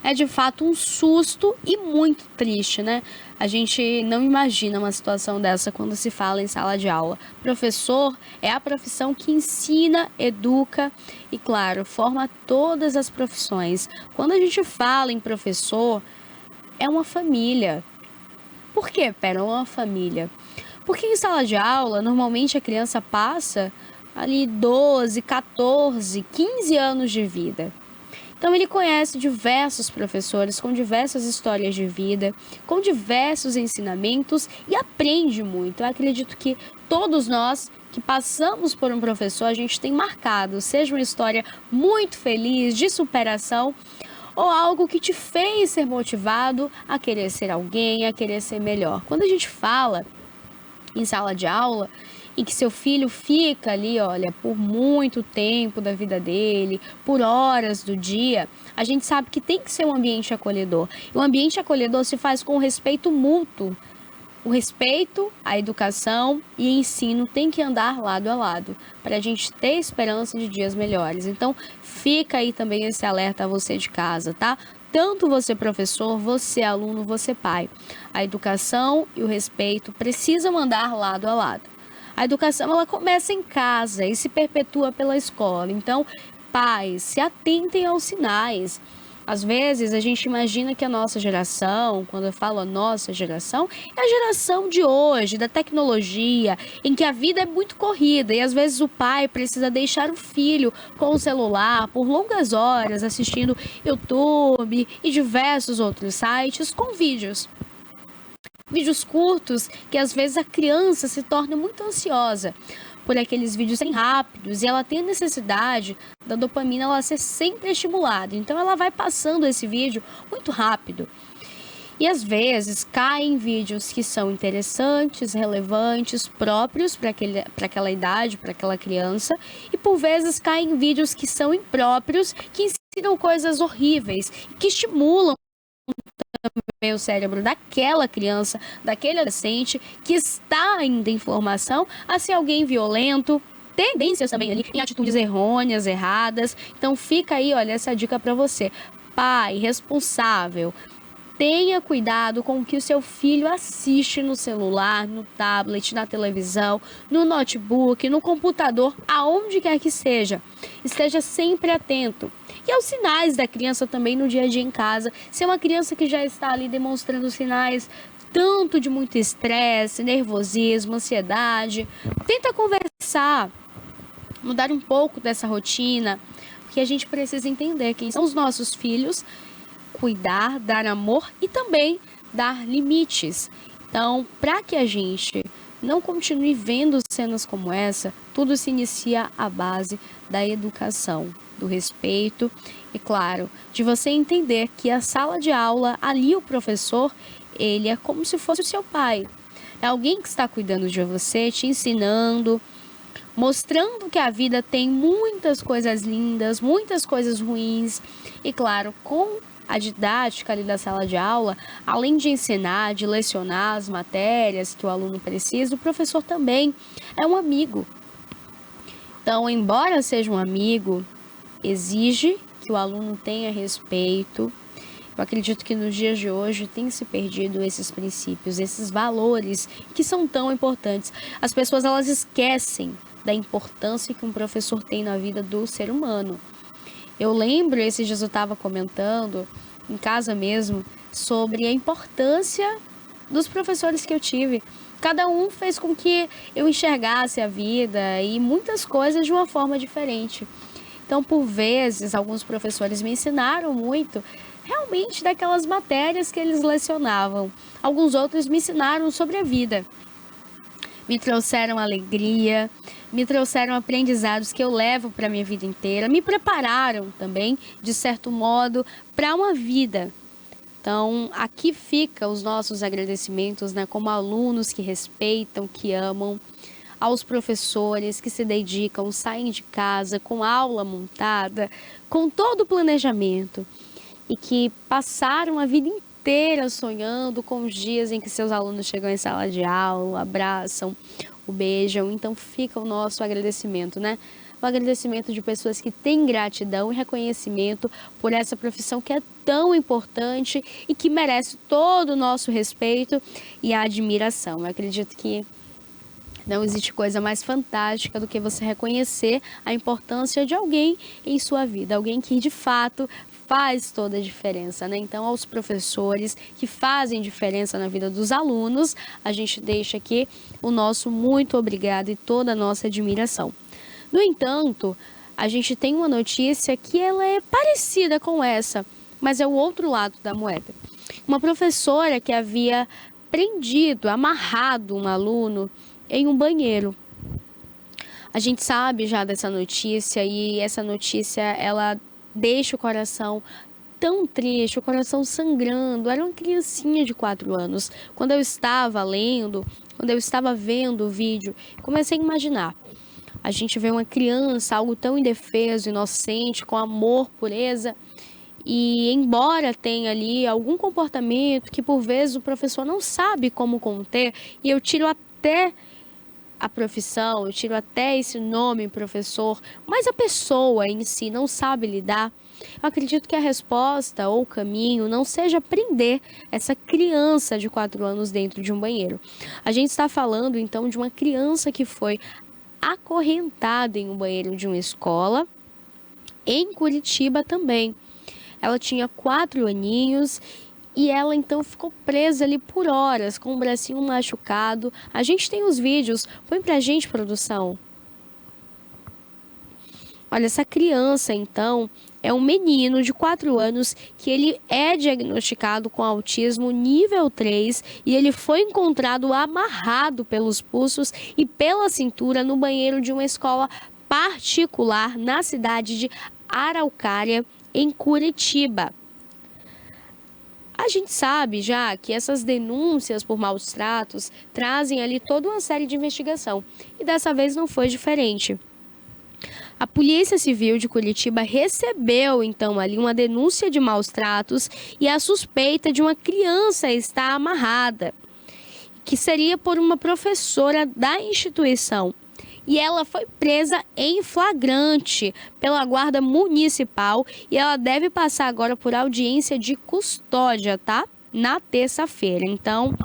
é de fato um susto e muito triste, né? A gente não imagina uma situação dessa quando se fala em sala de aula. Professor é a profissão que ensina, educa e, claro, forma todas as profissões. Quando a gente fala em professor, é uma família. Por que, pera, uma família? Porque em sala de aula, normalmente a criança passa ali 12, 14, 15 anos de vida. Então ele conhece diversos professores com diversas histórias de vida, com diversos ensinamentos e aprende muito. Eu acredito que todos nós que passamos por um professor, a gente tem marcado, seja uma história muito feliz, de superação, ou algo que te fez ser motivado a querer ser alguém, a querer ser melhor. Quando a gente fala em sala de aula, em que seu filho fica ali, olha, por muito tempo da vida dele, por horas do dia, a gente sabe que tem que ser um ambiente acolhedor. E o ambiente acolhedor se faz com respeito mútuo. O respeito, a educação e o ensino tem que andar lado a lado, para a gente ter esperança de dias melhores. Então, fica aí também esse alerta a você de casa, tá? Tanto você professor, você aluno, você pai. A educação e o respeito precisam andar lado a lado. A educação, ela começa em casa e se perpetua pela escola. Então, pais, se atentem aos sinais. Às vezes, a gente imagina que a nossa geração, quando eu falo a nossa geração, é a geração de hoje, da tecnologia, em que a vida é muito corrida e às vezes o pai precisa deixar o filho com o celular por longas horas assistindo YouTube e diversos outros sites com vídeos. Vídeos curtos que às vezes a criança se torna muito ansiosa por aqueles vídeos serem rápidos e ela tem a necessidade da dopamina ela ser sempre estimulada. Então ela vai passando esse vídeo muito rápido. E às vezes caem vídeos que são interessantes, relevantes, próprios para aquela idade, para aquela criança. E por vezes caem vídeos que são impróprios, que ensinam coisas horríveis, que estimulam também o cérebro daquela criança, daquele adolescente que está ainda em formação a ser alguém violento, tendências também ali em atitudes errôneas, erradas. Então fica aí, olha, essa dica para você. Pai responsável, tenha cuidado com o que o seu filho assiste no celular, no tablet, na televisão, no notebook, no computador, aonde quer que seja. Esteja sempre atento. E aos sinais da criança também no dia a dia em casa. Se é uma criança que já está ali demonstrando sinais tanto de muito estresse, nervosismo, ansiedade, tenta conversar, mudar um pouco dessa rotina, porque a gente precisa entender quem são os nossos filhos, cuidar, dar amor e também dar limites. Então, para que a gente não continue vendo cenas como essa, tudo se inicia à base da educação, do respeito e, claro, de você entender que a sala de aula, ali o professor, ele é como se fosse o seu pai. É alguém que está cuidando de você, te ensinando, mostrando que a vida tem muitas coisas lindas, muitas coisas ruins. E, claro, com a didática ali da sala de aula, além de ensinar, de lecionar as matérias que o aluno precisa, o professor também é um amigo. Então, embora seja um amigo, exige que o aluno tenha respeito. Eu acredito que nos dias de hoje tem se perdido esses princípios, esses valores que são tão importantes. As pessoas, elas esquecem da importância que um professor tem na vida do ser humano. Eu lembro, esses dias eu estava comentando, em casa mesmo, sobre a importância dos professores que eu tive. Cada um fez com que eu enxergasse a vida e muitas coisas de uma forma diferente. Então, por vezes, alguns professores me ensinaram muito, realmente, daquelas matérias que eles lecionavam. Alguns outros me ensinaram sobre a vida. Me trouxeram alegria, me trouxeram aprendizados que eu levo para a minha vida inteira. Me prepararam também, de certo modo, para uma vida. Então, aqui fica os nossos agradecimentos, né, como alunos que respeitam, que amam, aos professores que se dedicam, saem de casa com aula montada, com todo o planejamento e que passaram a vida inteira sonhando com os dias em que seus alunos chegam em sala de aula, o abraçam, o beijam. Então fica o nosso agradecimento, né? O agradecimento de pessoas que têm gratidão e reconhecimento por essa profissão que é tão importante e que merece todo o nosso respeito e a admiração. Eu acredito que não existe coisa mais fantástica do que você reconhecer a importância de alguém em sua vida, alguém que de fato faz toda a diferença, né? Então, aos professores que fazem diferença na vida dos alunos, a gente deixa aqui o nosso muito obrigado e toda a nossa admiração. No entanto, a gente tem uma notícia que ela é parecida com essa, mas é o outro lado da moeda. Uma professora que havia prendido, amarrado um aluno em um banheiro. A gente sabe já dessa notícia e essa notícia ela deixa o coração tão triste, o coração sangrando. Era uma criancinha de 4 anos. Quando eu estava lendo, quando eu estava vendo o vídeo, comecei a imaginar. A gente vê uma criança, algo tão indefeso, inocente, com amor, pureza. E embora tenha ali algum comportamento que por vezes o professor não sabe como conter, e eu tiro até a profissão, eu tiro até esse nome professor, mas a pessoa em si não sabe lidar, eu acredito que a resposta ou o caminho não seja prender essa criança de 4 anos dentro de um banheiro. A gente está falando então de uma criança que foi acorrentada em um banheiro de uma escola, em Curitiba também. Ela tinha 4 aninhos e ela então ficou presa ali por horas, com o bracinho machucado. A gente tem os vídeos, põe pra gente, produção. Olha, essa criança então é um menino de 4 anos que ele é diagnosticado com autismo nível 3 e ele foi encontrado amarrado pelos pulsos e pela cintura no banheiro de uma escola particular na cidade de Araucária, em Curitiba. A gente sabe já que essas denúncias por maus tratos trazem ali toda uma série de investigação e dessa vez não foi diferente. A Polícia Civil de Curitiba recebeu então ali uma denúncia de maus tratos e a suspeita de uma criança estar amarrada, que seria por uma professora da instituição. E ela foi presa em flagrante pela Guarda Municipal e ela deve passar agora por audiência de custódia, tá? Na terça-feira. Então,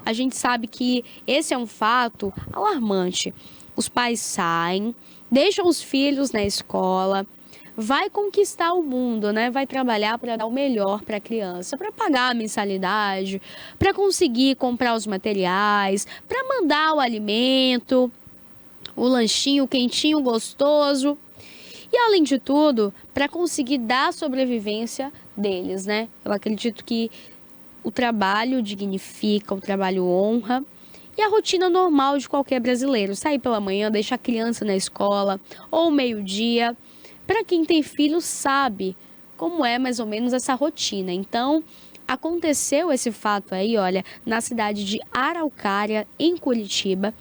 a gente sabe que esse é um fato alarmante. Os pais saem, deixam os filhos na escola, vai conquistar o mundo, né? Vai trabalhar para dar o melhor para a criança, para pagar a mensalidade, para conseguir comprar os materiais, para mandar o alimento, o lanchinho quentinho, gostoso. E, além de tudo, para conseguir dar a sobrevivência deles, né? Eu acredito que o trabalho dignifica, o trabalho honra. E a rotina normal de qualquer brasileiro. Sair pela manhã, deixar a criança na escola, ou meio-dia. Para quem tem filho, sabe como é mais ou menos essa rotina. Então, aconteceu esse fato aí, olha, na cidade de Araucária, em Curitiba.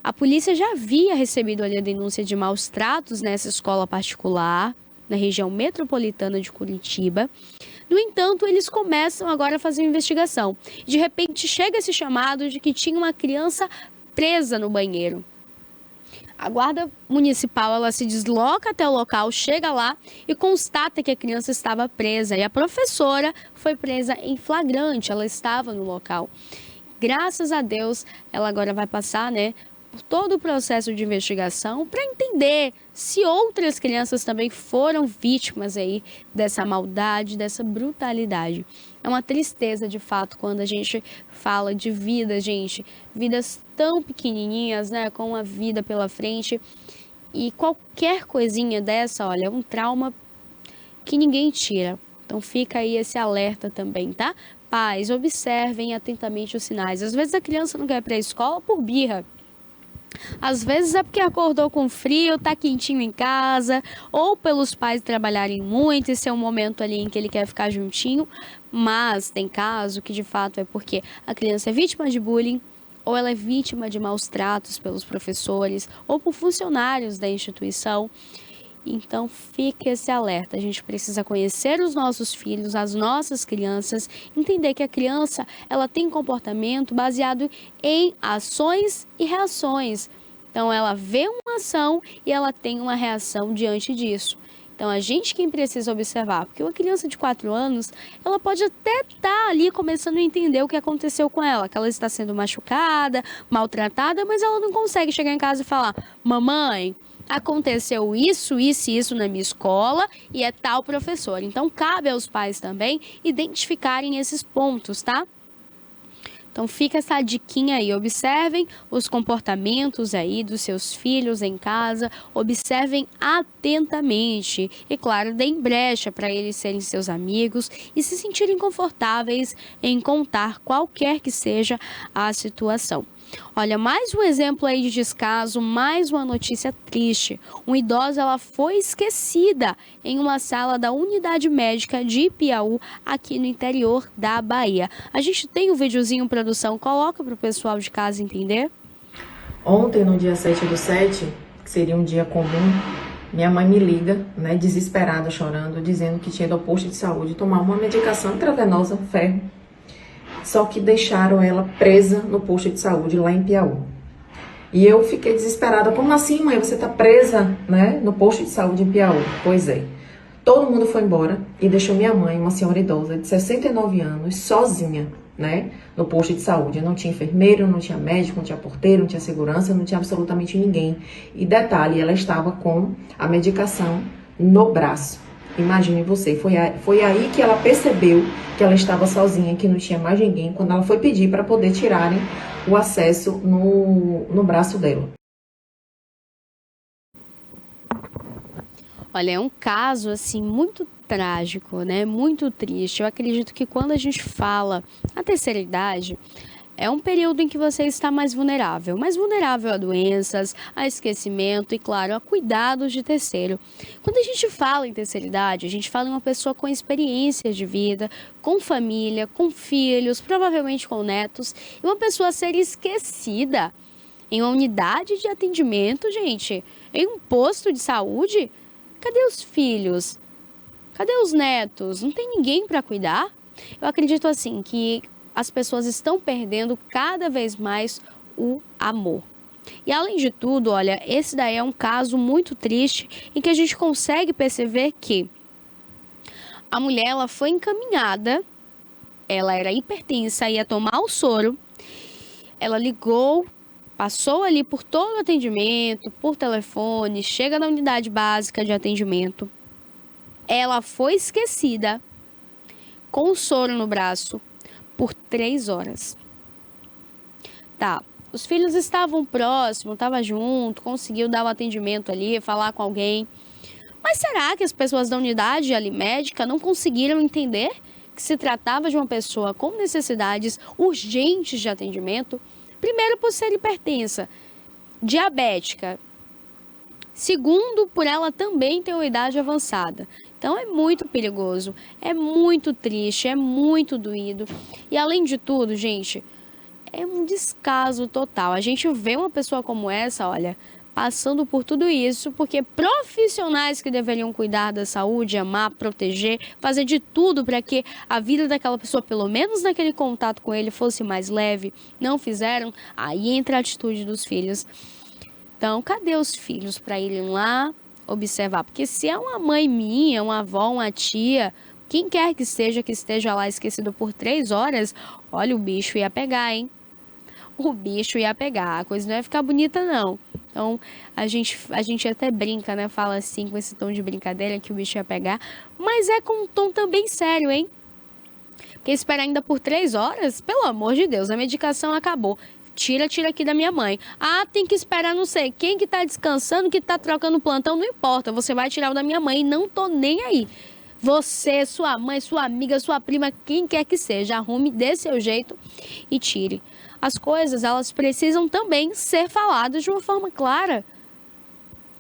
A polícia já havia recebido ali a denúncia de maus tratos nessa escola particular, na região metropolitana de Curitiba. No entanto, eles começam agora a fazer uma investigação. De repente, chega esse chamado de que tinha uma criança presa no banheiro. A Guarda Municipal ela se desloca até o local, chega lá e constata que a criança estava presa. E a professora foi presa em flagrante, ela estava no local. Graças a Deus, ela agora vai passar, né, por todo o processo de investigação para entender se outras crianças também foram vítimas aí dessa maldade, dessa brutalidade. É uma tristeza, de fato, quando a gente fala de vida, gente, vidas tão pequenininhas, né, com a vida pela frente. E qualquer coisinha dessa, olha, é um trauma que ninguém tira. Então fica aí esse alerta também, tá? Pais, observem atentamente os sinais. Às vezes a criança não quer ir para a escola por birra. Às vezes é porque acordou com frio, tá quentinho em casa, ou pelos pais trabalharem muito, esse é um momento ali em que ele quer ficar juntinho, mas tem caso que de fato é porque a criança é vítima de bullying, ou ela é vítima de maus tratos pelos professores, ou por funcionários da instituição. Então fique esse alerta, a gente precisa conhecer os nossos filhos, as nossas crianças, entender que a criança ela tem comportamento baseado em ações e reações. Então ela vê uma ação e ela tem uma reação diante disso. Então a gente quem precisa observar, porque uma criança de 4 anos, ela pode até estar ali começando a entender o que aconteceu com ela, que ela está sendo machucada, maltratada, mas ela não consegue chegar em casa e falar: mamãe, aconteceu isso, isso e isso na minha escola e é tal professor. Então, cabe aos pais também identificarem esses pontos, tá? Então fica essa diquinha aí, observem os comportamentos aí dos seus filhos em casa, observem atentamente e claro, deem brecha para eles serem seus amigos e se sentirem confortáveis em contar qualquer que seja a situação. Olha, mais um exemplo aí de descaso, mais uma notícia triste. Uma idosa, ela foi esquecida em uma sala da unidade médica de Ipiaú, aqui no interior da Bahia. A gente tem um videozinho, produção, coloca para o pessoal de casa entender. Ontem, no dia 7/7, que seria um dia comum, minha mãe me liga, né, desesperada, chorando, dizendo que tinha ido ao posto de saúde tomar uma medicação intravenosa, ferro. Só que deixaram ela presa no posto de saúde lá em Piauí. E eu fiquei desesperada. Como assim, mãe? Você tá presa, né, no posto de saúde em Piauí? Pois é. Todo mundo foi embora e deixou minha mãe, uma senhora idosa de 69 anos, sozinha, né, no posto de saúde. Não tinha enfermeiro, não tinha médico, não tinha porteiro, não tinha segurança, não tinha absolutamente ninguém. E detalhe, ela estava com a medicação no braço. Imagine você, foi aí que ela percebeu que ela estava sozinha, que não tinha mais ninguém, quando ela foi pedir para poder tirarem o acesso no braço dela. Olha, é um caso assim muito trágico, né? Muito triste. Eu acredito que quando a gente fala a terceira idade, é um período em que você está mais vulnerável a doenças, a esquecimento e, claro, a cuidados de terceiro. Quando a gente fala em terceira idade, a gente fala em uma pessoa com experiência de vida, com família, com filhos, provavelmente com netos, e uma pessoa a ser esquecida em uma unidade de atendimento, gente, em um posto de saúde. Cadê os filhos? Cadê os netos? Não tem ninguém para cuidar? Eu acredito assim que as pessoas estão perdendo cada vez mais o amor. E além de tudo, olha, esse daí é um caso muito triste em que a gente consegue perceber que a mulher, ela foi encaminhada, ela era hipertensa, ia tomar o soro, ela ligou, passou ali por todo o atendimento, por telefone, chega na unidade básica de atendimento, ela foi esquecida com o soro no braço por 3 horas. Tá, os filhos estavam próximos, estavam junto, conseguiu dar o atendimento ali, falar com alguém. Mas será que as pessoas da unidade ali médica não conseguiram entender que se tratava de uma pessoa com necessidades urgentes de atendimento? Primeiro, por ser hipertensa, diabética. Segundo, por ela também ter uma idade avançada. Então é muito perigoso, é muito triste, é muito doído. E além de tudo, gente, é um descaso total. A gente vê uma pessoa como essa, olha, passando por tudo isso, porque profissionais que deveriam cuidar da saúde, amar, proteger, fazer de tudo para que a vida daquela pessoa, pelo menos naquele contato com ele, fosse mais leve, não fizeram, aí entra a atitude dos filhos. Então, cadê os filhos para irem lá observar? Porque se é uma mãe minha, uma avó, uma tia, quem quer que esteja lá esquecido por 3 horas, olha, o bicho ia pegar, hein? O bicho ia pegar, a coisa não ia ficar bonita, não. Então, a gente até brinca, né? Fala assim, com esse tom de brincadeira, que o bicho ia pegar. Mas é com um tom também sério, hein? Porque esperar ainda por 3 horas, pelo amor de Deus, a medicação acabou. Tira aqui da minha mãe. Ah, tem que esperar não sei quem que tá descansando, que tá trocando plantão, não importa. Você vai tirar o da minha mãe e não tô nem aí. Você, sua mãe, sua amiga, sua prima, quem quer que seja, arrume desse seu jeito e tire. As coisas, elas precisam também ser faladas de uma forma clara.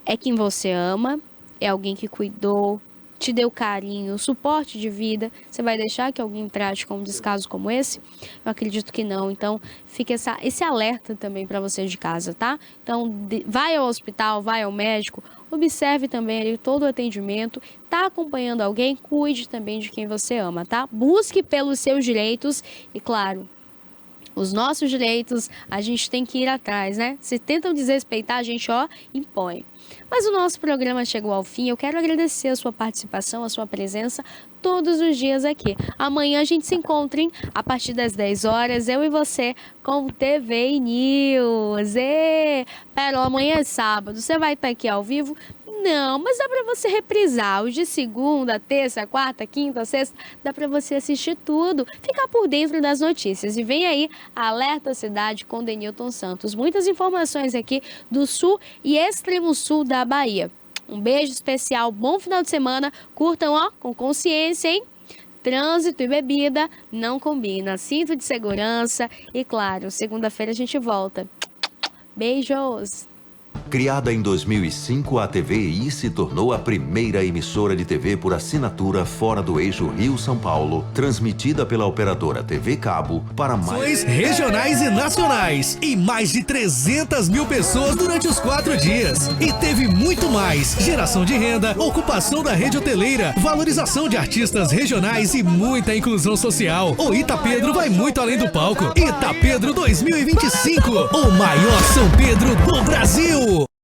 É quem você ama, é alguém que cuidou, te deu carinho, suporte de vida. Você vai deixar que alguém trate com um descaso como esse? Eu acredito que não. Então, fica esse alerta também para você de casa, tá? Então, vai ao hospital, vai ao médico, observe também ali todo o atendimento. Tá acompanhando alguém? Cuide também de quem você ama, tá? Busque pelos seus direitos e, claro, os nossos direitos, a gente tem que ir atrás, né? Se tentam desrespeitar, a gente, impõe. Mas o nosso programa chegou ao fim. Eu quero agradecer a sua participação, a sua presença todos os dias aqui. Amanhã a gente se encontra, hein? A partir das 10 horas, eu e você com o TV News. Pérola, amanhã é sábado. Você vai estar aqui ao vivo? Não, mas dá pra você reprisar os de segunda, terça, quarta, quinta, sexta. Dá pra você assistir tudo, ficar por dentro das notícias. E vem aí Alerta Cidade com Denilton Santos. Muitas informações aqui do sul e extremo sul da Bahia. Um beijo especial, bom final de semana. Curtam, ó, com consciência, hein? Trânsito e bebida não combina. Cinto de segurança e, claro, segunda-feira a gente volta. Beijos! Criada em 2005, a TVI se tornou a primeira emissora de TV por assinatura fora do eixo Rio-São Paulo, transmitida pela operadora TV Cabo para mais... regionais e nacionais, e mais de 300 mil pessoas durante os 4 dias. E teve muito mais: geração de renda, ocupação da rede hoteleira, valorização de artistas regionais e muita inclusão social. O Itapedro vai muito além do palco. Itapedro 2025, o maior São Pedro do Brasil.